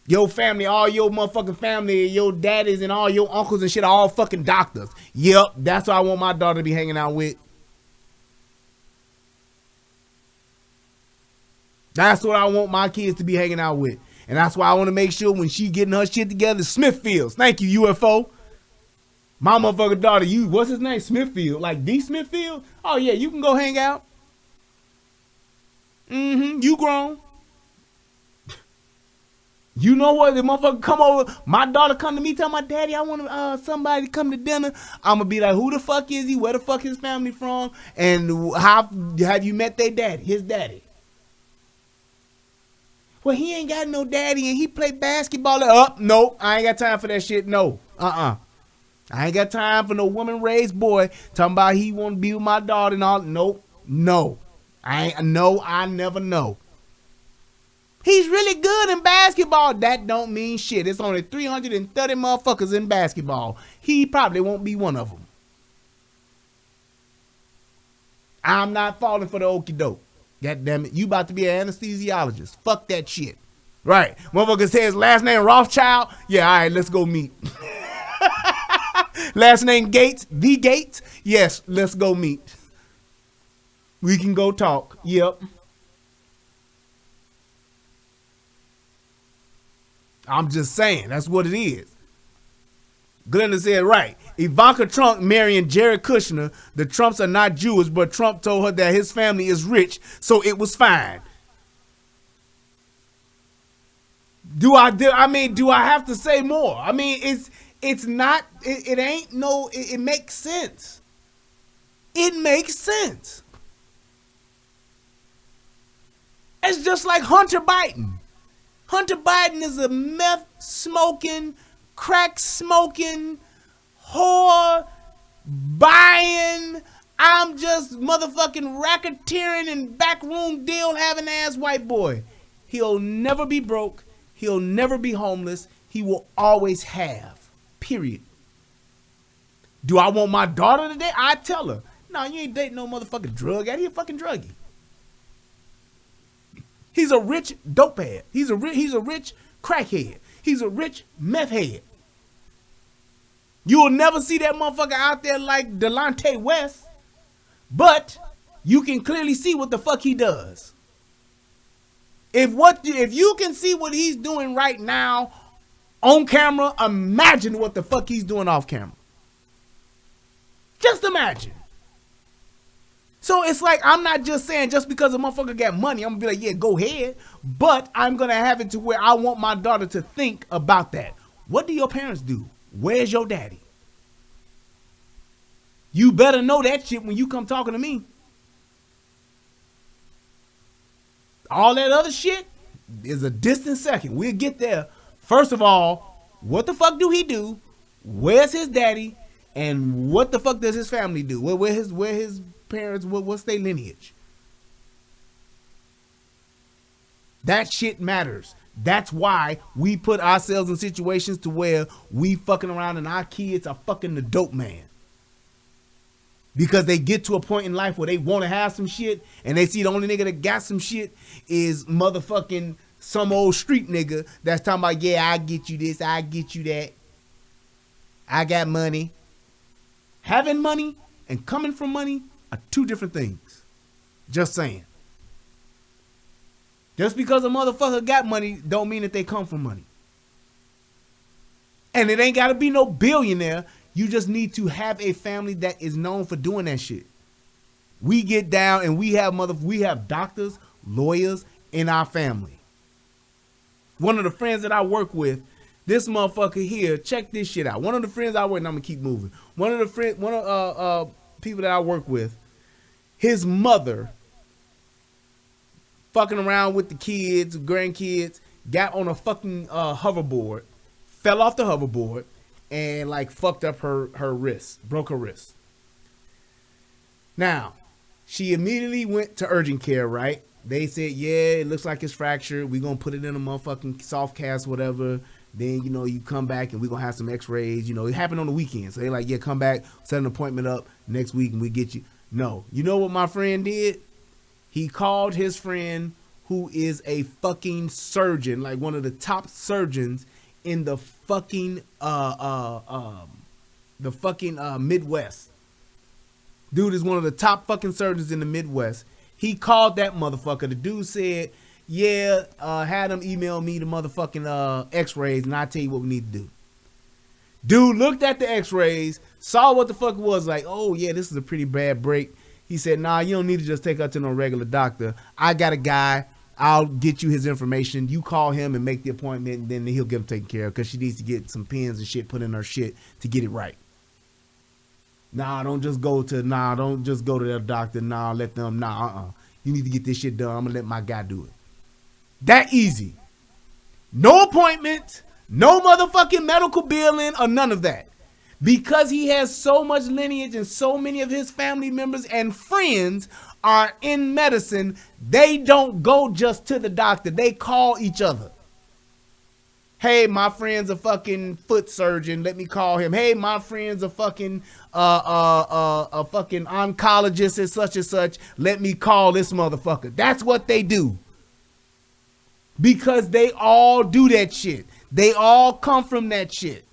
Your family, all your motherfucking family, your daddies and all your uncles and shit are all fucking doctors. Yep, that's what I want my daughter to be hanging out with. That's what I want my kids to be hanging out with. And that's why I want to make sure when she getting her shit together, Smithfields. Thank you, UFO. My motherfucking daughter, what's his name? Smithfield. Like D. Smithfield? Oh, yeah, you can go hang out. You grown. You know what? The motherfucker come over, my daughter come to me, tell my daddy, I want somebody to come to dinner. I'm going to be like, who the fuck is he? Where the fuck his family from? And how have you met their daddy, his daddy? Well, he ain't got no daddy and he play basketball. Nope, I ain't got time for that shit. No, I ain't got time for no woman-raised boy talking about he want to be with my daughter and all. Nope, no. I never know. He's really good in basketball. That don't mean shit. It's only 330 motherfuckers in basketball. He probably won't be one of them. I'm not falling for the okie doke. God damn it. You about to be an anesthesiologist. Fuck that shit. Right. Motherfucker says last name Rothschild. Yeah, all right, let's go meet. Last name Gates. The Gates. Yes, let's go meet. We can go talk. Yep. I'm just saying. That's what it is. Glenda said, right. Ivanka Trump marrying Jared Kushner. The Trumps are not Jewish, but Trump told her that his family is rich, so it was fine. Do I have to say more? I mean, it's not, it ain't no, it makes sense. It makes sense. It's just like Hunter Biden. Hunter Biden is a meth smoking, crack smoking, whore buying, I'm just motherfucking racketeering and backroom deal having ass white boy. He'll never be broke. He'll never be homeless. He will always have. Period. Do I want my daughter today? I tell her, no, you ain't dating no motherfucking drug addict. He a fucking druggie. He's a rich dope head. He's a rich crackhead. He's a rich meth head. You will never see that motherfucker out there like Delonte West, but you can clearly see what the fuck he does. If you can see what he's doing right now on camera, imagine what the fuck he's doing off camera. Just imagine. So it's like, I'm not just saying just because a motherfucker got money, I'm gonna be like, yeah, go ahead. But I'm gonna have it to where I want my daughter to think about that. What do your parents do? Where's your daddy? You better know that shit when you come talking to me. All that other shit is a distant second. We'll get there. First of all, what the fuck do he do? Where's his daddy? And what the fuck does his family do? Where his parents, what's their lineage? That shit matters. That's why we put ourselves in situations to where we fucking around and our kids are fucking the dope man. Because they get to a point in life where they want to have some shit and they see the only nigga that got some shit is motherfucking some old street nigga that's talking about, yeah, I get you this, I get you that. I got money. Having money and coming from money are two different things. Just saying. Just because a motherfucker got money don't mean that they come from money. And it ain't got to be no billionaire. You just need to have a family that is known for doing that shit. We get down and we have doctors, lawyers in our family. One of the friends that I work with, this motherfucker here, check this shit out. One of the friends I work with, and I'm gonna keep moving. One of people that I work with, his mother fucking around with the kids, grandkids, got on a fucking hoverboard, fell off the hoverboard, and like fucked up her wrist, broke her wrist. Now, she immediately went to urgent care, right? They said, yeah, it looks like it's fractured. We're going to put it in a motherfucking soft cast, whatever. Then, you come back and we're going to have some x-rays. It happened on the weekend. So they're like, yeah, come back, set an appointment up next week and we get you. No. You know what my friend did? He called his friend who is a fucking surgeon, like one of the top surgeons in the fucking Midwest. Dude is one of the top fucking surgeons in the Midwest. He called that motherfucker. The dude said, yeah, had him email me the motherfucking x-rays and I'll tell you what we need to do. Dude looked at the x-rays, saw what the fuck it was, like, oh yeah, this is a pretty bad break. He said, nah, you don't need to just take her to no regular doctor. I got a guy. I'll get you his information. You call him and make the appointment, and then he'll get him taken care of because she needs to get some pins and shit put in her shit to get it right. Don't just go to their doctor. Let them, You need to get this shit done. I'm going to let my guy do it. That easy. No appointment, no motherfucking medical billing or none of that. Because he has so much lineage and so many of his family members and friends are in medicine, they don't go just to the doctor. They call each other. Hey, my friend's a fucking foot surgeon. Let me call him. Hey, my friend's a fucking oncologist and such. Let me call this motherfucker. That's what they do. Because they all do that shit. They all come from that shit.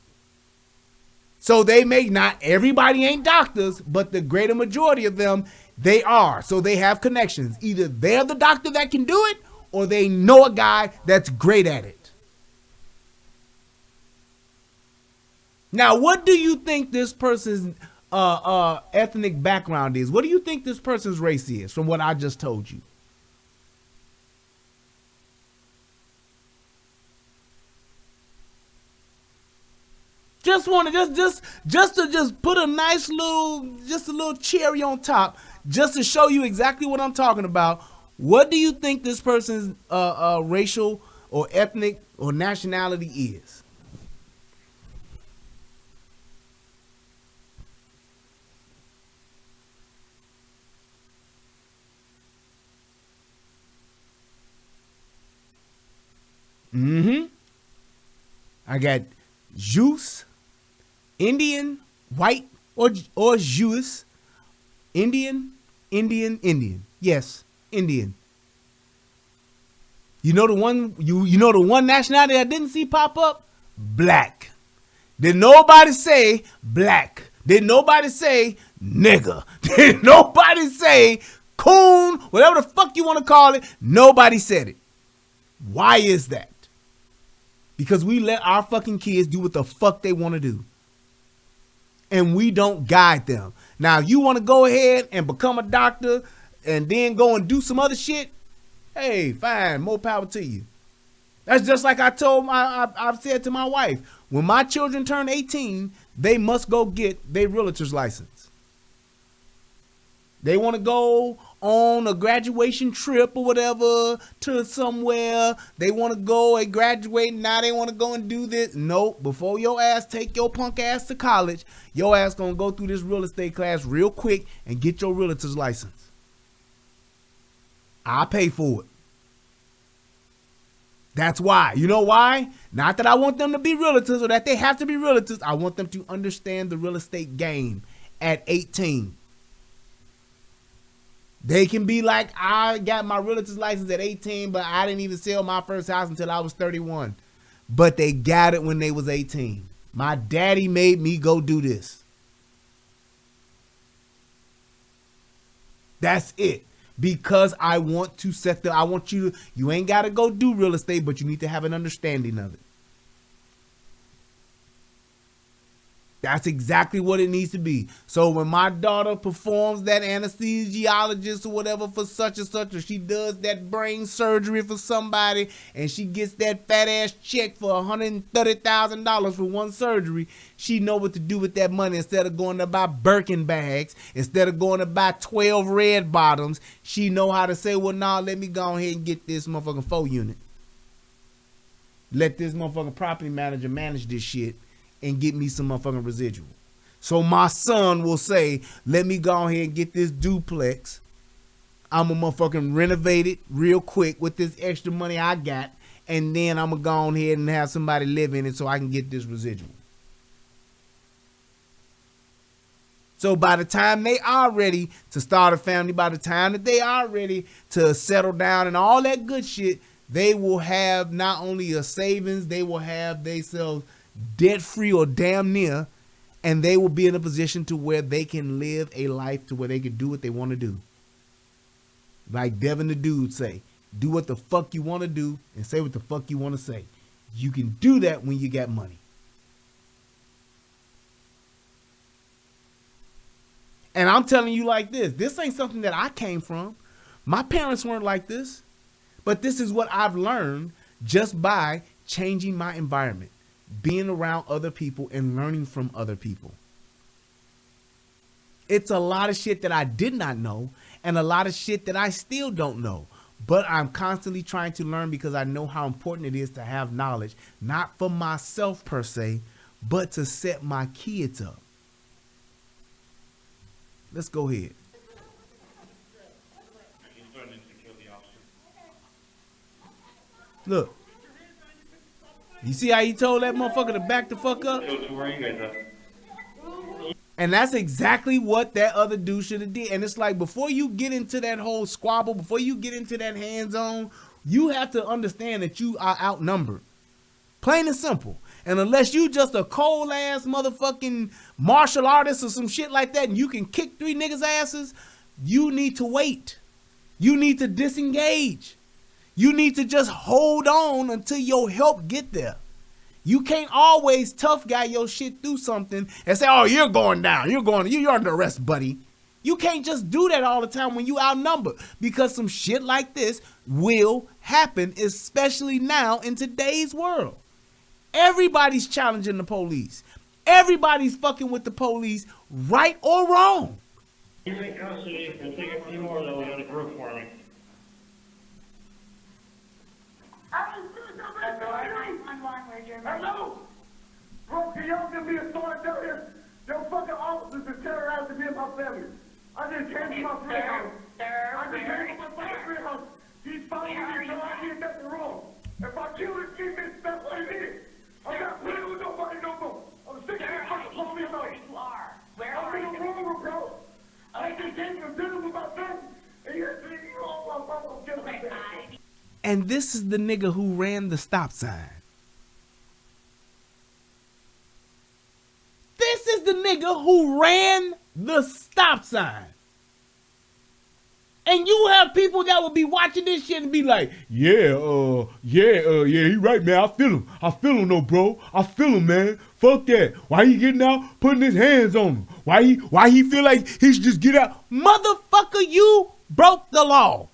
So they may not, everybody ain't doctors, but the greater majority of them, they are. So they have connections. Either they're the doctor that can do it, or they know a guy that's great at it. Now, what do you think this person's ethnic background is? What do you think this person's race is from what I just told you? Just want to just put a nice little cherry on top, just to show you exactly what I'm talking about. What do you think this person's racial or ethnic or nationality is? I got Juice, Indian, white, or Jewish, Indian. Yes, Indian. You know the one you know the one nationality I didn't see pop up? Black. Did nobody say black? Did nobody say nigga? Did nobody say coon? Whatever the fuck you want to call it, nobody said it. Why is that? Because we let our fucking kids do what the fuck they want to do. And we don't guide them. Now, you want to go ahead and become a doctor and then go and do some other shit? Hey, fine, more power to you. That's just like I've said to my wife. When my children turn 18, they must go get their realtor's license. They want to go on a graduation trip or whatever to somewhere. They want to go and graduate. Now they want to go and do this. Nope. Before your ass take your punk ass to college, your ass going to go through this real estate class real quick and get your realtor's license. I'll pay for it. That's why. You know why? Not that I want them to be realtors or that they have to be realtors. I want them to understand the real estate game at 18. They can be like, I got my realtor's license at 18, but I didn't even sell my first house until I was 31. But they got it when they was 18. My daddy made me go do this. That's it. Because I want to you ain't got to go do real estate, but you need to have an understanding of it. That's exactly what it needs to be. So when my daughter performs that anesthesiologist or whatever for such and such, or she does that brain surgery for somebody and she gets that fat ass check for $130,000 for one surgery, she know what to do with that money. Instead of going to buy Birkin bags, instead of going to buy 12 red bottoms, she know how to say, well, nah, let me go ahead and get this motherfucking 4 unit. Let this motherfucking property manager manage this shit and get me some motherfucking residual. So my son will say, let me go ahead and get this duplex. I'm gonna motherfucking renovate it real quick with this extra money I got, and then I'm gonna go ahead and have somebody live in it so I can get this residual. So by the time they are ready to start a family, by the time that they are ready to settle down and all that good shit, they will have not only a savings, they will have themselves debt-free or damn near, and they will be in a position to where they can live a life to where they can do what they want to do. Like Devin the Dude say, do what the fuck you want to do and say what the fuck you want to say. You can do that when you got money. And I'm telling you like this, this ain't something that I came from. My parents weren't like this, but this is what I've learned just by changing my environment. Being around other people and learning from other people. It's a lot of shit that I did not know and a lot of shit that I still don't know. But I'm constantly trying to learn because I know how important it is to have knowledge, not for myself per se, but to set my kids up. Let's go ahead. Look. You see how he told that motherfucker to back the fuck up? And that's exactly what that other dude should have did. And it's like, before you get into that whole squabble, before you get into that hands-on, you have to understand that you are outnumbered. Plain and simple. And unless you just a cold-ass motherfucking martial artist or some shit like that and you can kick 3 niggas' asses, you need to wait. You need to disengage. You need to just hold on until your help get there. You can't always tough guy your shit through something and say, oh, you're going down. You're under arrest, buddy. You can't just do that all the time when you outnumbered, because some shit like this will happen, especially now in today's world. Everybody's challenging the police. Everybody's fucking with the police, right or wrong.
He's in custody. We'll take a few more though in the group for me.
Hello? Bro, can y'all give me a story down here? Your fucking officers are terrorizing me and my family. I just came to my friend's house. I just came to my friend's house. He's following me, so I did nothing wrong. If I kill this kid, that's what it is. I'm not playing with nobody no more. I'm sick of this fucking police officer. I'm in the wrong, bro. I just came from dinner with my family. And you're saying, you know, I'm gonna kill myself.
And this is the nigga who ran the stop sign. This is the nigga who ran the stop sign. And you have people that will be watching this shit and be like, yeah, he right, man. I feel him though, bro. I feel him, man. Fuck that. Why he getting out, putting his hands on him? Why he feel like he should just get out? Motherfucker, you broke the law.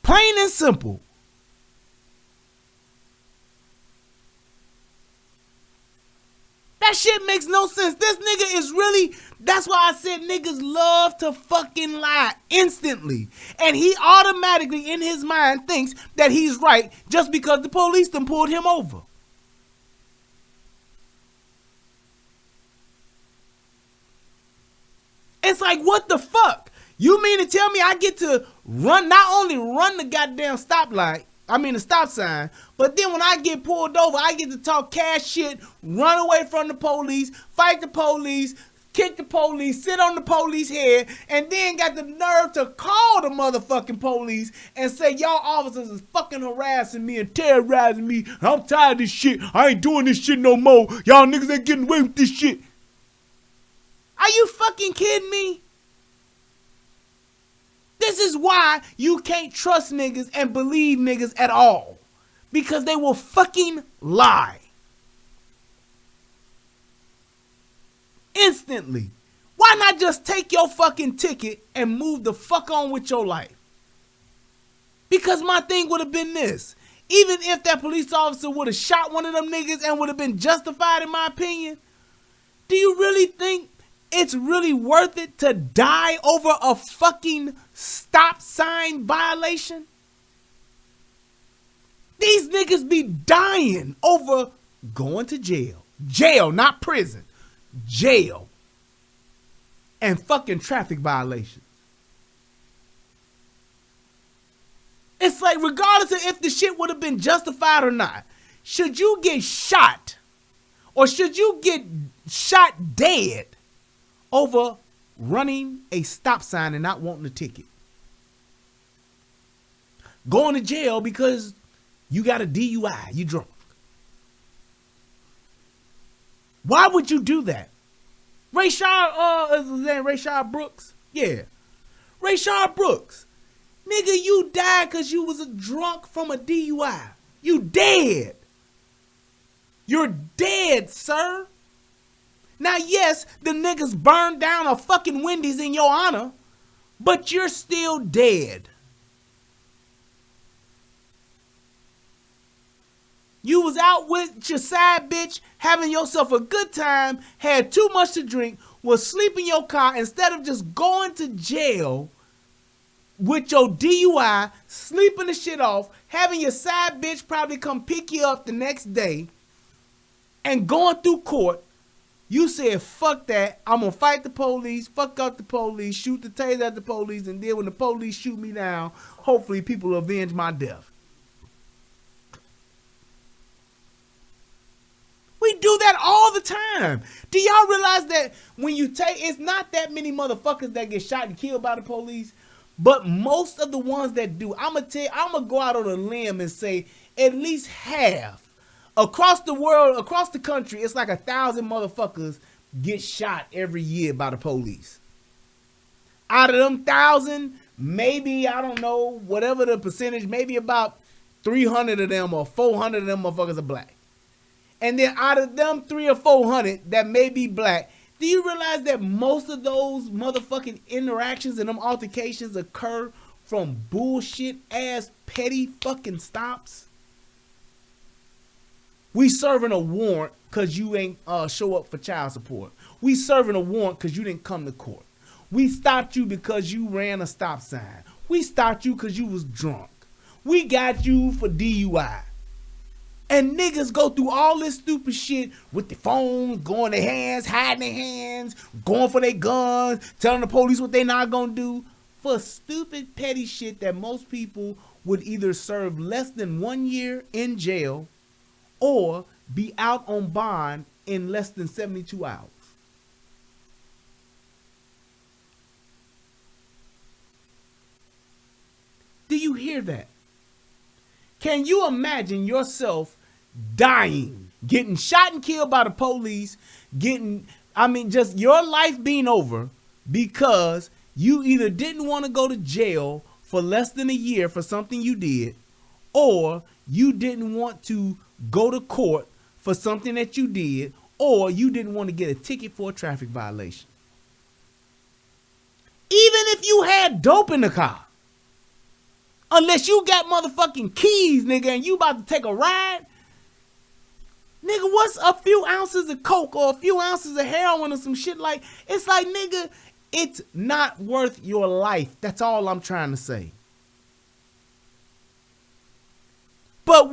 Plain and simple. That shit makes no sense. This nigga is really, that's why I said niggas love to fucking lie instantly. And he automatically in his mind thinks that he's right just because the police done pulled him over. It's like, what the fuck? You mean to tell me I get to run, not only run the goddamn the stop sign, but then when I get pulled over, I get to talk cash shit, run away from the police, fight the police, kick the police, sit on the police head, and then got the nerve to call the motherfucking police and say, y'all officers is fucking harassing me and terrorizing me. I'm tired of this shit. I ain't doing this shit no more. Y'all niggas ain't getting away with this shit. Are you fucking kidding me? This is why you can't trust niggas and believe niggas at all. Because they will fucking lie. Instantly. Why not just take your fucking ticket and move the fuck on with your life? Because my thing would have been this. Even if that police officer would have shot one of them niggas and would have been justified in my opinion, do you really think it's really worth it to die over a fucking stop sign violation? These niggas be dying over going to jail. Jail, not prison. Jail. And fucking traffic violations. It's like, regardless of if the shit would have been justified or not, should you get shot or should you get shot dead over running a stop sign and not wanting a ticket? Going to jail because you got a DUI, you drunk. Why would you do that? Rayshard Brooks? Yeah. Rayshard Brooks. Nigga, you died because you was a drunk from a DUI. You dead. You're dead, sir. Now, yes, the niggas burned down a fucking Wendy's in your honor, but you're still dead. You was out with your side bitch, having yourself a good time, had too much to drink, was sleeping in your car. Instead of just going to jail with your DUI, sleeping the shit off, having your side bitch probably come pick you up the next day, and going through court, you said, fuck that, I'm going to fight the police, fuck up the police, shoot the taser at the police, and then when the police shoot me down, hopefully people will avenge my death. We do that all the time. Do y'all realize that when you take, it's not that many motherfuckers that get shot and killed by the police, but most of the ones that do, I'm gonna go out on a limb and say at least half across the world, across the country, it's like 1,000 motherfuckers get shot every year by the police. Out of them 1,000, maybe, I don't know, whatever the percentage, maybe about 300 of them or 400 of them motherfuckers are black. And then out of them 300 or 400 that may be black, do you realize that most of those motherfucking interactions and them altercations occur from bullshit ass petty fucking stops? We serving a warrant because you ain't show up for child support. We serving a warrant because you didn't come to court. We stopped you because you ran a stop sign. We stopped you because you was drunk. We got you for DUI. And niggas go through all this stupid shit with their phones, going their hands, hiding their hands, going for their guns, telling the police what they not gonna do, for stupid petty shit that most people would either serve less than 1 year in jail or be out on bond in less than 72 hours. Do you hear that? Can you imagine yourself dying, getting shot and killed by the police, just your life being over because you either didn't want to go to jail for less than a year for something you did, or you didn't want to go to court for something that you did, or you didn't want to get a ticket for a traffic violation? Even if you had dope in the car. Unless you got motherfucking keys, nigga, and you about to take a ride. Nigga, what's a few ounces of coke or a few ounces of heroin or some shit like? It's like, nigga, it's not worth your life. That's all I'm trying to say. But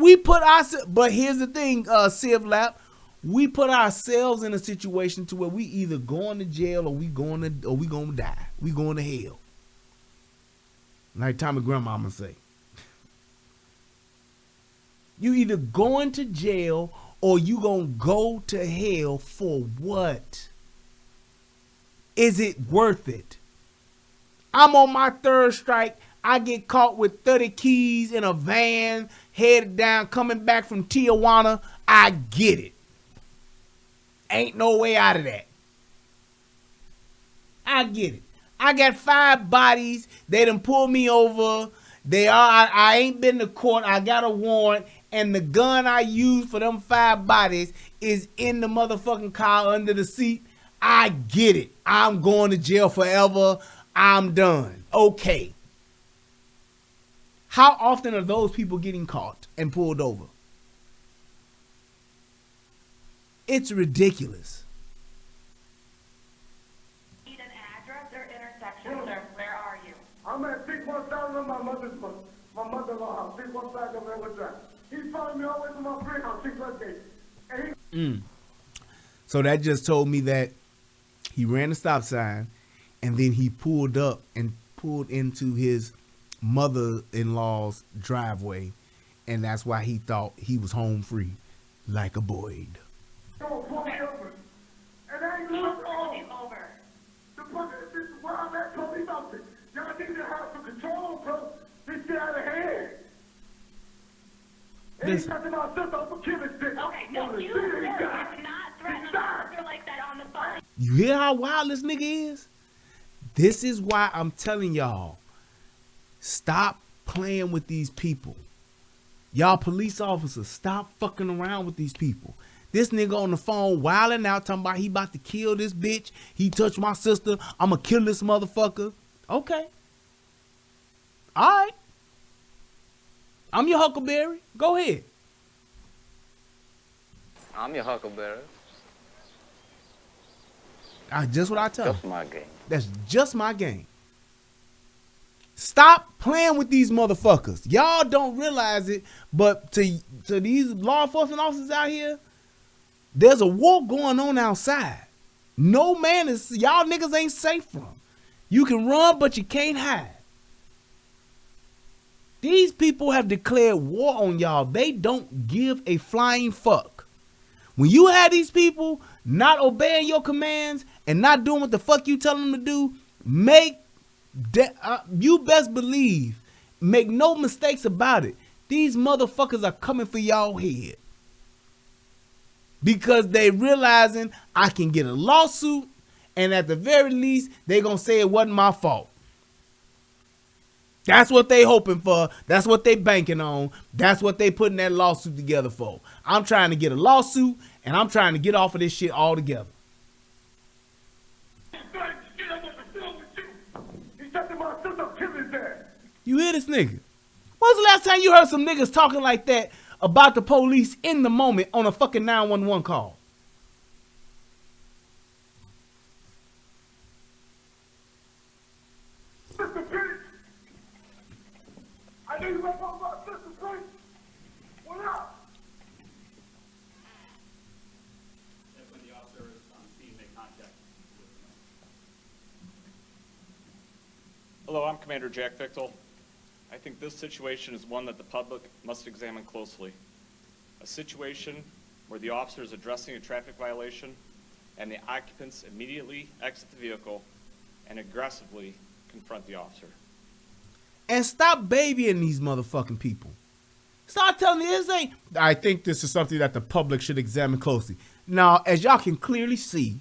here's the thing, Civ Lap. We put ourselves in a situation to where we either going to jail or we gonna die. We going to hell. Like Tommy grandmama say. You either going to jail or you gonna go to hell for what? Is it worth it? I'm on my third strike. I get caught with 30 keys in a van, headed down, coming back from Tijuana. I get it. Ain't no way out of that. I get it. I got 5 bodies. They done pulled me over. I ain't been to court. I got a warrant. And the gun I used for them 5 bodies is in the motherfucking car under the seat. I get it. I'm going to jail forever. I'm done. Okay. How often are those people getting caught and pulled over? It's ridiculous.
I'm at 617 in my mother-in-law house, 615 on Redwood Drive. He's following me all the way to my friend's house, 618.
So that just told me that he ran a stop sign and then he pulled up and pulled into his mother-in-law's driveway, and that's why he thought he was home free, like a Boyd.
Don't pull me over. And I ain't pull me over. This is where I'm at, police officer. Y'all need to have some control, bro. This shit out of hand. And he's touching my sister over killing shit. Okay, no, you cannot threaten a sister like that on the phone.
You hear how wild this nigga is? This is why I'm telling y'all, stop playing with these people. Y'all police officers, stop fucking around with these people. This nigga on the phone wilding out, talking about he about to kill this bitch. He touched my sister. I'm going to kill this motherfucker. Okay. All right. I'm your Huckleberry. Go ahead.
I'm your Huckleberry.
Just what I tell you.
Just my game.
That's just my game. Stop playing with these motherfuckers. Y'all don't realize it, but to these law enforcement officers out here, There's a war going on outside. No man is, y'all niggas ain't safe from. You can run, but you can't hide. These people have declared war on y'all. They don't give a flying fuck. When you have these people not obeying your commands and not doing what the fuck you tell them to do, you best believe, make no mistakes about it, these motherfuckers are coming for y'all head. Because they realizing I can get a lawsuit, and at the very least, they gonna say it wasn't my fault. That's what they hoping for. That's what they banking on. That's what they putting that lawsuit together for. I'm trying to get a lawsuit, and I'm trying to get off of this shit altogether. You hear this nigga? When's the last time you heard some niggas talking like that about the police in the moment on a fucking 911 call?
I know you might talk about Sister Prince. What up?
When the officer is on scene, make contact. Hello, I'm Commander Jack Fichtel. I think this situation is one that the public must examine closely. A situation where the officer is addressing a traffic violation and the occupants immediately exit the vehicle and aggressively confront the officer.
And stop babying these motherfucking people. Stop telling me this ain't. I think this is something that the public should examine closely. Now, as y'all can clearly see,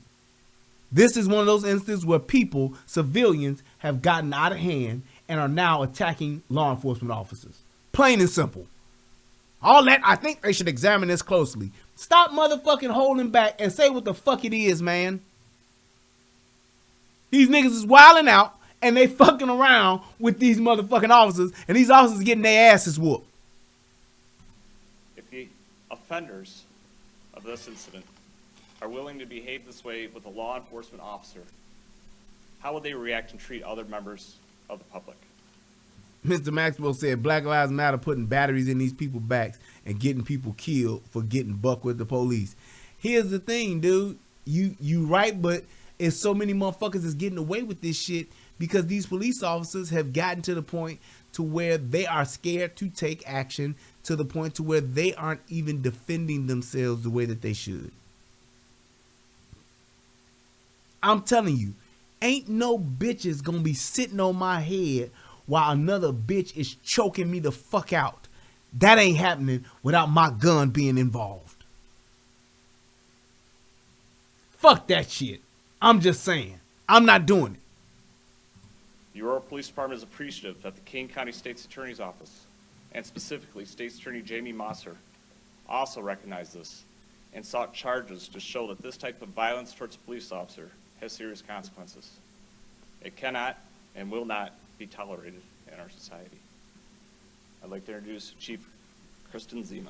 this is one of those instances where people, civilians, have gotten out of hand and are now attacking law enforcement officers. Plain and simple. All that, I think they should examine this closely. Stop motherfucking holding back and say what the fuck it is, man. These niggas is wilding out and they fucking around with these motherfucking officers, and these officers getting their asses whooped.
If the offenders of this incident are willing to behave this way with a law enforcement officer, how would they react and treat other members of the public?
Mr. Maxwell said Black Lives Matter putting batteries in these people's backs and getting people killed for getting buck with the police. Here's the thing, dude. You right, but it's so many motherfuckers is getting away with this shit because these police officers have gotten to the point to where they are scared to take action, to the point to where they aren't even defending themselves the way that they should. I'm telling you, ain't no bitches gonna be sitting on my head while another bitch is choking me the fuck out. That ain't happening without my gun being involved. Fuck that shit. I'm just saying. I'm not doing it.
The Aurora Police Department is appreciative that the King County State's Attorney's Office, and specifically State's Attorney Jamie Mosser, also recognized this and sought charges to show that this type of violence towards a police officer has serious consequences. It cannot and will not be tolerated in our society. I'd like to introduce Chief Kristen Zeman.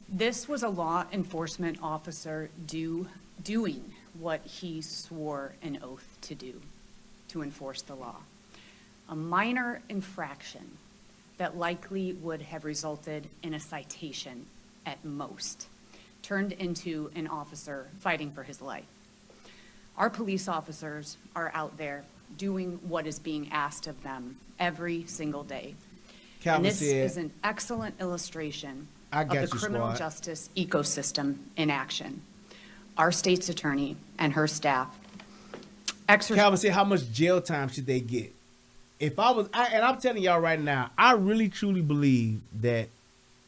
This was a law enforcement officer doing what he swore an oath to do, to enforce the law. A minor infraction that likely would have resulted in a citation at most, turned into an officer fighting for his life. Our police officers are out there doing what is being asked of them every single day.
Calvin
and this
said,
is an excellent illustration
I
of
got
the
you,
criminal
squad.
justice ecosystem in action. Our state's attorney and her staff
Calvin said, how much jail time should they get? If I was, and I'm telling y'all right now, I really truly believe that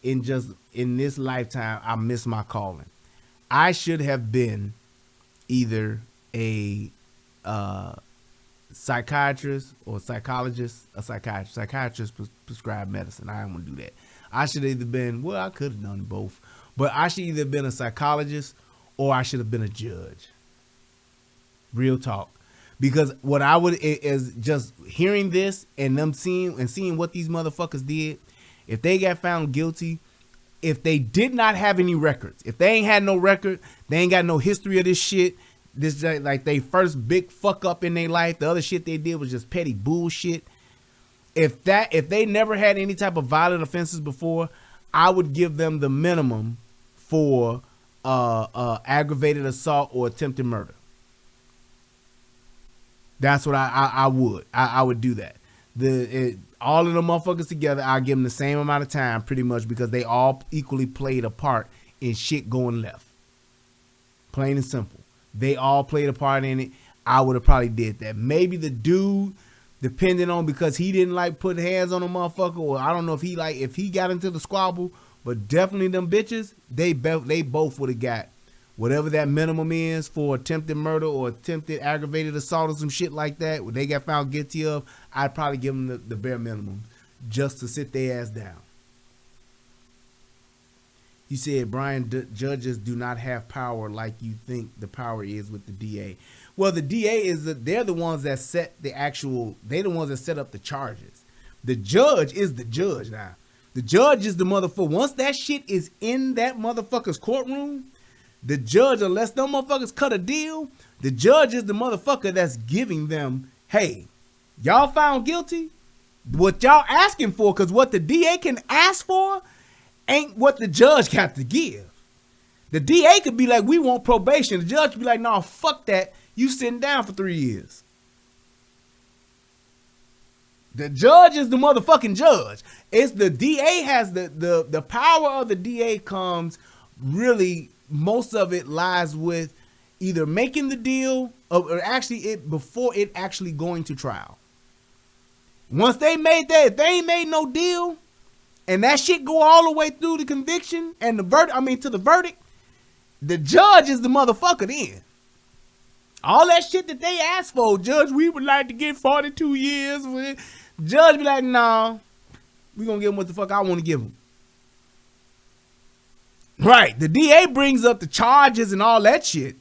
in this lifetime, I missed my calling. I should have been either a psychiatrist or psychologist, a psychiatrist. Psychiatrists prescribe medicine. I don't want to do that. I should have either been, well, I could have done both, but I should either have been a psychologist or I should have been a judge. Real talk. Because what I would is just hearing this and them seeing what these motherfuckers did. If they got found guilty, if they did not have any records, if they ain't had no record, they ain't got no history of this shit. This like they first big fuck up in their life. The other shit they did was just petty bullshit. if they never had any type of violent offenses before, I would give them the minimum for aggravated assault or attempted murder. That's what I would do that. All of the motherfuckers together, I give them the same amount of time, pretty much, because they all equally played a part in shit going left. Plain and simple. They all played a part in it. I would have probably did that. Maybe the dude, depending on, because he didn't like put hands on a motherfucker, or I don't know if he got into the squabble, but definitely them bitches, they both would have got whatever that minimum is for attempted murder or attempted aggravated assault or some shit like that, what they got found guilty of. I'd probably give them the bare minimum just to sit their ass down. You said, Brian, judges do not have power like you think the power is with the DA. Well, the DA they're the ones that they're the ones that set up the charges. The judge is the judge now. The judge is the motherfucker. Once that shit is in that motherfucker's courtroom, the judge, unless them motherfuckers cut a deal, the judge is the motherfucker that's giving them, hey, y'all found guilty? What y'all asking for, because what the DA can ask for ain't what the judge got to give. The DA could be like, we want probation. The judge could be like, no, fuck that. You sitting down for 3 years. The judge is the motherfucking judge. It's the DA has the power of the DA comes really, most of it lies with either making the deal or actually before it actually going to trial. Once they made that, if they ain't made no deal and that shit go all the way through the conviction and the verdict, to the verdict, the judge is the motherfucker then. All that shit that they asked for, judge, we would like to get 42 years. Judge be like, nah, we gonna give him what the fuck I want to give him. Right, the DA brings up the charges and all that shit.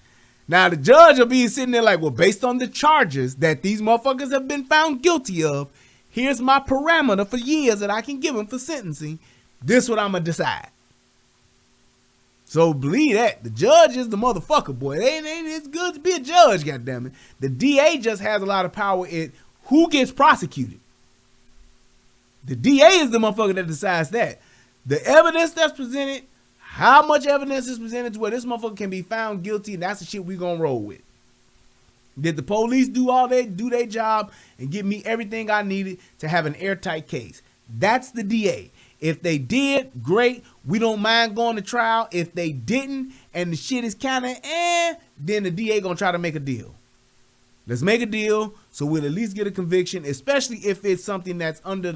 Now the judge will be sitting there like, well, based on the charges that these motherfuckers have been found guilty of, here's my parameter for years that I can give them for sentencing. This is what I'm gonna decide. So believe that. The judge is the motherfucker, boy. It's good to be a judge, goddammit. The DA just has a lot of power in who gets prosecuted. The DA is the motherfucker that decides that. The evidence that's presented, how much evidence is presented to where this motherfucker can be found guilty, and that's the shit we gonna roll with. Did the police do their job and give me everything I needed to have an airtight case? That's the DA. If they did, great. We don't mind going to trial. If they didn't, and the shit is kind of then the DA gonna try to make a deal. Let's make a deal so we'll at least get a conviction, especially if it's something that's under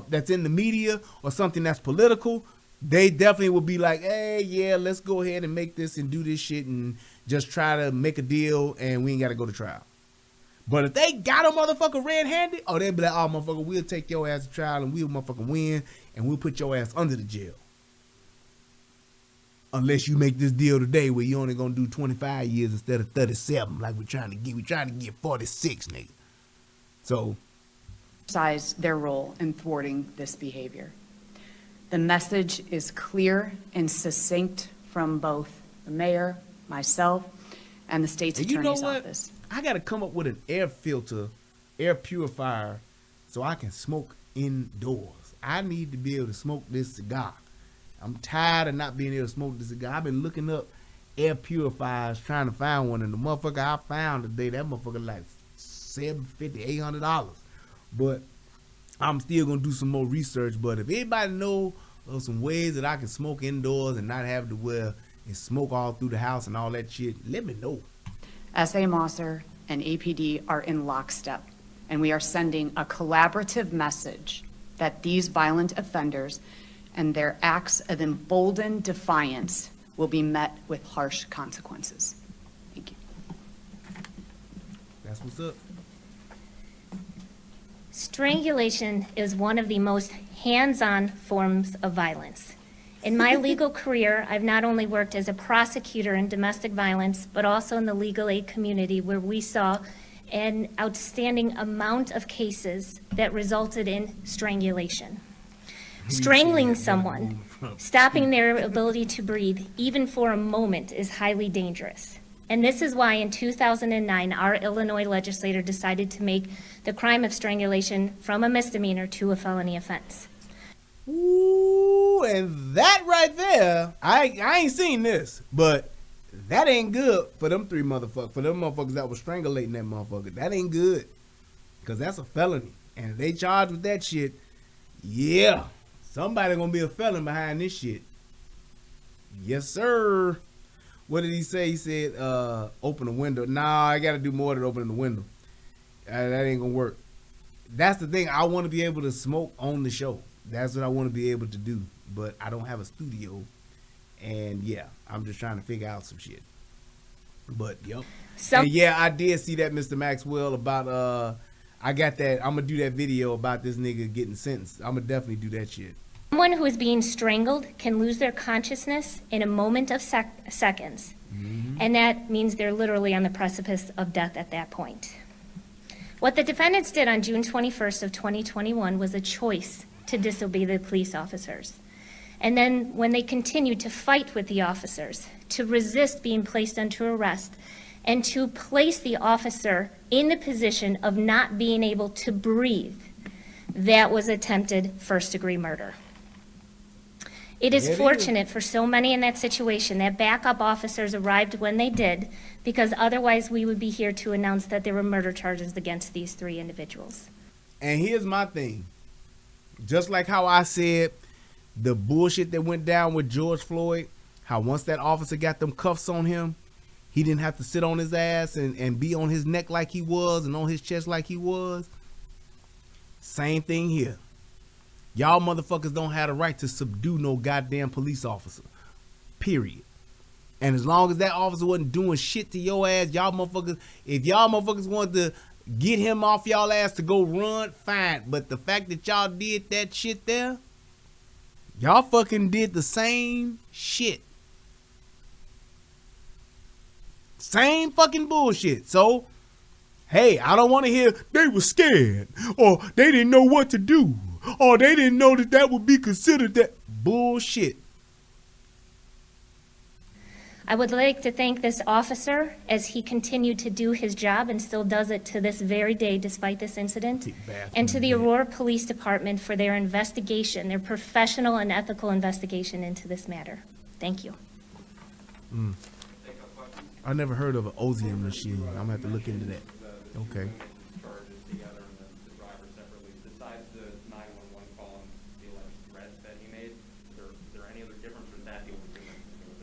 that's in the media or something that's political. They definitely will be like, hey, yeah, let's go ahead and make this and do this shit and just try to make a deal, and we ain't got to go to trial. But if they got a motherfucker red-handed, oh, they'll be like, oh, motherfucker, we'll take your ass to trial and we'll motherfucking win, and we'll put your ass under the jail. Unless you make this deal today where you only gonna do 25 years instead of 37, like we're trying to get 46, nigga. So,
exercise their role in thwarting this behavior. The message is clear and succinct from both the mayor, myself, and the state's attorney's office.
I gotta come up with an air filter, air purifier, so I can smoke indoors. I need to be able to smoke this cigar. I'm tired of not being able to smoke this cigar. I've been looking up air purifiers trying to find one, and the motherfucker I found today, that motherfucker like $750, $800. But I'm still gonna do some more research. But if anybody know of some ways that I can smoke indoors and not have to wear and smoke all through the house and all that shit, let me know.
SA Mosser and APD are in lockstep, and we are sending a collaborative message that these violent offenders and their acts of emboldened defiance will be met with harsh consequences. Thank you.
That's what's up.
Strangulation is one of the most hands-on forms of violence. In my legal career, I've not only worked as a prosecutor in domestic violence, but also in the legal aid community, where we saw an outstanding amount of cases that resulted in strangulation. Strangling someone, stopping their ability to breathe, even for a moment, is highly dangerous. And this is why in 2009, our Illinois legislator decided to make the crime of strangulation from a misdemeanor to a felony offense.
Ooh, and that right there, I ain't seen this, but that ain't good for them three motherfuckers, for them motherfuckers that was strangulating that motherfucker. That ain't good, because that's a felony. And if they charged with that shit, yeah, somebody gonna be a felon behind this shit. Yes, sir. What did he say? He said, open the window. Nah, I gotta do more than opening the window. That ain't gonna work. That's the thing. I want to be able to smoke on the show. That's what I want to be able to do. But I don't have a studio. And yeah, I'm just trying to figure out some shit. But yep. And yeah, I did see that, Mr. Maxwell, about I got that. I'm gonna do that video about this nigga getting sentenced. I'm gonna definitely do that shit.
Someone who is being strangled can lose their consciousness in a moment of seconds. And that means they're literally on the precipice of death at that point. What the defendants did on June 21st of 2021 was a choice to disobey the police officers. And then when they continued to fight with the officers, to resist being placed under arrest, and to place the officer in the position of not being able to breathe, that was attempted first-degree murder. It is fortunate for so many in that situation that backup officers arrived when they did, because otherwise we would be here to announce that there were murder charges against these three individuals.
And here's my thing. Just like how I said the bullshit that went down with George Floyd, how once that officer got them cuffs on him, he didn't have to sit on his ass and be on his neck like he was and on his chest like he was. Same thing here. Y'all motherfuckers don't have the right to subdue no goddamn police officer. Period. And as long as that officer wasn't doing shit to your ass, y'all motherfuckers, if y'all motherfuckers wanted to get him off y'all ass to go run, fine. But the fact that y'all did that shit there, y'all fucking did the same shit. Same fucking bullshit. So, hey, I don't want to hear they were scared or they didn't know what to do or they didn't know that that would be considered that bullshit.
I would like to thank this officer as he continued to do his job and still does it to this very day despite this incident, and to the Aurora Police Department for their investigation, their professional and ethical investigation into this matter. Thank you.
I never heard of an Ozium machine. I'm gonna have to look into that. Okay.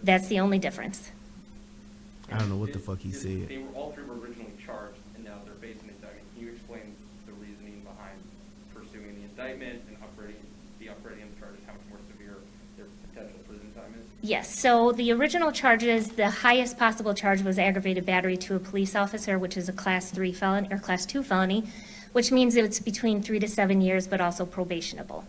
That's the only difference.
I don't know what the fuck he said.
They were all three were originally charged, and now they're facing indictment. Can you explain the reasoning behind pursuing the indictment and upgrading the charges? How much more severe their potential prison time is?
Yes. So the original charges, the highest possible charge was aggravated battery to a police officer, which is a Class 3 felony or Class 2 felony, which means it's between 3 to 7 years, but also probationable.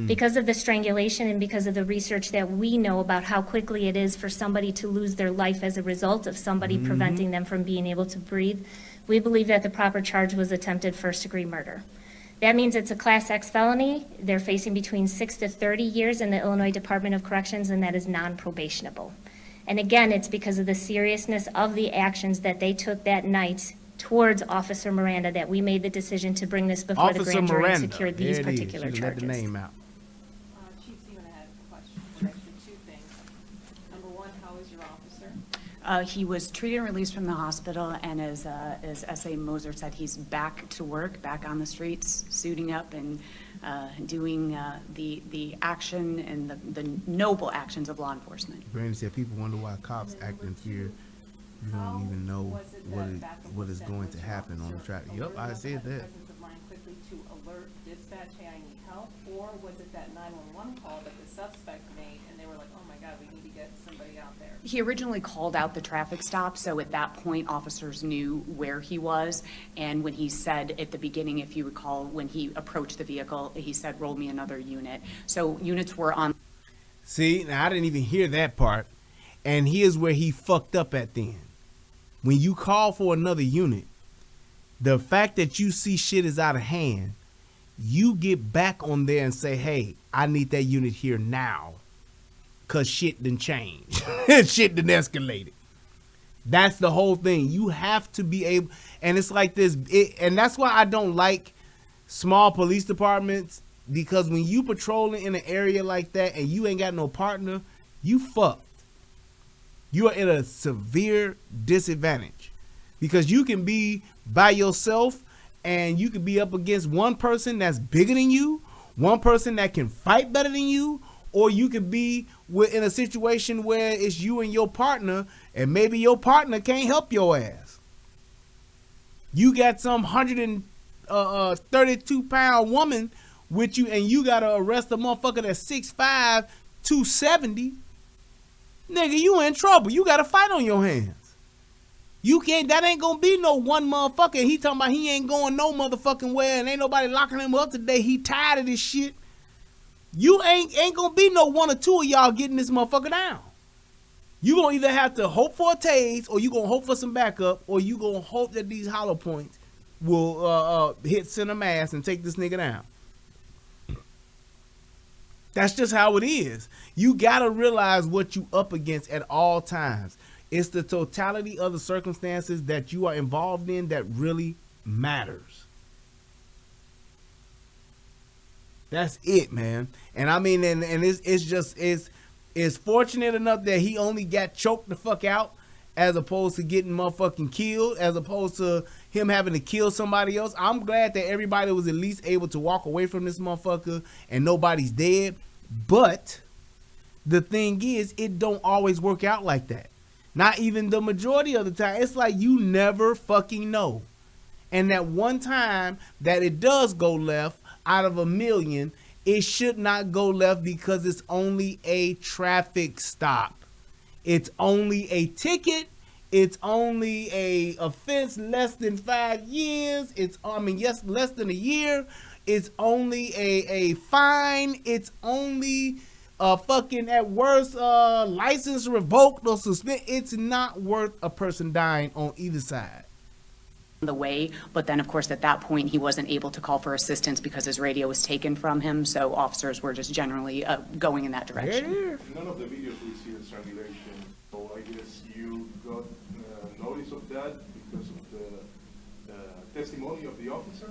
Because of the strangulation and because of the research that we know about how quickly it is for somebody to lose their life as a result of somebody preventing them from being able to breathe, we believe that the proper charge was attempted first-degree murder. That means it's a Class X felony. They're facing between 6 to 30 years in the Illinois Department of Corrections, and that is non-probationable. And again, it's because of the seriousness of the actions that they took that night towards Officer Miranda that we made the decision to bring this before the grand jury and secure these particular charges.
Let the name out.
Chief Seaman, I had a question. Actually, two things. Number one, how is your officer?
He was treated and released from the hospital, and as S.A. Moser said, he's back to work, back on the streets, suiting up and doing the action and the noble actions of law enforcement.
Brandon said people wonder why cops act in fear. You don't even know what is going to happen on the track. Yep, I said that.
Presence of mind quickly to alert dispatch, hey, I need help, or was it that 911 call that the suspect made, and they were like, oh my God, we need to get somebody out there?
He originally called out the traffic stop, so at that point, officers knew where he was. And when he said at the beginning, if you recall, when he approached the vehicle, he said, roll me another unit. So units were on.
See, now I didn't even hear that part. And here's where he fucked up at then. When you call for another unit, the fact that you see shit is out of hand, you get back on there and say, hey, I need that unit here now. Because shit done changed. Shit done escalated. That's the whole thing. You have to be able, and it's like this, and that's why I don't like small police departments, because when you patrolling in an area like that and you ain't got no partner, you fucked. You are at a severe disadvantage, because you can be by yourself and you can be up against one person that's bigger than you, one person that can fight better than you, or you could be in a situation where it's you and your partner, and maybe your partner can't help your ass. You got some 132-pound woman with you, and you gotta arrest a motherfucker that's 6'5", 270. Nigga, you in trouble. You got a fight on your hands. You can't. That ain't gonna be no one motherfucker. He talking about he ain't going no motherfucking where, and ain't nobody locking him up today. He tired of this shit. You ain't gonna be no one or two of y'all getting this motherfucker down. You gonna either have to hope for a tase, or you gonna hope for some backup, or you gonna hope that these hollow points will hit center mass and take this nigga down. That's just how it is. You gotta realize what you up against at all times. It's the totality of the circumstances that you are involved in that really matters. That's it, man. And I mean, and it's fortunate enough that he only got choked the fuck out, as opposed to getting motherfucking killed, as opposed to him having to kill somebody else. I'm glad that everybody was at least able to walk away from this motherfucker and nobody's dead. But the thing is, it don't always work out like that. Not even the majority of the time. It's like you never fucking know. And that one time that it does go left out of a million, it should not go left, because it's only a traffic stop. It's only a ticket. It's only a offense less than 5 years. Less than a year. It's only a fine. It's only fucking at worst license revoked or suspended. It's not worth a person dying on either side.
The way, but then of course at that point he wasn't able to call for assistance because his radio was taken from him, so officers were just generally going in that direction.
None of the videos we see in circulation, so I guess you got notice of that because of the testimony of the officer?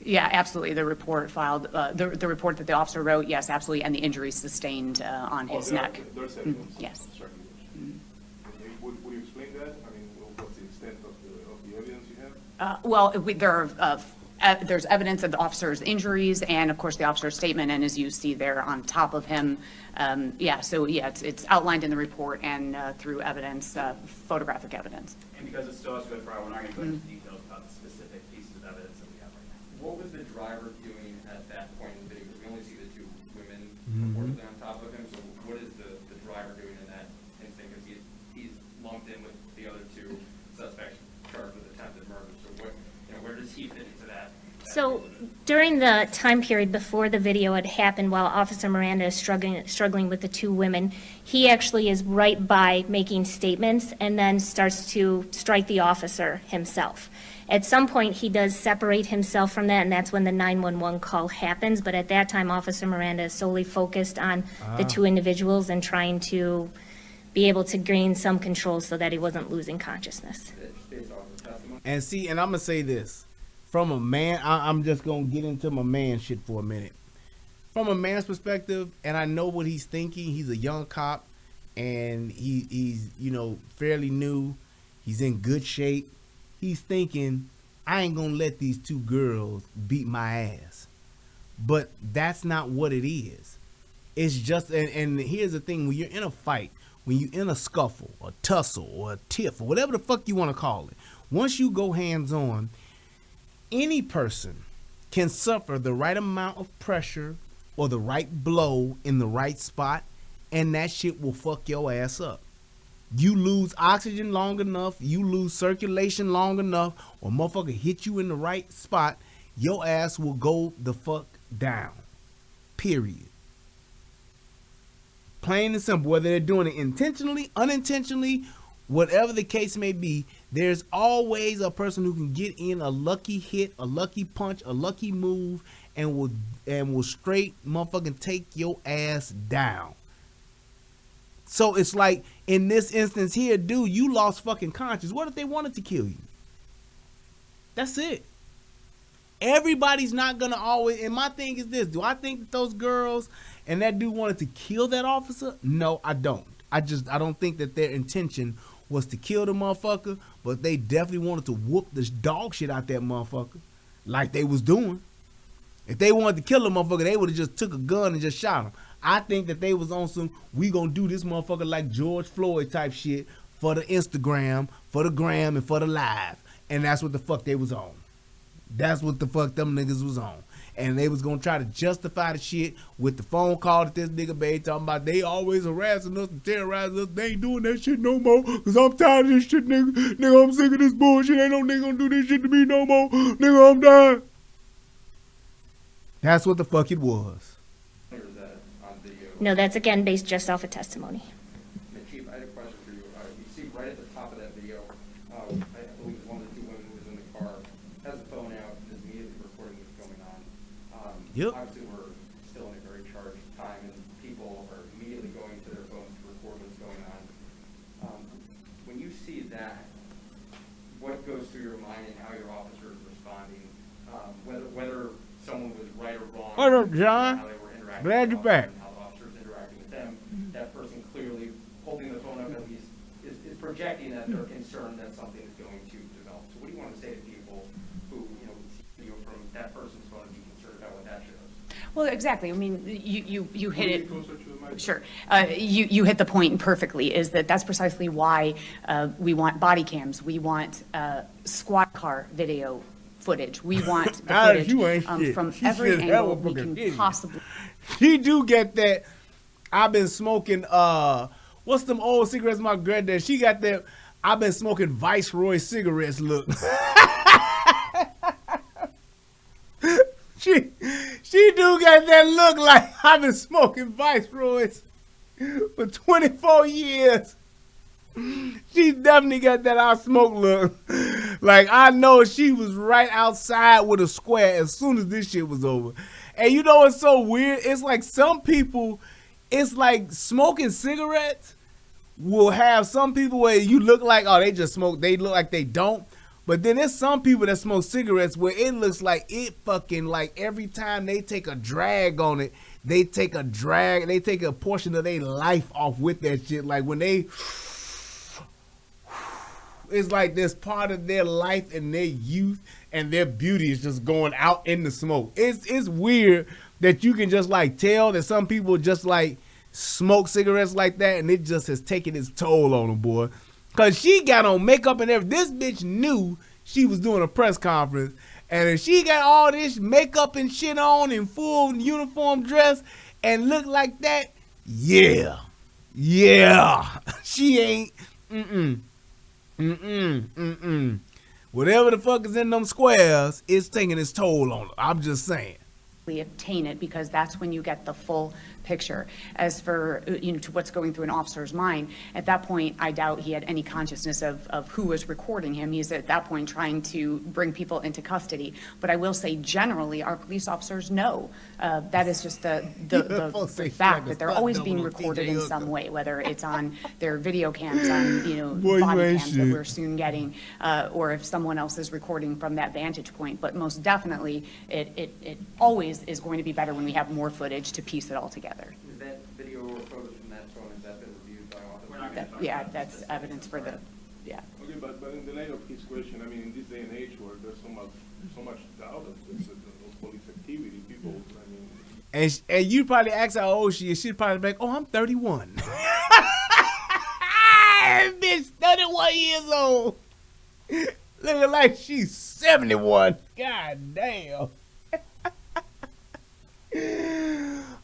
Yeah, absolutely. The report filed, the report that the officer wrote, yes, absolutely, and the injuries sustained on his neck.
There's evidence.
Yes.
Would you explain that? I mean, what's the extent of the evidence you have?
There's evidence of the officer's injuries and, of course, the officer's statement, and as you see there on top of him, it's outlined in the report and through evidence, photographic evidence.
And because it's still has to go trial, we're not going to go into details about the specific pieces of evidence that we have right now.
What was the driver doing at that point in the video? Because we only see the two women reportedly on top of him. So what is the driver doing in that instant? Because he's lumped in with the other two suspects charged with attempted murder. So where does he fit into that?
So during the time period before the video had happened, while Officer Miranda is struggling with the two women, he actually is right by making statements and then starts to strike the officer himself. At some point, he does separate himself from that, and that's when the 911 call happens. But at that time, Officer Miranda is solely focused on the two individuals and trying to be able to gain some control so that he wasn't losing consciousness.
And see, and I'm going to say this. From a man, I'm just going to get into my man shit for a minute. From a man's perspective, and I know what he's thinking. He's a young cop, and he's fairly new. He's in good shape. He's thinking, I ain't going to let these two girls beat my ass. But that's not what it is. It's just, and here's the thing. When you're in a fight, when you're in a scuffle, a tussle, or a tiff, or whatever the fuck you want to call it, once you go hands-on, any person can suffer the right amount of pressure or the right blow in the right spot, and that shit will fuck your ass up. You lose oxygen long enough, you lose circulation long enough, or motherfucker hit you in the right spot, your ass will go the fuck down. Period. Plain and simple. Whether they're doing it intentionally, unintentionally, whatever the case may be, there's always a person who can get in a lucky hit, a lucky punch, a lucky move, and will straight motherfucking take your ass down. So it's like, in this instance here, dude, you lost fucking conscience. What if they wanted to kill you? That's it. Everybody's not gonna always, and my thing is this, do I think that those girls and that dude wanted to kill that officer? No, I don't. I don't think that their intention was to kill the motherfucker, but they definitely wanted to whoop the dog shit out that motherfucker, like they was doing. If they wanted to kill the motherfucker, they would have just took a gun and just shot him. I think that they was on some, we gonna do this motherfucker like George Floyd type shit for the Instagram, for the gram, and for the live. And that's what the fuck they was on. That's what the fuck them niggas was on. And they was gonna try to justify the shit with the phone call that this nigga made talking about they always harassing us and terrorizing us. They ain't doing that shit no more. Cause I'm tired of this shit, nigga. Nigga, I'm sick of this bullshit. Ain't no nigga gonna do this shit to me no more. Nigga, I'm dying. That's what the fuck it was.
No, that's again based just off of testimony.
Chief, I had a question for you. You see right at the top of that video, I believe one of the two women who was in the car has a phone out and is immediately recording what's going on.
Yep.
Obviously, we're still in a very charged time, and people are immediately going to their phones to record what's going on. When you see that, what goes through your mind and how your officer is responding? Whether someone was right or wrong.
What up, John?
How they were interacting
Glad you're back.
how the officer's interacting with them. That person clearly holding the phone up at least is projecting that they're concerned that something is going to develop. So what do you want to say to people who, see video from that person's phone and be concerned about what that shows?
Well, exactly. I mean, you hit it. Sure. You hit the point perfectly, is that's precisely why we want body cams. We want squad car video footage. We want the footage from every angle we can possibly.
She do get that. I've been smoking, what's them old cigarettes my granddad? She got that, I've been smoking Viceroy cigarettes look. She do got that look like I've been smoking Viceroys for 24 years. She definitely got that I smoke look. Like, I know she was right outside with a square as soon as this shit was over. And you know what's so weird? It's like some people, it's like smoking cigarettes will have some people where you look like, oh, they just smoke. They look like they don't. But then there's some people that smoke cigarettes where it looks like it fucking, like every time they take a drag on it, they take a portion of their life off with that shit. Like when they, it's like this part of their life and their youth and their beauty is just going out in the smoke. It's weird that you can just like tell that some people just like smoke cigarettes like that and it just has taken its toll on them, boy. Cause she got on makeup and everything. This bitch knew she was doing a press conference, and if she got all this makeup and shit on in full uniform dress and look like that, yeah, she ain't. Whatever the fuck is in them squares, it's taking its toll on her. I'm just saying.
Obtain it, because that's when you get the full picture. As for to what's going through an officer's mind, at that point I doubt he had any consciousness of who was recording him. He's at that point trying to bring people into custody. But I will say generally our police officers know that is just the fact that they're always being recorded in some way, whether it's on their video cams, on body cams that we're soon getting, or if someone else is recording from that vantage point. But most definitely it always is going to be better when we have more footage to piece it all together.
Is that video or photos from that phone, has that been reviewed by officers?
Yeah, that's evidence for the, yeah.
Okay, but in the light of his question, I mean, in this day and age where there's so much doubt of police activity, people, I mean.
And you probably ask how old she is. She'd probably be like, oh, I'm 31. Bitch, 31 years old. Looking like she's 71. God damn.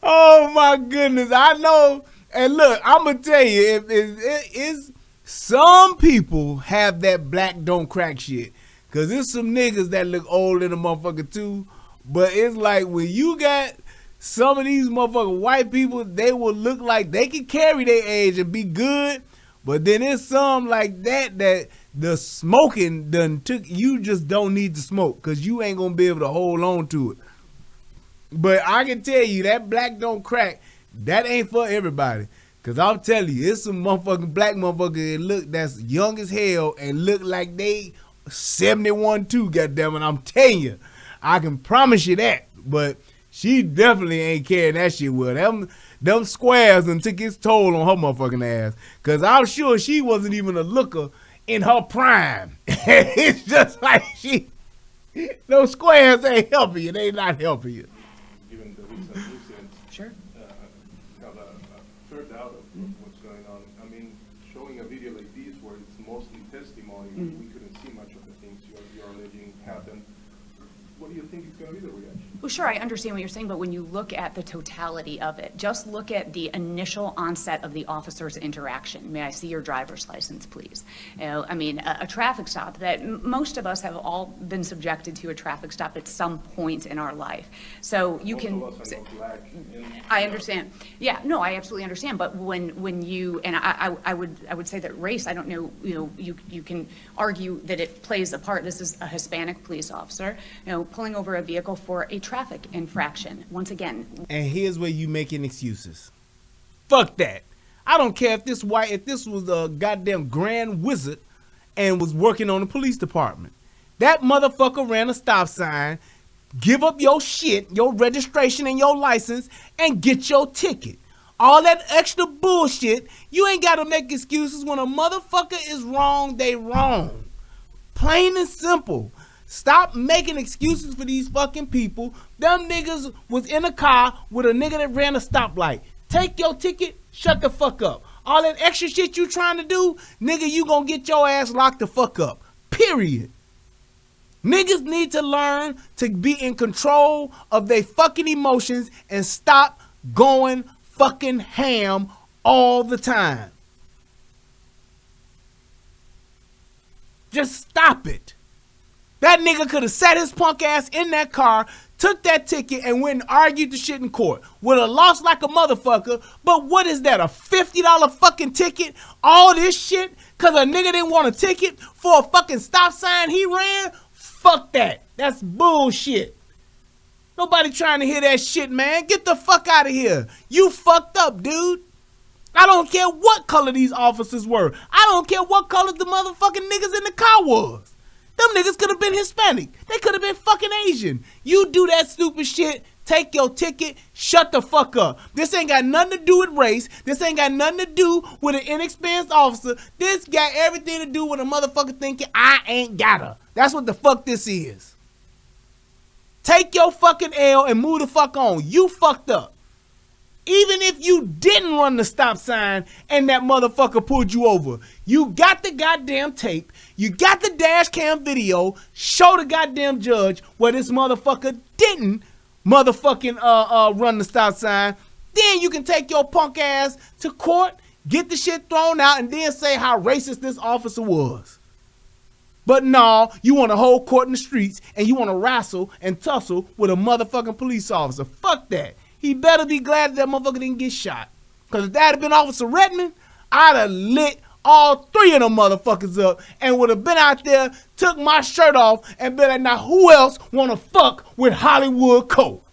Oh my goodness, I know. And look, I'm gonna tell you, if some people have that black don't crack shit, cause there's some niggas that look old in a motherfucker too. But it's like when you got some of these motherfucking white people, they will look like they can carry their age and be good. But then there's some like that the smoking done took. You just don't need to smoke, cause you ain't gonna be able to hold on to it. But I can tell you that black don't crack, that ain't for everybody. Cause I'm telling you, it's some motherfucking black motherfucker that look that's young as hell and look like they 71 too, goddammit. I'm telling you. I can promise you that. But she definitely ain't carrying that shit with her. Them squares and took its toll on her motherfucking ass. Cause I'm sure she wasn't even a looker in her prime. It's just like those squares ain't helping you. They not helping you.
Given the recent incident,
sure.
Have a third doubt of what's going on. I mean, showing a video like this where it's mostly testimony, we couldn't see much of the things you're alleging happened. What do you think is going to be the reaction?
Well, sure, I understand what you're saying, but when you look at the totality of it, just look at the initial onset of the officer's interaction. May I see your driver's license, please? You know, I mean, a traffic stop that most of us have all been subjected to a traffic stop at some point in our life. So you can. I understand. Yeah, no, I absolutely understand. But when you and I would say that race, I don't know. You know, you can argue that it plays a part. This is a Hispanic police officer, you know, pulling over a vehicle for a traffic infraction. Once again.
And here's where you making excuses. Fuck that. I don't care if this was a goddamn grand wizard and was working on the police department. That motherfucker ran a stop sign. Give up your shit, your registration and your license, and get your ticket. All that extra bullshit, you ain't got to make excuses. When a motherfucker is wrong, they wrong. Plain and simple. Stop making excuses for these fucking people. Them niggas was in a car with a nigga that ran a stoplight. Take your ticket, shut the fuck up. All that extra shit you trying to do, nigga, you gonna get your ass locked the fuck up. Period. Niggas need to learn to be in control of their fucking emotions and stop going fucking ham all the time. Just stop it. That nigga could have sat his punk ass in that car, took that ticket, and went and argued the shit in court. Would have lost like a motherfucker, but what is that, a $50 fucking ticket? All this shit because a nigga didn't want a ticket for a fucking stop sign he ran? Fuck that. That's bullshit. Nobody trying to hear that shit, man. Get the fuck out of here. You fucked up, dude. I don't care what color these officers were. I don't care what color the motherfucking niggas in the car was. Them niggas could have been Hispanic. They could have been fucking Asian. You do that stupid shit, take your ticket, shut the fuck up. This ain't got nothing to do with race. This ain't got nothing to do with an inexperienced officer. This got everything to do with a motherfucker thinking, I ain't gotta. That's what the fuck this is. Take your fucking L and move the fuck on. You fucked up. Even if you didn't run the stop sign and that motherfucker pulled you over, you got the goddamn tape, you got the dash cam video, show the goddamn judge where this motherfucker didn't motherfucking run the stop sign. Then you can take your punk ass to court, get the shit thrown out, and then say how racist this officer was. But no, you want to hold court in the streets and you want to wrestle and tussle with a motherfucking police officer. Fuck that. He better be glad that motherfucker didn't get shot. Because if that had been Officer Redmond, I'd have lit all three of them motherfuckers up and would have been out there, took my shirt off, and been like, now who else want to fuck with Hollywood Cole?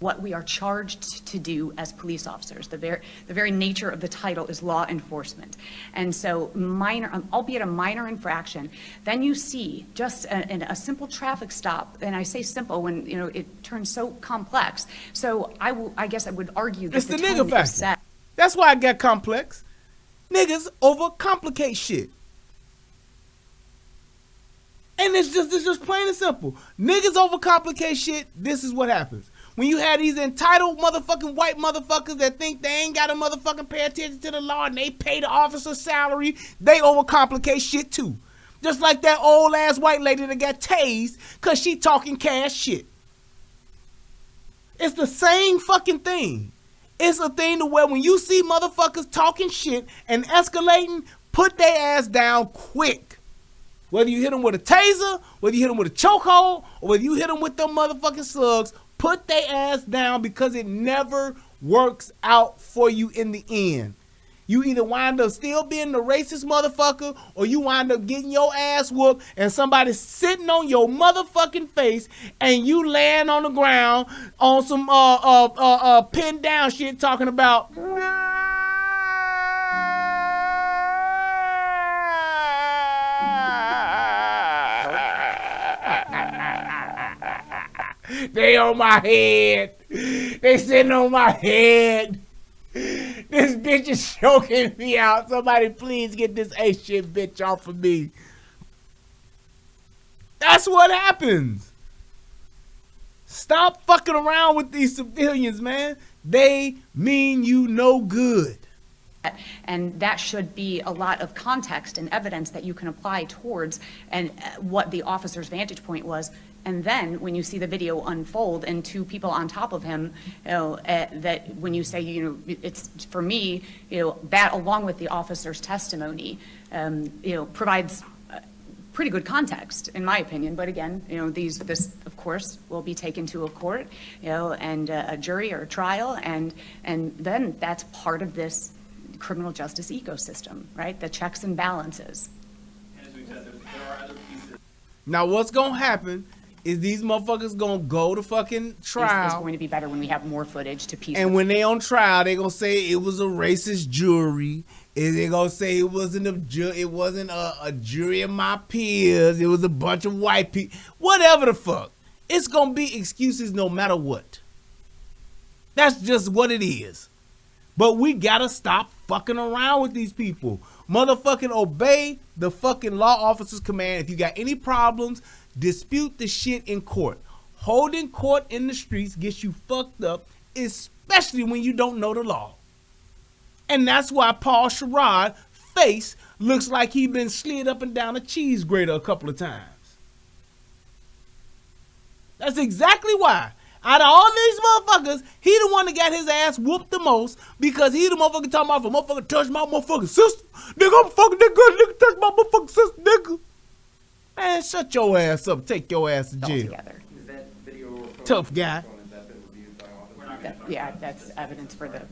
What we are charged to do as police officers. The very nature of the title is law enforcement. And so minor, albeit a minor infraction, then you see just a simple traffic stop, and I say simple when it turns so complex. So I guess I would argue that
it's the nigga factor. That's why I got complex. Niggas overcomplicate shit. And it's just plain and simple. Niggas overcomplicate shit, this is what happens. When you have these entitled motherfucking white motherfuckers that think they ain't got to motherfucking pay attention to the law and they pay the officer's salary, they overcomplicate shit too. Just like that old ass white lady that got tased because she talking cash shit. It's the same fucking thing. It's a thing to where when you see motherfuckers talking shit and escalating, put their ass down quick. Whether you hit them with a taser, whether you hit them with a chokehold, or whether you hit them with them motherfucking slugs, put their ass down because it never works out for you in the end. You either wind up still being the racist motherfucker, or you wind up getting your ass whooped and somebody sitting on your motherfucking face and you laying on the ground on some pinned down shit talking about they on my head. They sitting on my head. This bitch is choking me out. Somebody please get this ace shit bitch off of me. That's what happens. Stop fucking around with these civilians, man. They mean you no good.
And that should be a lot of context and evidence that you can apply towards and what the officer's vantage point was. And then when you see the video unfold and two people on top of him, that when you say, it's for me, that along with the officer's testimony, provides pretty good context, in my opinion. But again, this of course will be taken to a court, and a jury or a trial, and then that's part of this criminal justice ecosystem, right? The checks and balances.
As we said, there are other pieces.
Now what's gonna happen is these motherfuckers gonna go to fucking trial.
It's going to be better when we have more footage to piece.
And when they on trial, they gonna say it was a racist jury. And they gonna say it wasn't a jury of my peers. It was a bunch of white people. Whatever the fuck. It's gonna be excuses no matter what. That's just what it is. But we gotta stop fucking around with these people. Motherfucking obey the fucking law officer's command. If you got any problems, dispute the shit in court. Holding court in the streets gets you fucked up, especially when you don't know the law. And that's why Paul Sherrod face looks like he been slid up and down a cheese grater a couple of times. That's exactly why. Out of all these motherfuckers, he the one that got his ass whooped the most because he the motherfucker talking about if a motherfucker touch my motherfucking sister, nigga, I'm fucking that good nigga touch my motherfucking sister, nigga. Man, shut your ass up. Take your ass to jail.
Is that video
Tough guy.
Yeah, that's evidence for the,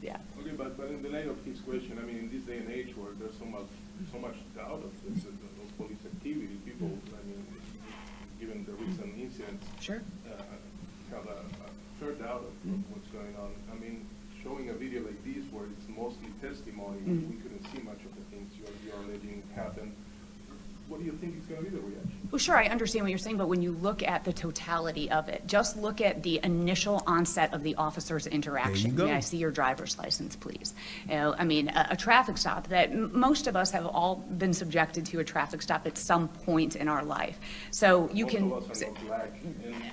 yeah.
Okay, but in the light of his question, I mean, in this day and age where there's so much doubt of those police activity, people, I mean, given the recent incidents,
sure,
have a fair doubt of what's going on. I mean, showing a video like this where it's mostly testimony, we couldn't see much of the things you're alleging happened. What do you think is going to be the reaction?
Well, sure, I understand what you're saying, but when you look at the totality of it, just look at the initial onset of the officer's interaction.
There you go.
May I see your driver's license, please? I mean, a traffic stop that most of us have all been subjected to a traffic stop at some point in our life. So you can.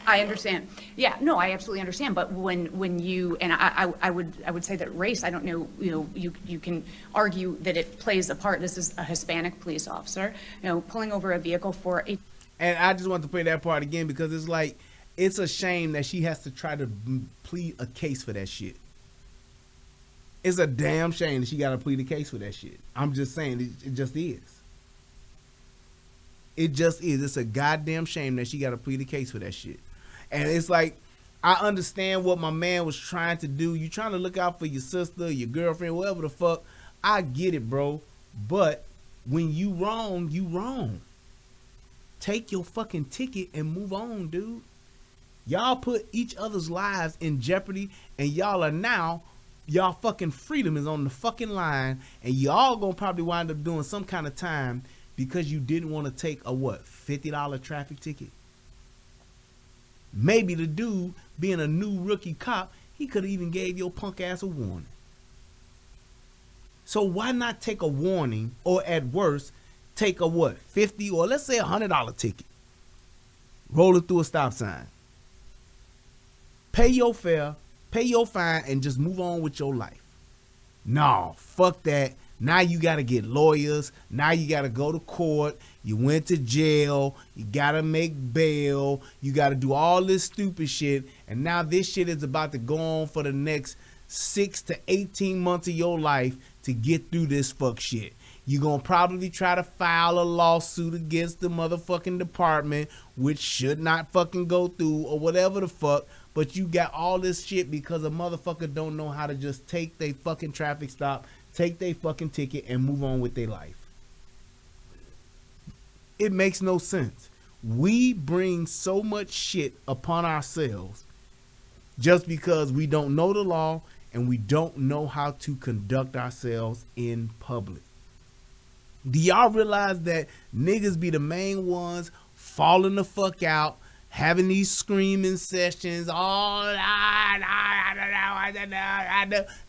I understand. Yeah, no, I absolutely understand. But when you and I would say that race, I don't know. You can argue that it plays a part. This is a Hispanic police officer, pulling over a vehicle for a.
And I just want to play that part again because it's like, it's a shame that she has to try to plead a case for that shit. It's a damn shame that she got to plead a case for that shit. I'm just saying, it just is. It just is. It's a goddamn shame that she got to plead a case for that shit. And it's like, I understand what my man was trying to do. You trying to look out for your sister, your girlfriend, whatever the fuck. I get it, bro. But when you wrong, you wrong. Take your fucking ticket and move on, dude. Y'all put each other's lives in jeopardy, and y'all fucking freedom is on the fucking line, and y'all gonna probably wind up doing some kind of time because you didn't want to take a $50 traffic ticket. Maybe the dude, being a new rookie cop, he could have even gave your punk ass a warning. So why not take a warning, or at worst, take a $50 or let's say $100 ticket. Roll it through a stop sign. Pay your fare, pay your fine, and just move on with your life. No, fuck that. Now you got to get lawyers. Now you got to go to court. You went to jail. You got to make bail. You got to do all this stupid shit. And now this shit is about to go on for the next 6 to 18 months of your life to get through this fuck shit. You're going to probably try to file a lawsuit against the motherfucking department, which should not fucking go through or whatever the fuck. But you got all this shit because a motherfucker don't know how to just take their fucking traffic stop, take their fucking ticket, and move on with their life. It makes no sense. We bring so much shit upon ourselves just because we don't know the law and we don't know how to conduct ourselves in public. Do y'all realize that niggas be the main ones falling the fuck out, having these screaming sessions?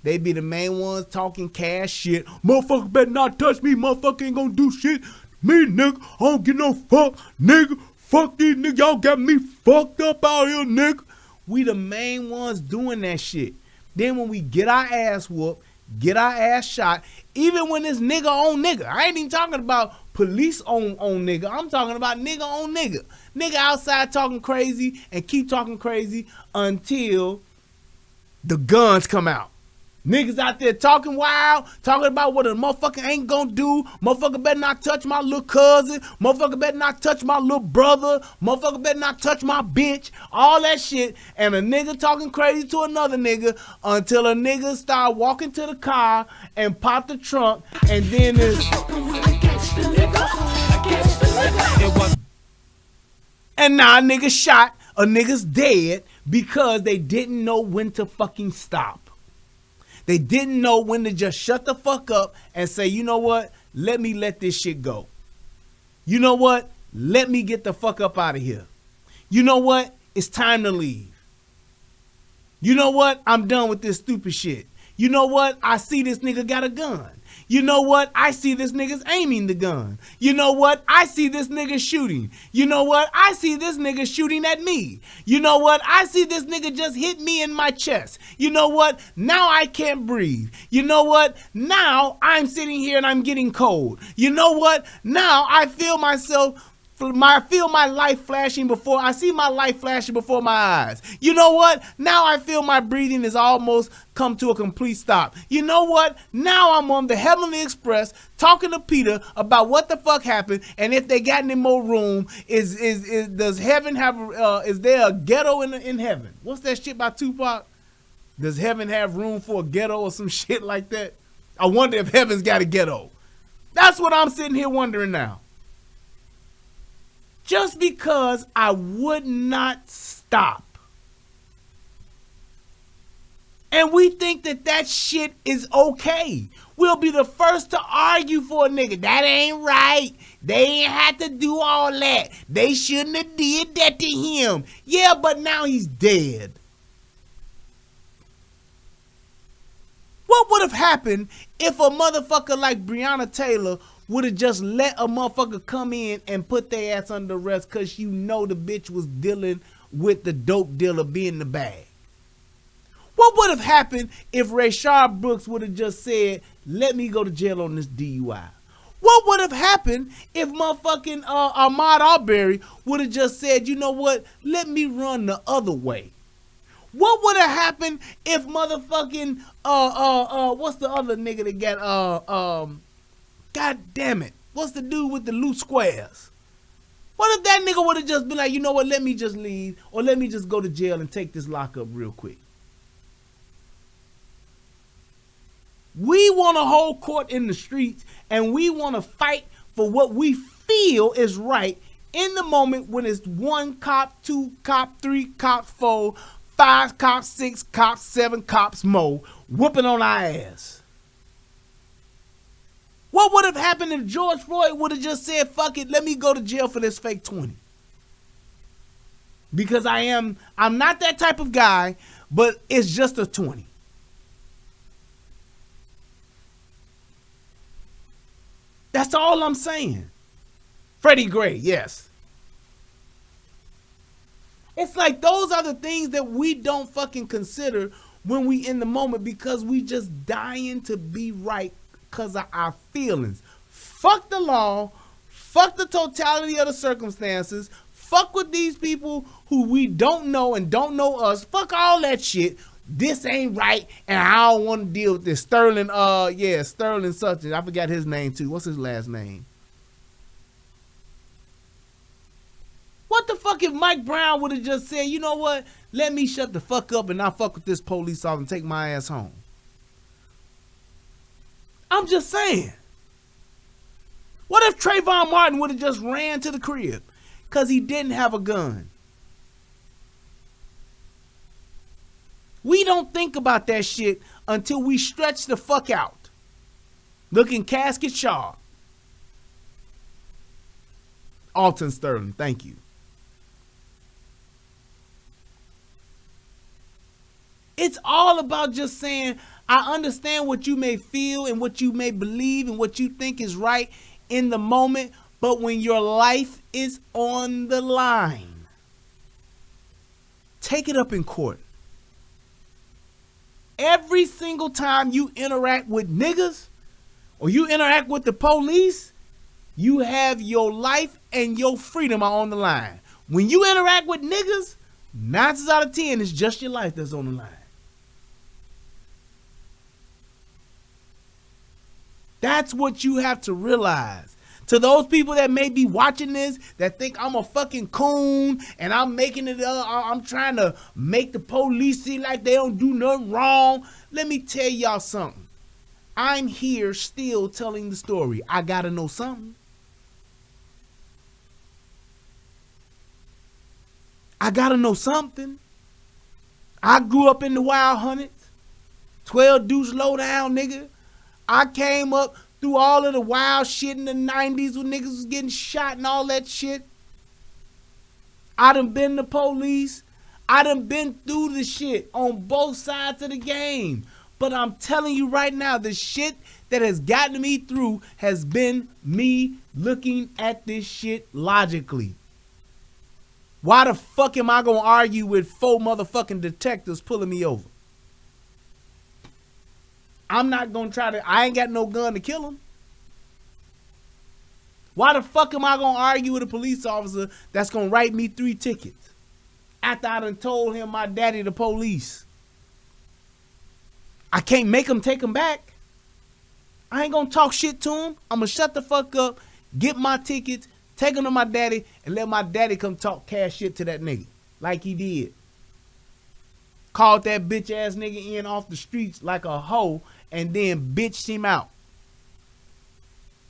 They be the main ones talking cash shit. Motherfucker better not touch me. Motherfucker ain't gonna do shit. Me, nigga, I don't get no fuck, nigga. Fuck these niggas. Y'all got me fucked up out here, nigga. We the main ones doing that shit. Then when we get our ass whooped, get our ass shot, even when it's nigga on nigga. I ain't even talking about police on nigga. I'm talking about nigga on nigga. Nigga outside talking crazy and keep talking crazy until the guns come out. Niggas out there talking wild, talking about what a motherfucker ain't gonna do. Motherfucker better not touch my little cousin. Motherfucker better not touch my little brother. Motherfucker better not touch my bitch. All that shit. And a nigga talking crazy to another nigga until a nigga start walking to the car and pop the trunk. And then it's... And now a nigga shot, a nigga's dead because they didn't know when to fucking stop. They didn't know when to just shut the fuck up and say, you know what? Let me let this shit go. You know what? Let me get the fuck up out of here. You know what? It's time to leave. You know what? I'm done with this stupid shit. You know what? I see this nigga got a gun. You know what? I see this nigga's aiming the gun. You know what? I see this nigga shooting. You know what? I see this nigga shooting at me. You know what? I see this nigga just hit me in my chest. You know what? Now I can't breathe. You know what? Now I'm sitting here and I'm getting cold. You know what? Now I feel myself... I feel my life flashing before, I see my life flashing before my eyes. You know what? Now I feel my breathing has almost come to a complete stop. You know what? Now I'm on the Heavenly Express talking to Peter about what the fuck happened and if they got any more room. Does heaven have, is there a ghetto in heaven? What's that shit by Tupac? Does heaven have room for a ghetto or some shit like that? I wonder if heaven's got a ghetto. That's what I'm sitting here wondering now. Just because I would not stop. And we think that shit is okay. We'll be the first to argue for a nigga. That ain't right. They ain't had to do all that. They shouldn't have did that to him. Yeah, but now he's dead. What would have happened if a motherfucker like Breonna Taylor would have just let a motherfucker come in and put their ass under arrest because you know the bitch was dealing with the dope dealer being the bag? What would have happened if Rayshard Brooks would have just said, let me go to jail on this DUI? What would have happened if motherfucking Ahmaud Arbery would have just said, you know what, let me run the other way? What would have happened if motherfucking, what's the other nigga that got, God damn it. What's the dude with the loose squares? What if that nigga would have just been like, you know what, let me just leave or let me just go to jail and take this lockup real quick? We want to hold court in the streets and we want to fight for what we feel is right in the moment when it's 1 cop, 2 cop, 3 cops, 4, 5 cops, 6 cops, 7 cops more whooping on our ass. What would have happened if George Floyd would have just said, fuck it, let me go to jail for this fake 20? Because I'm not that type of guy, but it's just a 20. That's all I'm saying. Freddie Gray, yes. It's like those are the things that we don't fucking consider when we in the moment because we just dying to be right because of our feelings. Fuck the law. Fuck the totality of the circumstances. Fuck with these people who we don't know and don't know us. Fuck all that shit. This ain't right and I don't want to deal with this. Sterling, Sterling such. I forgot his name too. What's his last name? What the fuck if Mike Brown would have just said, you know what? Let me shut the fuck up and not fuck with this police officer and take my ass home. I'm just saying. What if Trayvon Martin would have just ran to the crib because he didn't have a gun? We don't think about that shit until we stretch the fuck out, looking casket sharp. Alton Sterling, thank you. It's all about just saying, I understand what you may feel and what you may believe and what you think is right in the moment, but when your life is on the line, take it up in court. Every single time you interact with niggas or you interact with the police, you have your life and your freedom are on the line. When you interact with niggas, 9 times out of 10, it's just your life that's on the line. That's what you have to realize. To those people that may be watching this, that think I'm a fucking coon and I'm making it up, I'm trying to make the police seem like they don't do nothing wrong. Let me tell y'all something. I'm here still telling the story. I gotta know something. I gotta know something. I grew up in the Wild Hundreds. 12 deuce low down, nigga. I came up through all of the wild shit in the 90s when niggas was getting shot and all that shit. I done been the police. I done been through the shit on both sides of the game. But I'm telling you right now, the shit that has gotten me through has been me looking at this shit logically. Why the fuck am I gonna argue with 4 motherfucking detectives pulling me over? I'm not gonna I ain't got no gun to kill him. Why the fuck am I gonna argue with a police officer that's gonna write me 3 tickets after I done told him my daddy the police? I can't make him take him back. I ain't gonna talk shit to him. I'm gonna shut the fuck up, get my tickets, take them to my daddy, and let my daddy come talk cash shit to that nigga like he did. Called that bitch ass nigga in off the streets like a hoe and then bitched him out.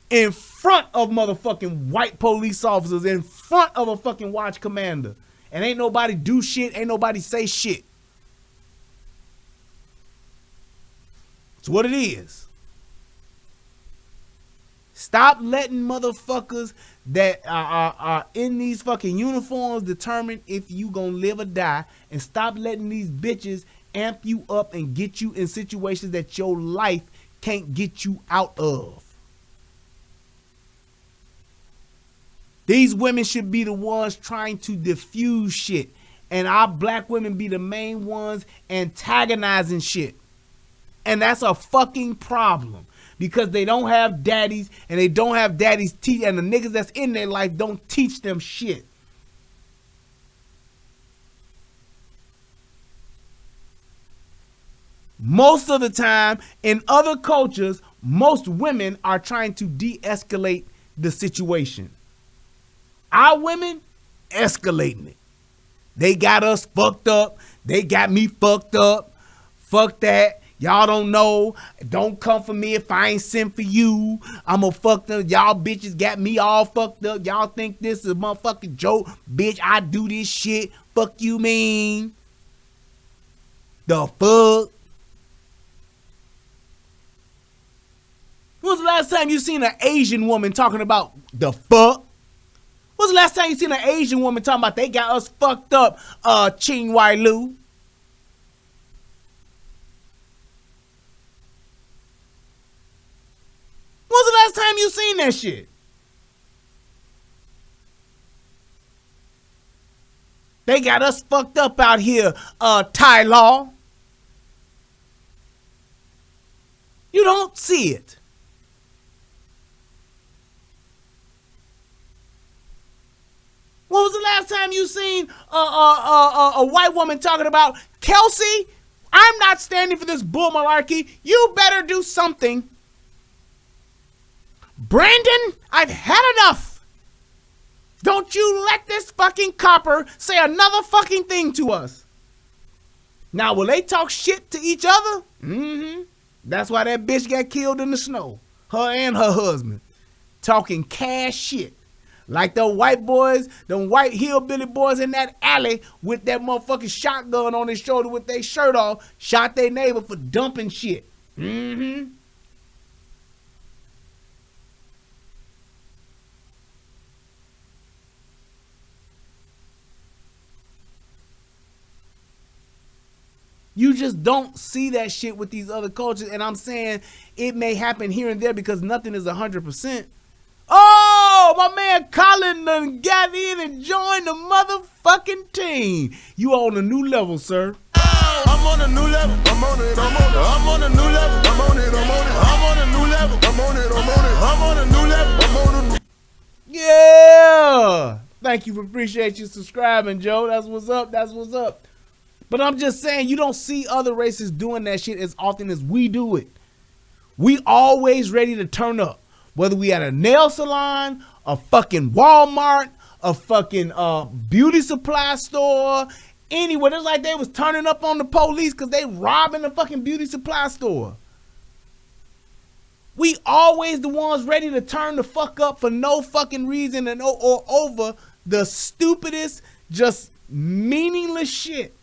In front of motherfucking white police officers, in front of a fucking watch commander. And ain't nobody do shit, ain't nobody say shit. It's what it is. Stop letting motherfuckers that are in these fucking uniforms determine if you gonna live or die, and stop letting these bitches amp you up and get you in situations that your life can't get you out of. These women should be the ones trying to diffuse shit, and our black women be the main ones antagonizing shit. And that's a fucking problem. Because they don't have daddies, and they don't have daddies teach, and the niggas that's in their life don't teach them shit. Most of the time, in other cultures, most women are trying to de-escalate the situation. Our women, escalating it. They got us fucked up. They got me fucked up. Fuck that. Y'all don't know. Don't come for me if I ain't sent for you. I'm a fucked up. Y'all bitches got me all fucked up. Y'all think this is a motherfucking joke. Bitch, I do this shit. Fuck you mean. The fuck? When was the last time you seen an Asian woman talking about the fuck? When was the last time you seen an Asian woman talking about they got us fucked up, Ching Wai Lu? When was the last time you seen that shit? They got us fucked up out here, Thai Law. You don't see it. When was the last time you seen a white woman talking about, Kelsey, I'm not standing for this bull malarkey. You better do something. Brandon, I've had enough. Don't you let this fucking copper say another fucking thing to us. Now, will they talk shit to each other? Mm-hmm. That's why that bitch got killed in the snow. Her and her husband. Talking cash shit. Like the white boys, the white hillbilly boys in that alley with that motherfucking shotgun on their shoulder with their shirt off, shot their neighbor for dumping shit. Mm-hmm. You just don't see that shit with these other cultures. And I'm saying it may happen here and there because nothing is 100%. Oh, my man Colin done got in and joined the motherfucking team. You on a new level, sir.
I'm on a new level. I'm on it. I'm on it. I'm on a new level. I'm on it. I'm on it. I'm on a new level. I'm on it. I'm on it. I'm on a new level. I'm on a new.
Yeah. Thank you for appreciate you subscribing, Joe. That's what's up. That's what's up. But I'm just saying, you don't see other races doing that shit as often as we do it. We always ready to turn up. Whether we at a nail salon, a fucking Walmart, a fucking beauty supply store, anywhere. It's like they was turning up on the police because they robbing the fucking beauty supply store. We always the ones ready to turn the fuck up for no fucking reason and or over the stupidest, just meaningless shit.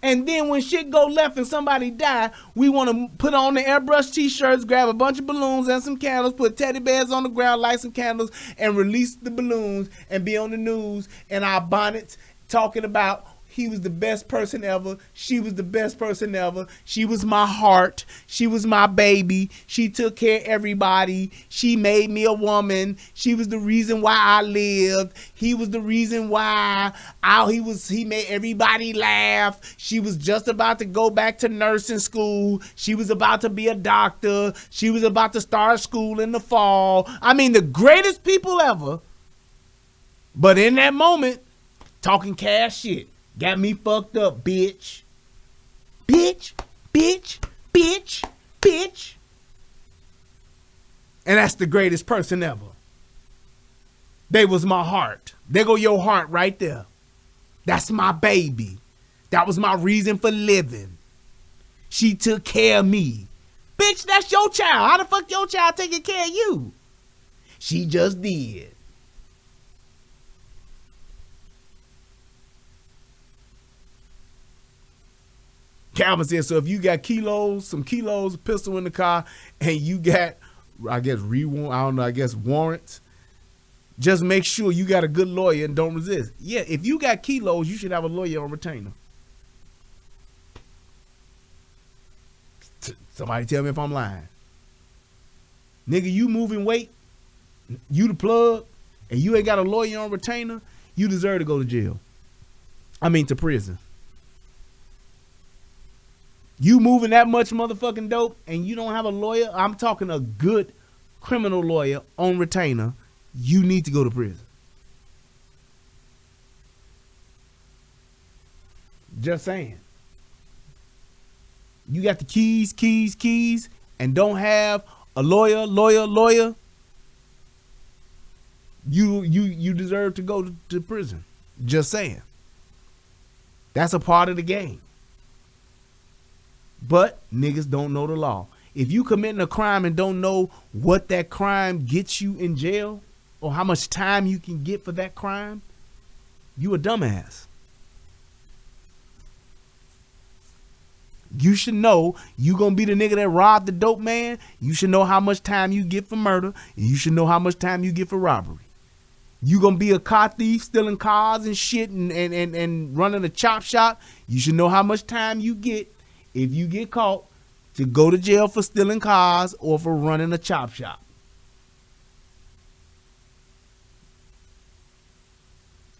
And then when shit go left and somebody die, we want to put on the airbrush t-shirts, grab a bunch of balloons and some candles, put teddy bears on the ground, light some candles, and release the balloons and be on the news in our bonnets talking about he was the best person ever. She was the best person ever. She was my heart. She was my baby. She took care of everybody. She made me a woman. She was the reason why I lived. He was the reason why he made everybody laugh. She was just about to go back to nursing school. She was about to be a doctor. She was about to start school in the fall. I mean, the greatest people ever. But in that moment, talking cash shit. Got me fucked up, bitch. Bitch, bitch, bitch, bitch. And that's the greatest person ever. They was my heart. There go your heart right there. That's my baby. That was my reason for living. She took care of me. Bitch, that's your child. How the fuck your child taking care of you? She just did. Calvin said, so if you got some kilos, a pistol in the car, and you got, warrants, just make sure you got a good lawyer and don't resist. Yeah, if you got kilos, you should have a lawyer on retainer. Somebody tell me if I'm lying. Nigga, you moving weight, you the plug, and you ain't got a lawyer on retainer, you deserve to go to jail. To prison. You moving that much motherfucking dope and you don't have a lawyer, I'm talking a good criminal lawyer on retainer, you need to go to prison. Just saying. You got the keys, and don't have a lawyer, you deserve to go to prison. Just saying. That's a part of the game. But niggas don't know the law. If you committing a crime and don't know what that crime gets you in jail or how much time you can get for that crime, you a dumbass. You should know you gonna be the nigga that robbed the dope man. You should know how much time you get for murder. And you should know how much time you get for robbery. You gonna be a car thief stealing cars and shit and running a chop shop. You should know how much time you get if you get caught to go to jail for stealing cars or for running a chop shop.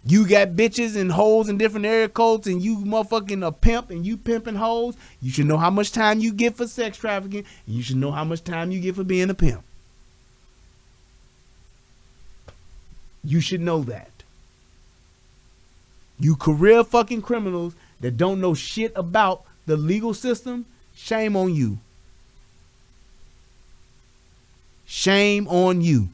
You got bitches and hoes in different area codes and you motherfucking a pimp and you pimping hoes. You should know how much time you get for sex trafficking. And you should know how much time you get for being a pimp. You should know that. You career fucking criminals that don't know shit about the legal system, shame on you. Shame on you.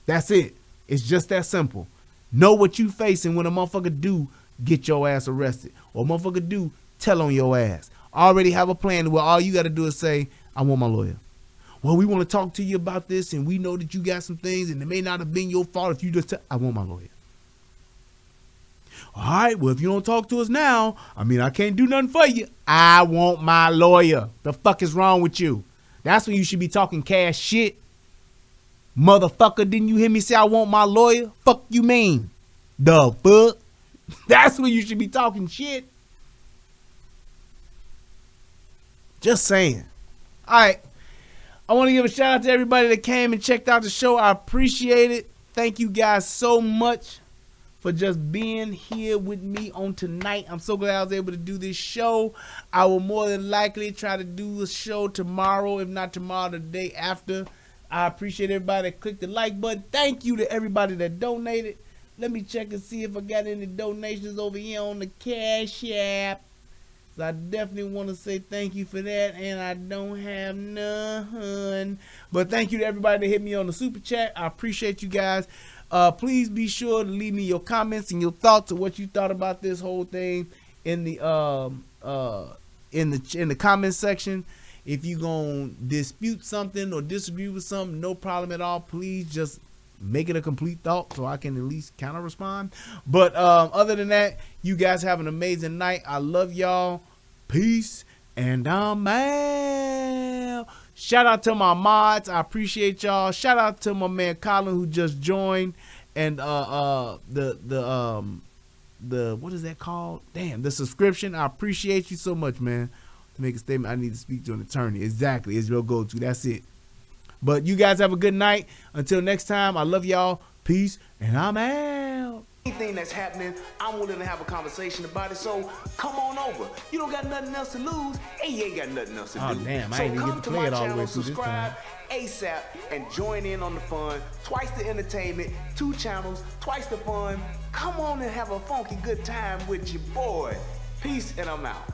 That's it. It's just that simple. Know what you facing when a motherfucker do get your ass arrested, or a motherfucker do tell on your ass. Already have a plan where all you got to do is say, I want my lawyer. Well, we want to talk to you about this, and we know that you got some things, and it may not have been your fault if you just I want my lawyer. All right, well, if you don't talk to us now, I mean, I can't do nothing for you. I want my lawyer. The fuck is wrong with you? That's when you should be talking cash shit. Motherfucker, didn't you hear me say I want my lawyer? Fuck you mean? The fuck? That's when you should be talking shit. Just saying. All right. I want to give a shout out to everybody that came and checked out the show. I appreciate it. Thank you guys so much for just being here with me on tonight. I'm so glad I was able to do this show. I will more than likely try to do a show tomorrow, if not tomorrow, the day after. I appreciate everybody that clicked the like button. Thank you to everybody that donated. Let me check and see if I got any donations over here on the Cash App. So I definitely want to say thank you for that, and I don't have none. But thank you to everybody that hit me on the super chat. I appreciate you guys. Please be sure to leave me your comments and your thoughts of what you thought about this whole thing in the comment section. If you gonna dispute something or disagree with something, no problem at all. Please just make it a complete thought so I can at least kind of respond. But other than that, you guys have an amazing night. I love y'all. Peace, and I'm out. Shout out to my mods. I appreciate y'all. Shout out to my man Colin who just joined, and the what is that called? Damn, the subscription. I appreciate you so much, man. To make a statement, I need to speak to an attorney. Exactly, it's your go-to. That's it. But you guys have a good night. Until next time, I love y'all. Peace, and I'm out. Anything that's happening, I'm willing to have a conversation about it. So come on over. You don't got nothing else to lose, and you ain't got nothing else to do. Oh damn, I so ain't even come get to to play my it all the channel, way through this subscribe time. ASAP, and join in on the fun. Twice the entertainment, 2 channels, twice the fun. Come on and have a funky good time with your boy. Peace, and I'm out.